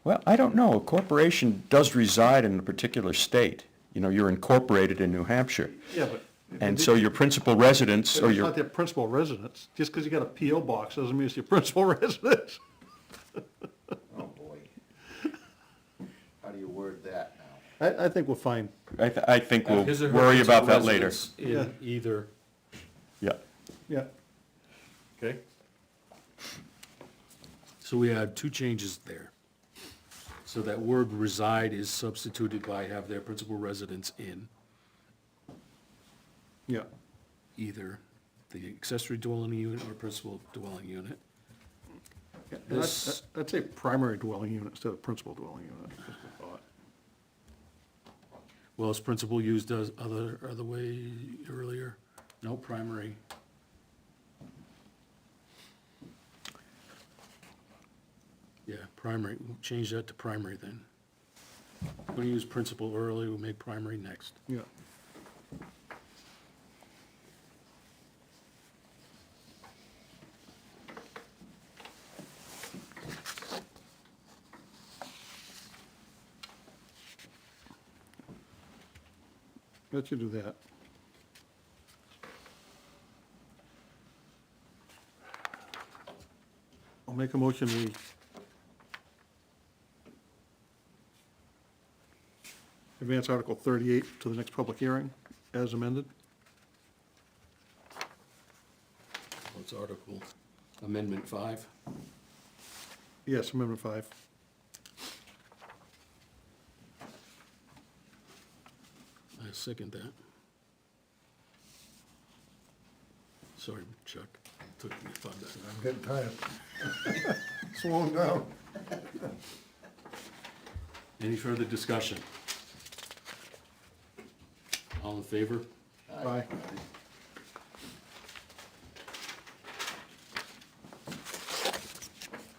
Well, I don't know. A corporation does reside in a particular state. You know, you're incorporated in New Hampshire. Yeah, but. And so your principal residence or It's your, not their principal residence. Just because you got a P.O. box doesn't mean it's your principal residence. oh boy. How do you word that now? I think we're fine. I think we'll His or her worry about that principal later. residence Yeah. In either, Yeah. Yeah. okay? So we had two changes there. So that word reside is substituted by have their principal residence in Yeah. either the accessory dwelling unit or principal dwelling unit. Yeah, This- I'd say primary dwelling unit instead of principal dwelling unit, just a thought. Well, is principal used as other way earlier? No, primary. Yeah, primary, we'll change that to primary then. We're gonna use principal early, we'll make primary next. Yeah. Let you do that. I'll make a motion, we advance Article 38 to the next public hearing as amended. What's Article Amendment 5? Yes, Amendment 5. I second that. Sorry, Chuck, took me thunder. I'm getting tired. Slow down. Any further discussion? All in favor? Aye.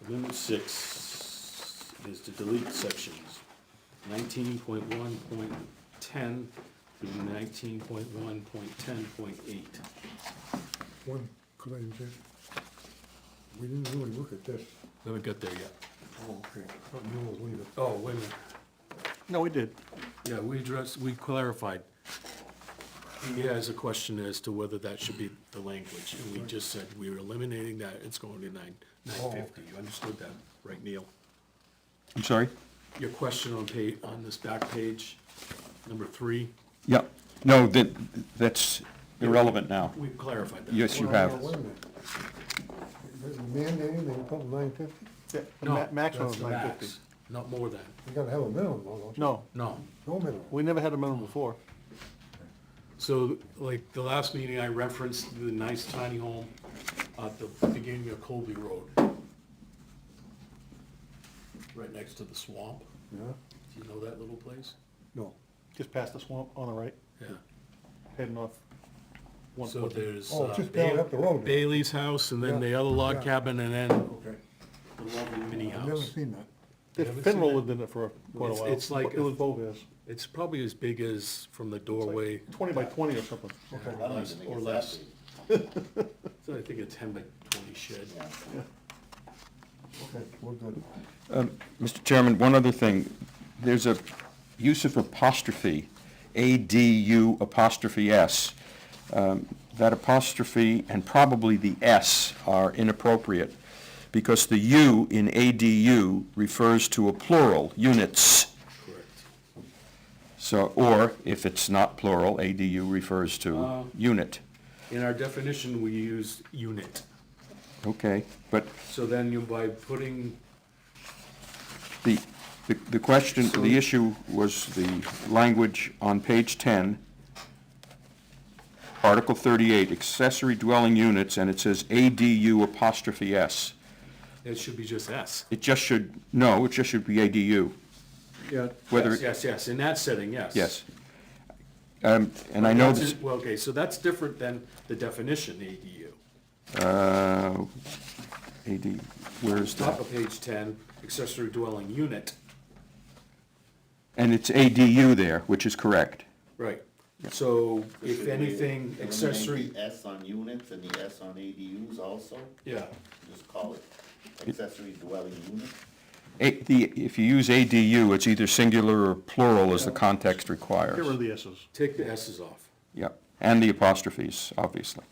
Amendment 6 is to delete sections 19.1.10 through 19.1.10.8. One, could I just, we didn't really look at this. Haven't got there yet. Oh, okay. Thought you was leaving. Oh, wait a minute. No, we did. Yeah, we clarified. He has a question as to whether that should be the language, and we just said we were eliminating that, it's going to 950. You understood that, right, Neil? I'm sorry? Your question on this back page, number 3, Yeah. No, that's irrelevant now. we clarified that. Yes, you Well, have. Wait a minute. There's a mandating they put 950? Yeah, the No, maximum that's is the 950. max, not more than. You gotta have a minimum, though, don't you? No, No. No minimum. we never had a minimum before. So, like, the last meeting I referenced the nice tiny home at the beginning of Colby Road. Right next to the swamp. Yeah? Do you know that little place? No. Just past the swamp on the right, Yeah. heading off. So 114. there's. Oh, just down up the road. there. Bailey's house, and then Yeah, the other log yeah. cabin, and then Okay. the lovely mini I've never house. seen that. If haven't Finral seen lived in it for quite a It's- while. it's like It was Bovis. It's probably as big as from the doorway, 20 by 20 or something. Okay. I don't even think or it's less. that big. so I think a 10 by 20 shed. Yeah. Okay, we're good. Mr. Chairman, one other thing. There's a use of apostrophe, ADU apostrophe S. That apostrophe and probably the S are inappropriate because the U in ADU refers to a plural, units. Correct. So, or if it's not plural, ADU refers to unit. In our definition, we use unit. Okay, but So then you, by putting, the question, the issue was the language on page 10, Article 38, accessory dwelling units, and it says ADU apostrophe S. it should be just S. It just should, no, it just should be ADU. Yeah. Whether, Yes, in that setting, yes. yes. And I know, That's it- Well, okay, so that's different than the definition, ADU. AD, where's Top that? of page 10, accessory dwelling unit. And it's ADU there, which is correct. Right. So if Should we anything, accessory, eliminate the S on units and the S on ADUs also? yeah. Just call it accessory dwelling unit? If you use ADU, it's either singular or plural as the context Get rid requires. of the S's. Take the S's off. Yep, and the apostrophes, obviously.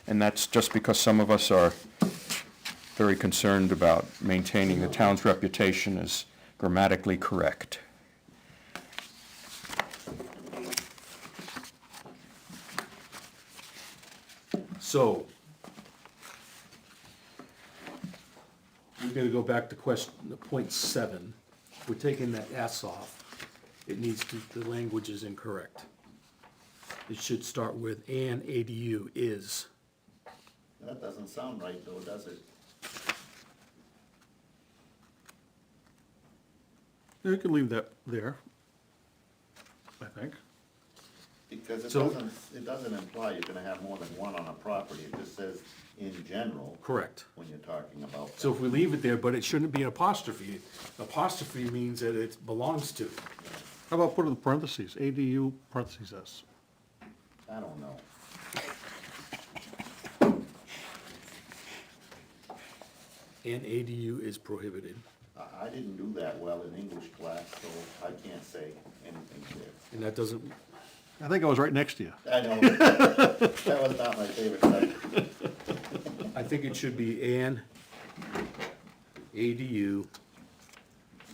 And that's just because some of us are very concerned about maintaining the town's reputation as grammatically correct. So, we're gonna go back to point 7. We're taking that S off. It needs to, the language is incorrect. It should start with an ADU is. That doesn't sound right though, does it? You can leave that there, I think. Because So- it doesn't imply you're gonna have more than one on a property, it just says in general Correct. when you're talking about. So if we leave it there, but it shouldn't be an apostrophe. Apostrophe means that it belongs to. How about put in parentheses, ADU parentheses S? I don't know. An ADU is prohibited. I didn't do that well in English class, so I can't say anything there. And that doesn't, I think I was right next to you. I know, that was not my favorite subject. I think it should be an ADU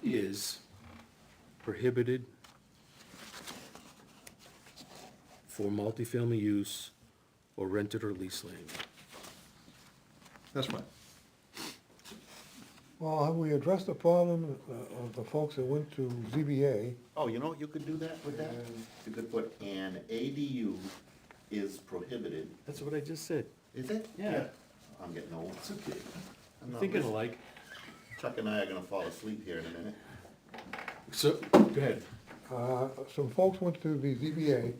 is prohibited for multifamily use or rented or leased land. That's fine. Well, have we addressed the problem of the folks that went to ZBA? Oh, you know what you could do that with that? You could put an ADU is prohibited. That's what I just said. Is it? Yeah. I'm getting old. It's okay. I'm not Thinking listening. alike. Chuck and I are gonna fall asleep here in a minute. So, go ahead. Some folks went to the ZBA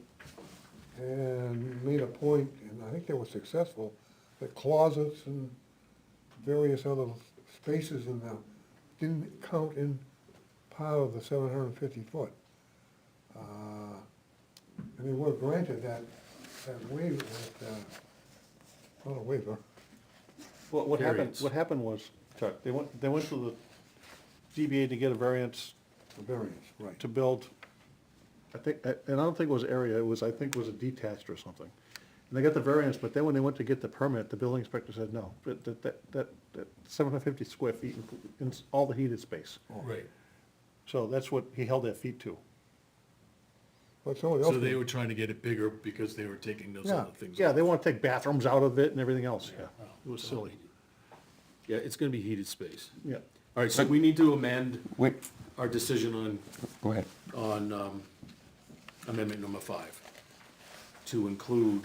and made a point, and I think they were successful, that closets and various other spaces in the, didn't count in part of the 750 foot. And they were granted that waiver, not a waiver. Well, Variance. what happened was, Chuck, they went to the ZBA to get a variance The variance, right. to build, I think, and I don't think it was area, it was, I think it was a detached or something. And they got the variance, but then when they went to get the permit, the building inspector said, no, that 750 square feet includes all the heated space. Right. So that's what he held their feet to. But somebody else. So they were trying to get it bigger because they were taking those Yeah, other things. yeah, off. they want to take bathrooms out of it and everything else, yeah. It was So- silly, Yeah, it's gonna be heated space. yeah. All right, so we need to amend Wait, our decision go ahead. on amendment number 5 to include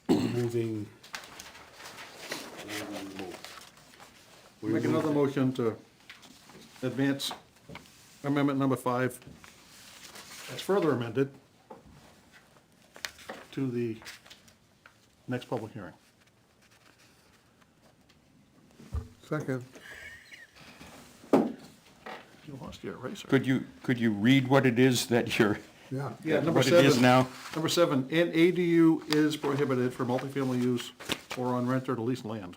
moving. Make another motion to advance amendment number 5, as further amended, to the next public hearing. Second. You lost your eraser. Could you read what it is that you're, Yeah. Yeah, number what it is 7. now? Number 7, an ADU is prohibited for multifamily use or on rent or to lease land.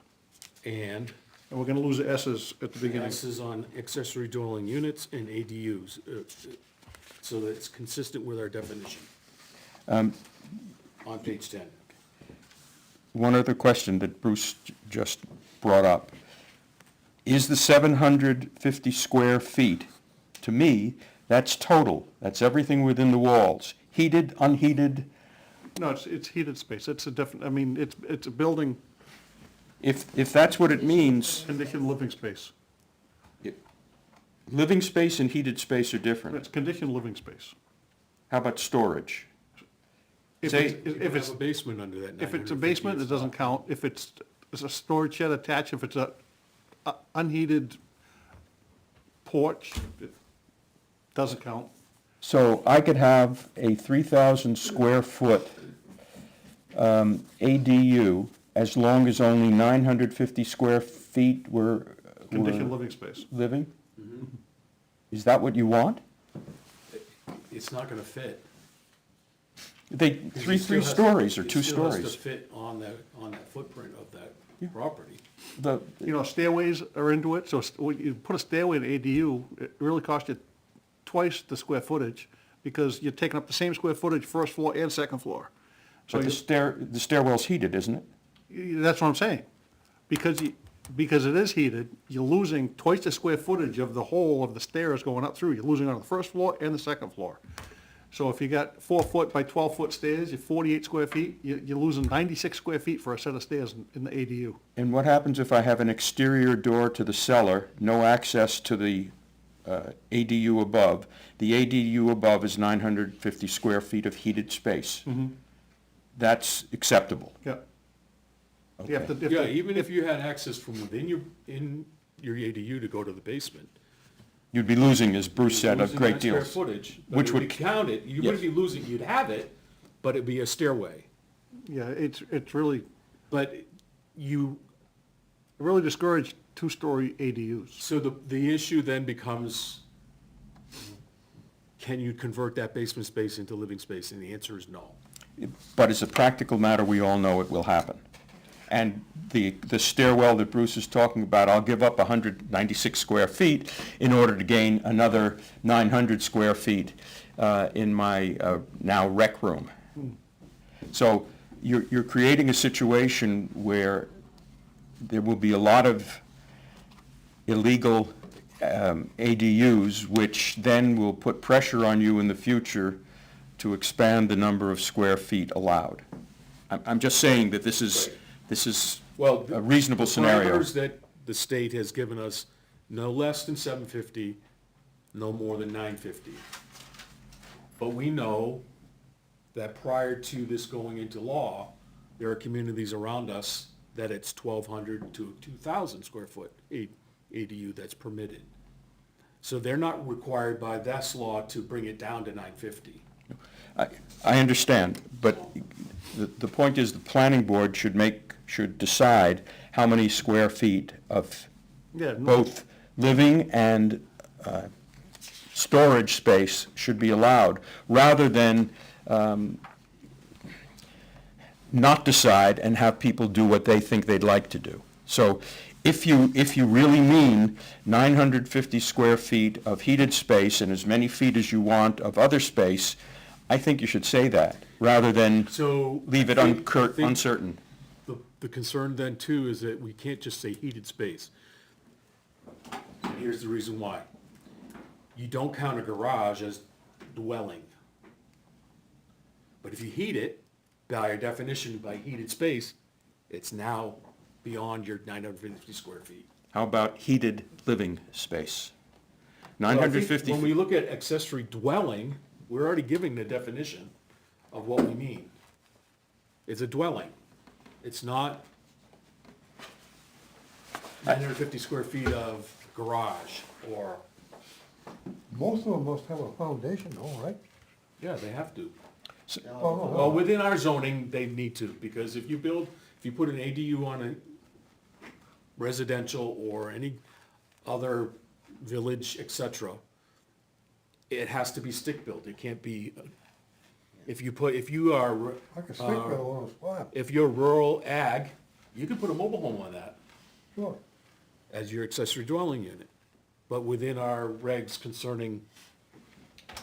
And And we're gonna lose the S's at the beginning. this is on accessory dwelling units and ADUs, so that it's consistent with our definition. On page 10. One other question that Bruce just brought up. Is the 750 square feet, to me, that's total, that's everything within the walls, heated, unheated? No, it's heated space, it's a I mean, it's a building, If that's what it means, conditioned living space. living space and heated space are different. It's conditioned living space. How about storage? If Say- it's, You if have it's, a basement under that 950. if it's a basement, it doesn't count. If it's a storage shed attached, if it's a unheated porch, it doesn't count. So I could have a 3,000 square foot ADU as long as only 950 square feet were Conditioned living space. living? Is that what you want? It's not gonna fit. They, Because three it still has- stories or 2 It still has stories. to fit on that footprint of that property. The, You know, stairways are into it, so when you put a stairway in an ADU, it really costs you twice the square footage, because you're taking up the same square footage, first floor and second floor. So but the stairwell's heated, isn't it? that's what I'm saying. Because it is heated, you're losing twice the square footage of the whole of the stairs going up through. You're losing on the first floor and the second floor. So if you got 4-foot by 12-foot stairs, you're 48 square feet, you're losing 96 square feet for a set of stairs in the ADU. And what happens if I have an exterior door to the cellar, no access to the ADU above? The ADU above is 950 square feet of heated space. That's acceptable. Yeah. You have to- Yeah, even if you had access from within your ADU to go to the basement. You'd be losing, as Bruce said, a losing great that deal. square footage, but Which it would would count it, you Yes. wouldn't be losing, you'd have it, but it'd be a stairway. Yeah, it's really, But you, really discouraged two-story ADUs. so the issue then becomes, can you convert that basement space into living space? And the answer is no. But as a practical matter, we all know it will happen. And the stairwell that Bruce is talking about, I'll give up 196 square feet in order to gain another 900 square feet in my now rec room. So you're creating a situation where there will be a lot of illegal ADUs, which then will put pressure on you in the future to expand the number of square feet allowed. I'm just saying that this is Well, a reasonable scenario. The parameters that the state has given us, no less than 750, no more than 950. But we know that prior to this going into law, there are communities around us that it's 1,200 to 2,000 square foot ADU that's permitted. So they're not required by this law to bring it down to 950. I understand, but the point is the planning board should decide how many square feet of Yeah, no, both living and storage space should be allowed, rather than not decide and have people do what they think they'd like to do. So if you really mean 950 square feet of heated space and as many feet as you want of other space, I think you should say that, rather than So. leave it I think uncertain. The concern then too is that we can't just say heated space. And here's the reason why. You don't count a garage as dwelling. But if you heat it, by your definition, by heated space, it's now beyond your 950 square feet. How about heated living space? Well, I think 950, when we look at accessory dwelling, we're already giving the definition of what we mean. It's a dwelling. It's not 950 square feet of garage or, Most of them must have a foundation though, right? yeah, they have to. Oh, no, Well, within our zoning, they need to, because if you put an ADU on a residential or any other village, et cetera, it has to be stick-built. It can't be, if you are, like a stick built on a slab, if you're rural ag, you can put a mobile home on that sure. as your accessory dwelling unit. But within our regs concerning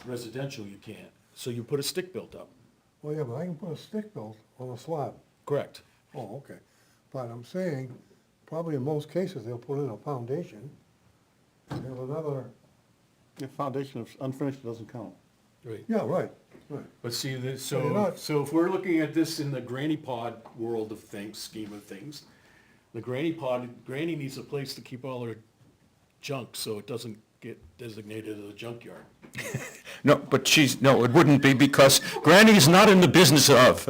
residential, you can't. So you put a stick built up. Well, yeah, but I can put a stick built on a slab. Correct. Oh, okay. But I'm saying, probably in most cases, they'll put in a foundation. They have another, If foundation is unfinished, it doesn't count. Right. yeah, right, right. But see, Well, you're so not- if we're looking at this in the granny pod world of things, scheme of things, the granny needs a place to keep all her junk, so it doesnn't get designated as a junkyard. no, but no, it wouldn't be because Granny's not in the business of.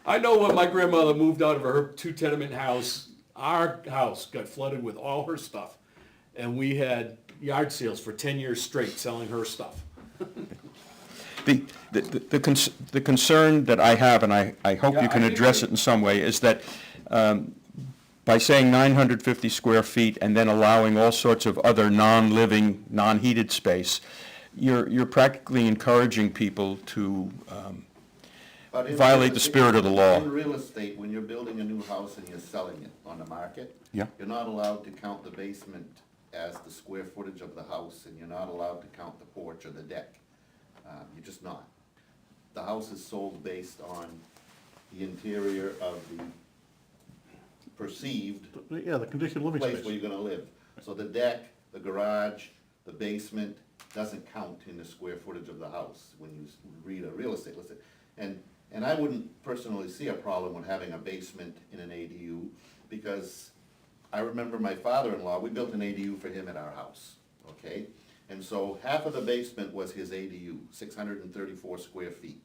I know when my grandmother moved out of her two-tenement house, our house got flooded with all her stuff. And we had yard sales for 10 years straight selling her stuff. The concern that I have, and I hope Yeah, you can I think address it in some way, is that by saying 950 square feet and then allowing all sorts of other non-living, non-heated space, you're practically encouraging people to But in violate real the spirit of the law. In real estate, when you're building a new house and you're selling it on the market, Yeah. you're not allowed to count the basement as the square footage of the house, and you're not allowed to count the porch or the deck. You're just not. The house is sold based on the interior of the perceived Yeah, the conditioned living place where space. you're gonna live. So the deck, the garage, the basement doesn't count in the square footage of the house when you read a real estate listing. And I wouldn't personally see a problem with having a basement in an ADU, because I remember my father-in-law, we built an ADU for him at our house, okay? And so half of the basement was his ADU, 634 square feet.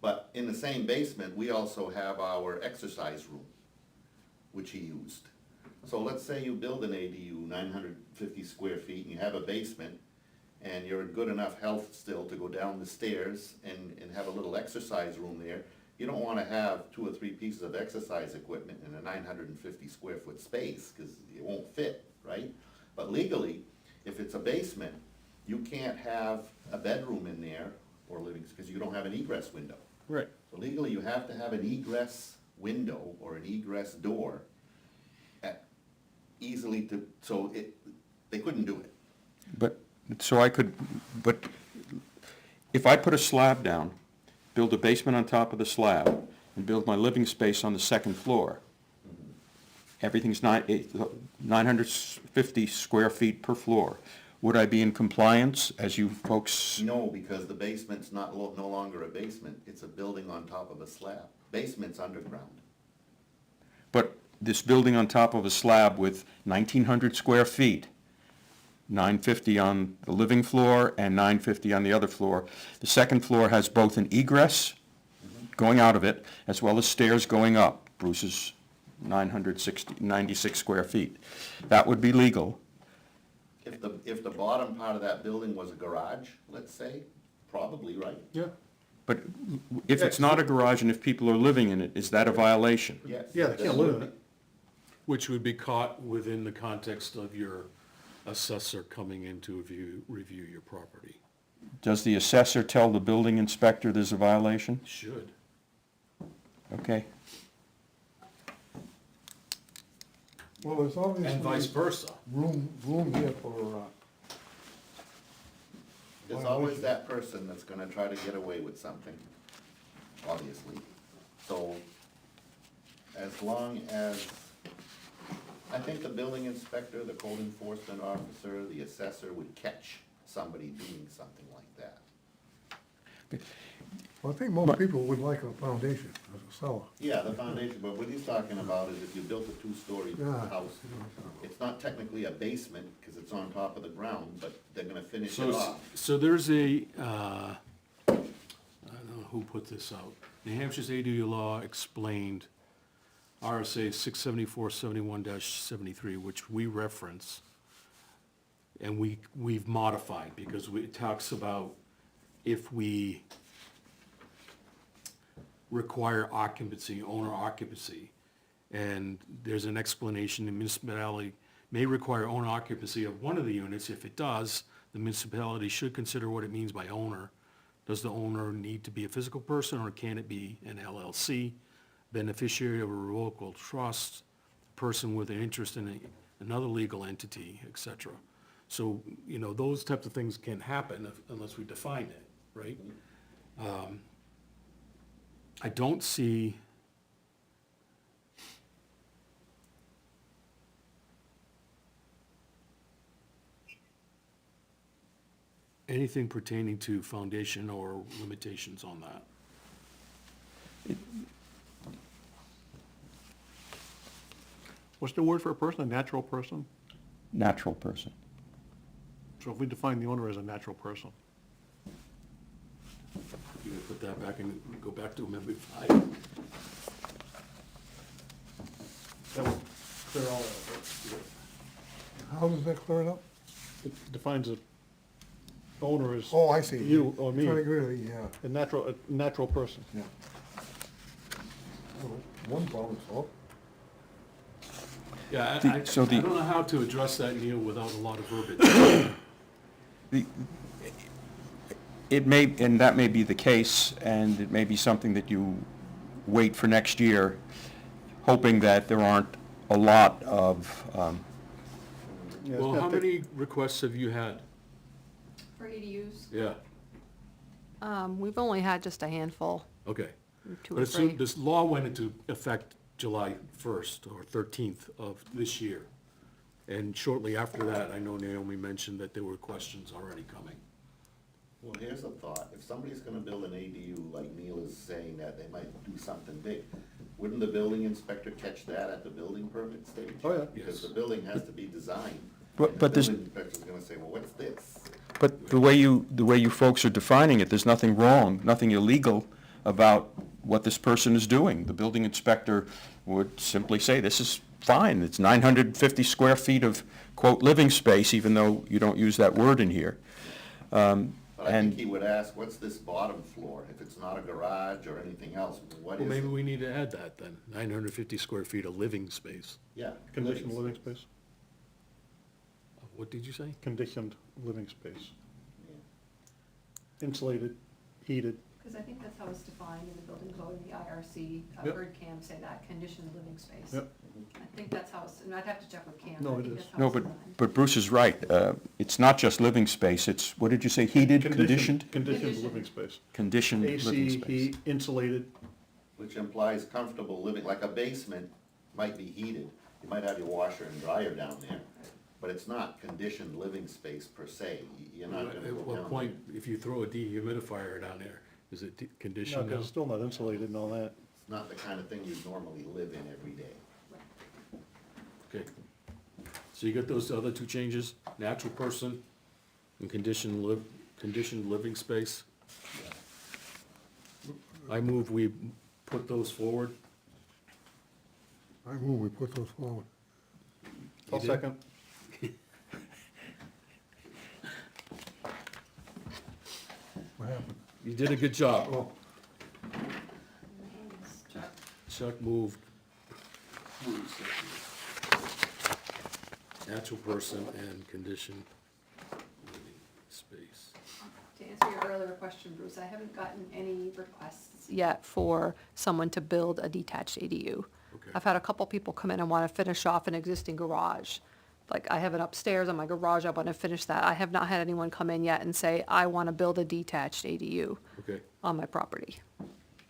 But in the same basement, we also have our exercise room, which he used. So let's say you build an ADU, 950 square feet, and you have a basement, and you're in good enough health still to go down the stairs and have a little exercise room there. You don't wanna have 2 or 3 pieces of exercise equipment in a 950 square foot space, cause it won't fit, right? But legally, if it's a basement, you can't have a bedroom in there or living, cause you don't have an egress window. Right. So legally, you have to have an egress window or an egress door easily to, so they couldn't do it. But if I put a slab down, build a basement on top of the slab, and build my living space on the second floor, everything's 950 square feet per floor, would I be in compliance, as you folks? No, because the basement's no longer a basement, it's a building on top of a slab. Basement's underground. But this building on top of a slab with 1,900 square feet, 950 on the living floor and 950 on the other floor. The second floor has both an egress going out of it, as well as stairs going up. Bruce's 96 square feet. That would be legal. If the bottom part of that building was a garage, let's say, probably, right? Yeah. But if it's not a garage and if people are living in it, is that a violation? Yes. Yeah, they can't live in it. Which would be caught within the context of your assessor coming in to review your property. Does the assessor tell the building inspector there's a violation? Should. Okay. Well, there's obviously. And vice versa. Room here for, There's always that person that's gonna try to get away with something, obviously. So, as long as, I think the building inspector, the code enforcement officer, the assessor would catch somebody doing something like that. well, I think most people would like a foundation, a cellar. Yeah, the foundation, but what he's talking about is if you built a two-story Yeah. house, it's not technically a basement, cause it's on top of the ground, but they're gonna finish So, it off. so there's a, I don't know who put this out. New Hampshire's ADU law explained RSA 674-71-73, which we reference, and we've modified, because it talks about if we require occupancy, owner occupancy, and there's an explanation, the municipality may require owner occupancy of one of the units. If it does, the municipality should consider what it means by owner. Does the owner need to be a physical person, or can it be an LLC, beneficiary of a revocable trust, person with an interest in another legal entity, et cetera? So, you know, those types of things can happen unless we define it, right? I don't see anything pertaining to foundation or limitations on that. What's the word for a person, a natural person? Natural person. So if we define the owner as a natural person, You can put that back and go back to amendment 5. that would clear all that up. How does that clear it up? It defines a owner as Oh, I see. you or me, Trying to agree with you, yeah. a natural person. Yeah. Well, one problem solved. Yeah, The- I so the- don't know how to address that, Neil, without a lot of verbiage. It may, and that may be the case, and it may be something that you wait for next year, hoping that there aren't a lot of, Yeah, it's Well, got how the- many requests have you had? For ADUs? Yeah, We've only had just a handful, okay. 2 But or assume 3. this law went into effect July 1st or 13th of this year. And shortly after that, I know Naomi mentioned that there were questions already coming. Well, here's a thought, if somebody's gonna build an ADU, like Neil is saying that they might do something big, wouldn't the building inspector catch that at the building permit stage? Oh, yeah. Because Yes. the building has to be designed. But- and but the this- building inspector's gonna say, well, what's this? but the way you folks are defining it, there's nothing wrong, nothing illegal about what this person is doing. The building inspector would simply say, this is fine, it's 950 square feet of, quote, living space, even though you don't use that word in here. But I think And he would ask, what's this bottom floor? If it's not a garage or anything else, what Well, is maybe it? we need to add that then, 950 square feet of living space. Yeah. Conditioned living space, What did you say? conditioned living space, Yeah. insulated, heated. Because I think that's how it's defined in the building code, the IRC. I've Yep. heard Cam say that, conditioned living space. Yep. I think that's how it's, and I'd have to check with Cam. No, but I it think is. that's how No, it's but, designed. but Bruce is right. It's not just living space, it's, what did you say, heated, conditioned? Conditioned Conditioned. living space. Conditioned living AC, space. heat, insulated. Which implies comfortable living, like a basement might be heated. You might have your washer and dryer down there, but it's not conditioned living space per se. You're not gonna At go what down point, if you throw a dehumidifier down there, is it No, conditioned because now? it's still not insulated and all that. It's not the kind of thing you'd normally live in every day. Okay. So you got those other 2 changes, natural person and conditioned living space? I move we put those forward. I move we put those forward. I'll did? second. What happened? You did a good job. Oh, Chuck. Chuck moved. Natural person and conditioned living space. To answer your earlier question, Bruce, I haven't gotten any requests yet for someone to build a detached ADU. Okay. I've had a couple people come in and want to finish off an existing garage. Like, I have it upstairs on my garage, I want to finish that. I have not had anyone come in yet and say, I want to build a detached ADU Okay, on my property,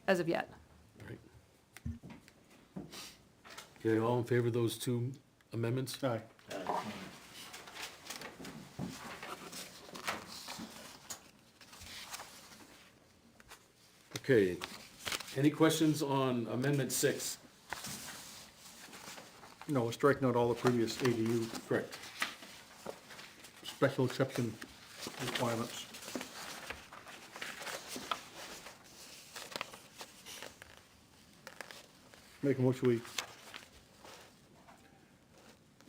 as of yet. all right. Okay, all in favor of those 2 amendments? Aye. Okay, Any questions on Amendment 6? No, we're striking out all the previous ADU Correct. special exception requirements. Make a motion, we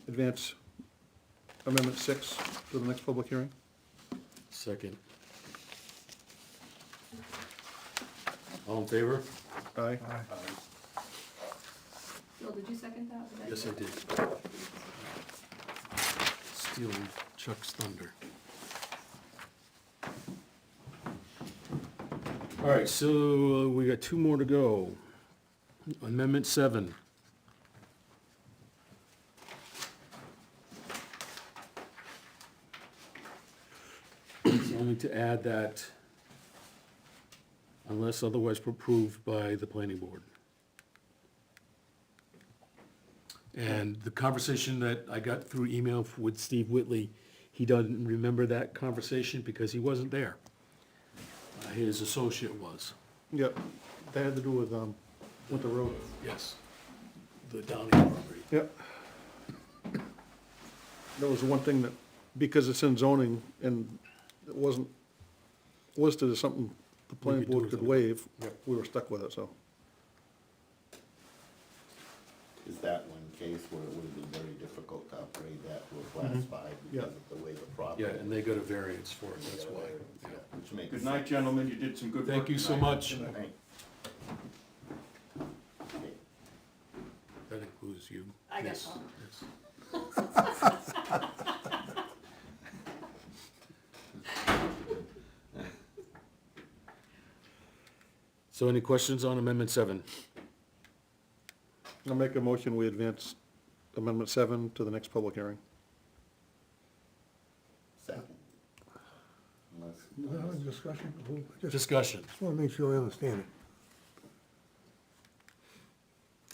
advance Amendment 6 to the next public hearing. Second. All in favor? Aye. Bill, did you second that? Yes, I did. Stealing Chuck's thunder. All right, so we got 2 more to go. Amendment 7. It's only to add that unless otherwise approved by the planning board. And the conversation that I got through email with Steve Whitley, he doesn't remember that conversation because he wasn't there. His associate was. Yep, that had to do with the road. Yes. The Downey property. Yep. That was the one thing that, because it's in zoning and it wasn't listed as something the planning could do board with could it. waive, Yep. we were stuck with it, so. Is that one case where it would have been very difficult to upgrade that to a class 5 Yeah. because of the way the property? Yeah, and they got a variance for it, that's why. Yeah, which makes Good sense. night, gentlemen, you did some good work. Thank you so tonight. much. Thank- Okay. That includes you. I Yes, guess so. yes. So any questions on Amendment 7? I'll make a motion, we advance Amendment 7 to the next public hearing. Second. Unless, Is that a discussion? Just Discussion. want to make sure I understand it.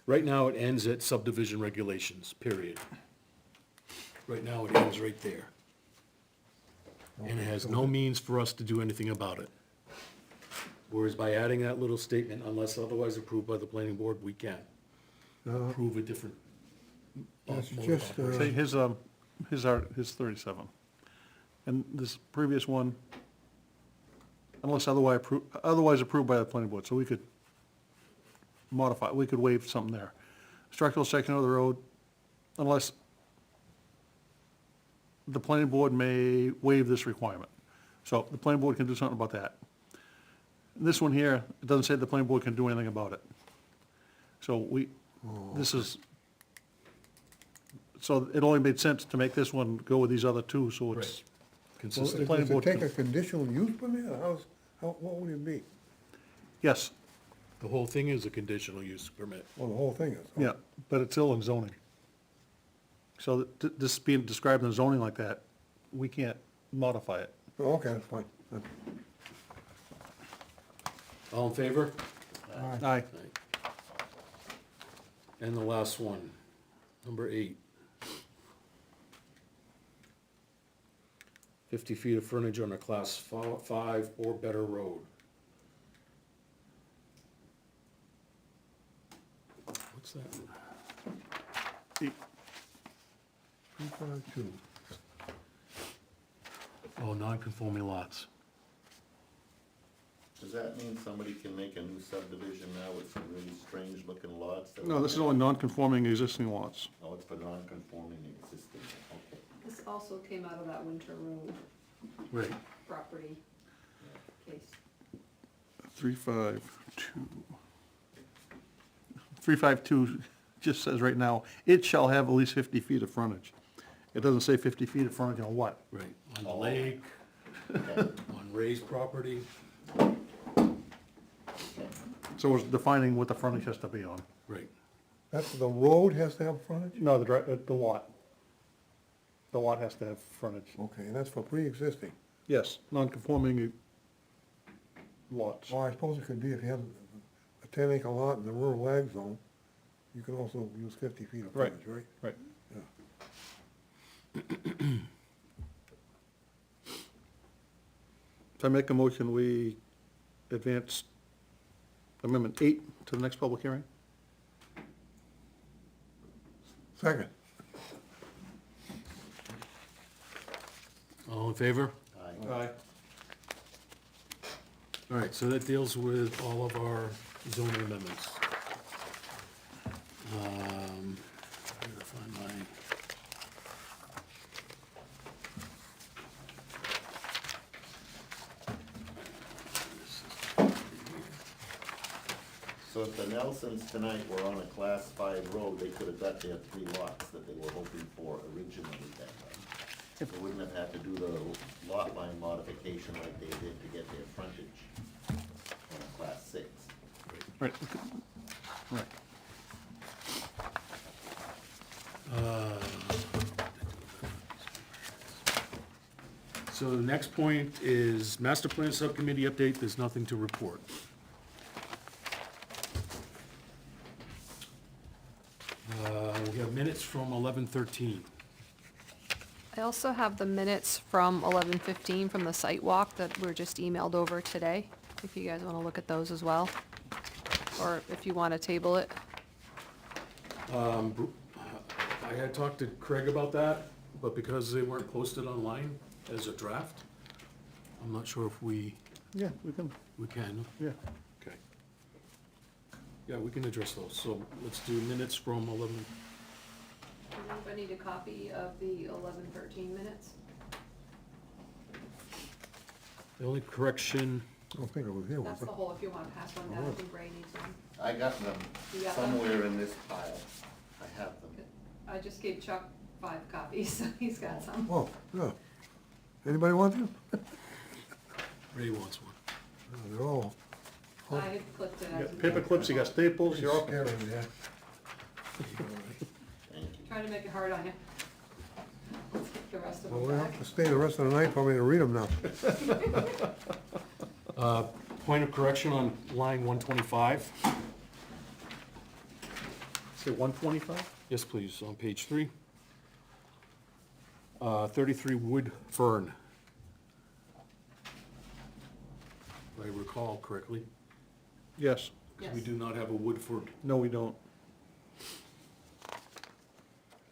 Right now, it ends at subdivision regulations, period. Right now, it ends right there. And it has no means for us to do anything about it. Whereas by adding that little statement, unless otherwise approved by the planning board, we can approve a different. That's mode of just, operation. Say his 37. And this previous one, unless otherwise approved by the planning board, so we could modify, we could waive something there. Structural section of the road, unless the planning board may waive this requirement. So the planning board can do something about that. This one here, it doesn't say the planning board can do anything about it. So this is, so it only made sense to make this one go with these other two, so it's. Right. well, Consistent. the planning does it board take can- a conditional use permit, or what would it be? Yes, The whole thing is a conditional use permit. Well, the whole thing is. yeah, but it's still in zoning. So this being described in zoning like that, we can't modify it. Oh, okay, that's fine. All in favor? Aye. And the last one, number 8. 50 feet of frontage on a class 5 or better road. What's that? 352. Oh, non-conforming lots. does that mean somebody can make a new subdivision now with some really strange looking lots? that No, would- this is only non-conforming existing lots. Oh, it's for non-conforming existing, okay. This also came out of that Winter Road Right. property case. 352. 352 just says right now, it shall have at least 50 feet of frontage. It doesn't say 50 feet of frontage on what. Right, on the lake, on raised property. So it's defining what the frontage has to be on. Right. That's, the road has to have frontage? No, the lot. The lot has to have frontage. Okay, and that's for pre-existing. Yes, non-conforming lots. Well, I suppose it could be if you have a 10-acre lot in the rural ag zone, you can also use 50 feet of Right. frontage, right? Right. Yeah. So I make a motion, we advance Amendment 8 to the next public hearing. Second. All in favor? Aye. All right, so that deals with all of our zoning amendments. I'm gonna find my, So if the Nelsons tonight were on a class 5 road, they could have got their 3 lots that they were hoping for originally that time. They wouldn't have had to do the lot line modification like they did to get their frontage on a class 6. Right. Right. so the next point is master plan subcommittee update, there's nothing to report. We have minutes from 11:13. I also have the minutes from 11:15 from the site walk that were just emailed over today, if you guys wanna look at those as well. Or if you wanna table it. I had talked to Craig about that, but because they weren't posted online as a draft, I'm not sure if we Yeah, we can, can. yeah. Okay. Yeah, we can address those, so let's do minutes from 11. I need a copy of the 11:13 minutes. The only correction, I don't think it was here, was That's it? the whole, if you wanna pass one down, I think Ray needs one. I got them You got them? somewhere in this pile. I have them. I just gave Chuck 5 copies, so he's got some. Oh, yeah. Anybody want them? Ray wants one. They're all I had clipped it. You got paper clips, you got staples, you're all. scary, yeah. Thank you. Trying to make it hard on you. Let's get the rest of Well, them we back. have to stay the rest of the night for me to read them now. Point of correction on line 125. Say 125? Yes, please, on page 3. 33 Wood Fern. If I recall correctly, Yes. we do not have a Woodford. No, we don't.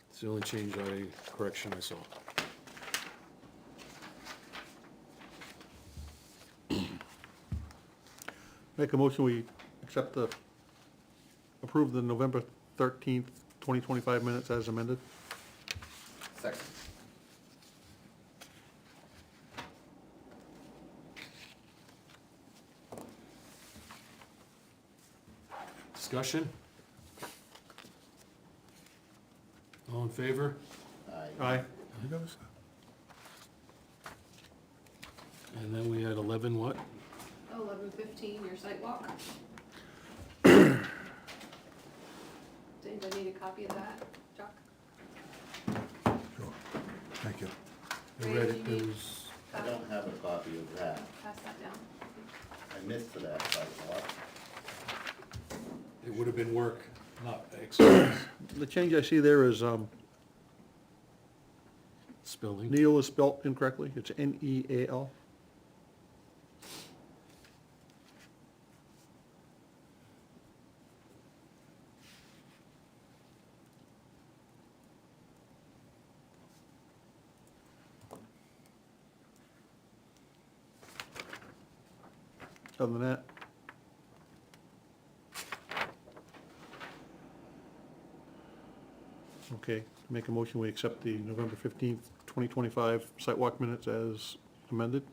It's the only correction I saw. Make a motion, we approve the November 13th, 2025 minutes as amended. Second. Discussion? All in favor? Aye. You got us? And then we had 11 what? 11:15, your site walk. Does anybody need a copy of that, Chuck? Sure. Thank you. I Ray, read do it, you there need- was, I don't have a copy of that. Pass that down. I missed that site walk. it would have been work, not experience. The change I see there is, Spelling. Neal is spelt incorrectly, it's Neal. Other than that, okay, make a motion, we accept the November 15th, 2025 site walk minutes as amended.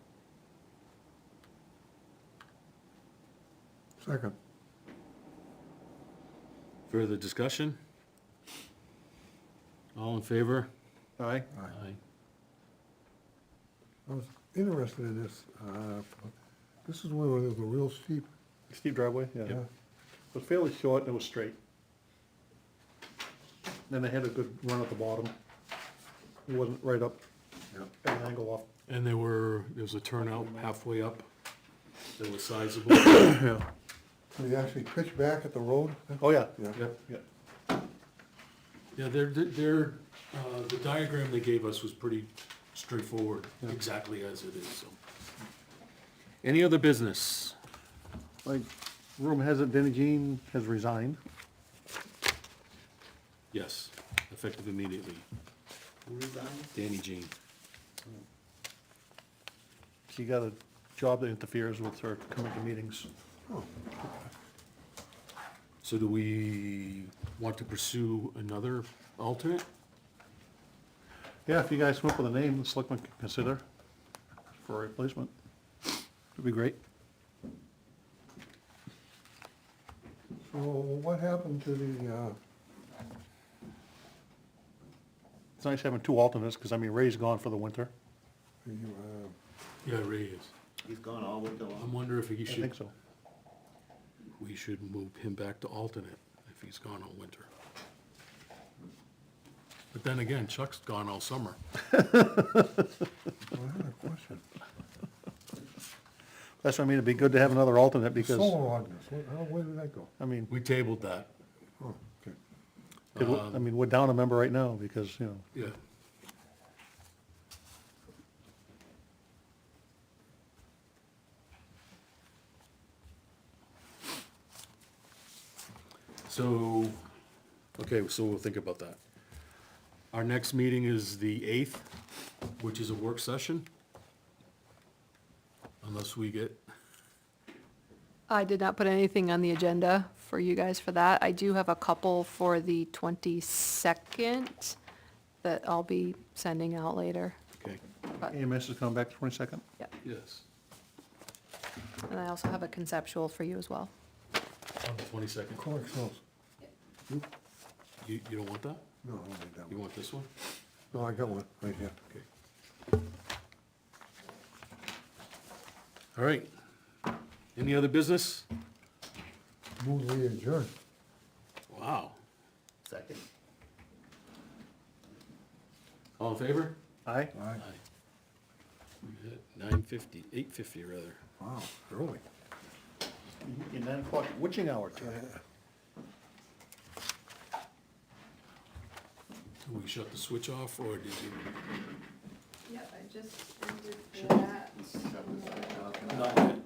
Second. Further discussion? All in favor? Aye. Aye. I was interested in this. This is one where there's a real steep, Steep driveway, yeah. yeah. It was fairly short and it was straight. Then they had a good run at the bottom. It wasn't right up at an angle off. And there was a turnout halfway up that was sizable. Yeah. So you actually pitch back at the road? Oh, yeah. Yeah. Yep, yep. Yeah, the diagram they gave us was pretty straightforward, exactly as it is, so. Any other business? I Rumor has it Denny Jean has resigned. Yes, effective immediately. Who resigned? Danny Jean. She got a job that interferes with her coming to meetings. So do we want to pursue another alternate? Yeah, if you guys come up with a name, the selectmen can consider for a replacement. It'd be great. So what happened to the, It's nice having two alternates, because I mean, Ray's gone for the winter. Yeah, Ray is. He's gone all winter I long. wonder if he I should, think so. we should move him back to alternate if he's gone all winter. But then again, Chuck's gone all summer. I had a question. That's what I mean, it'd be good to have another alternate, The because, solar ordinance, where did that go? I mean, We tabled that, Oh, okay. I mean, we're down a member right now, because, you know, yeah. So, okay, so we'll think about that. Our next meeting is the 8th, which is a work session. Unless we get, I did not put anything on the agenda for you guys for that. I do have a couple for the 22nd that I'll be sending out later. okay, EMS is coming back the 22nd. yes, And I also have a conceptual for you as well. on the 22nd. Clark Mills. You don't want that? No, I don't need that You one. want this one? No, I got one right here. Okay. All right. Any other business? Move we adjourn. Wow. Second. All in favor? Aye? Aye. We hit 9:50, 8:50 rather. Wow, early. In 9 o'clock witching hour, too. We shut the switch off, or did you? Yep, I just ended Shut this back off. Not yet.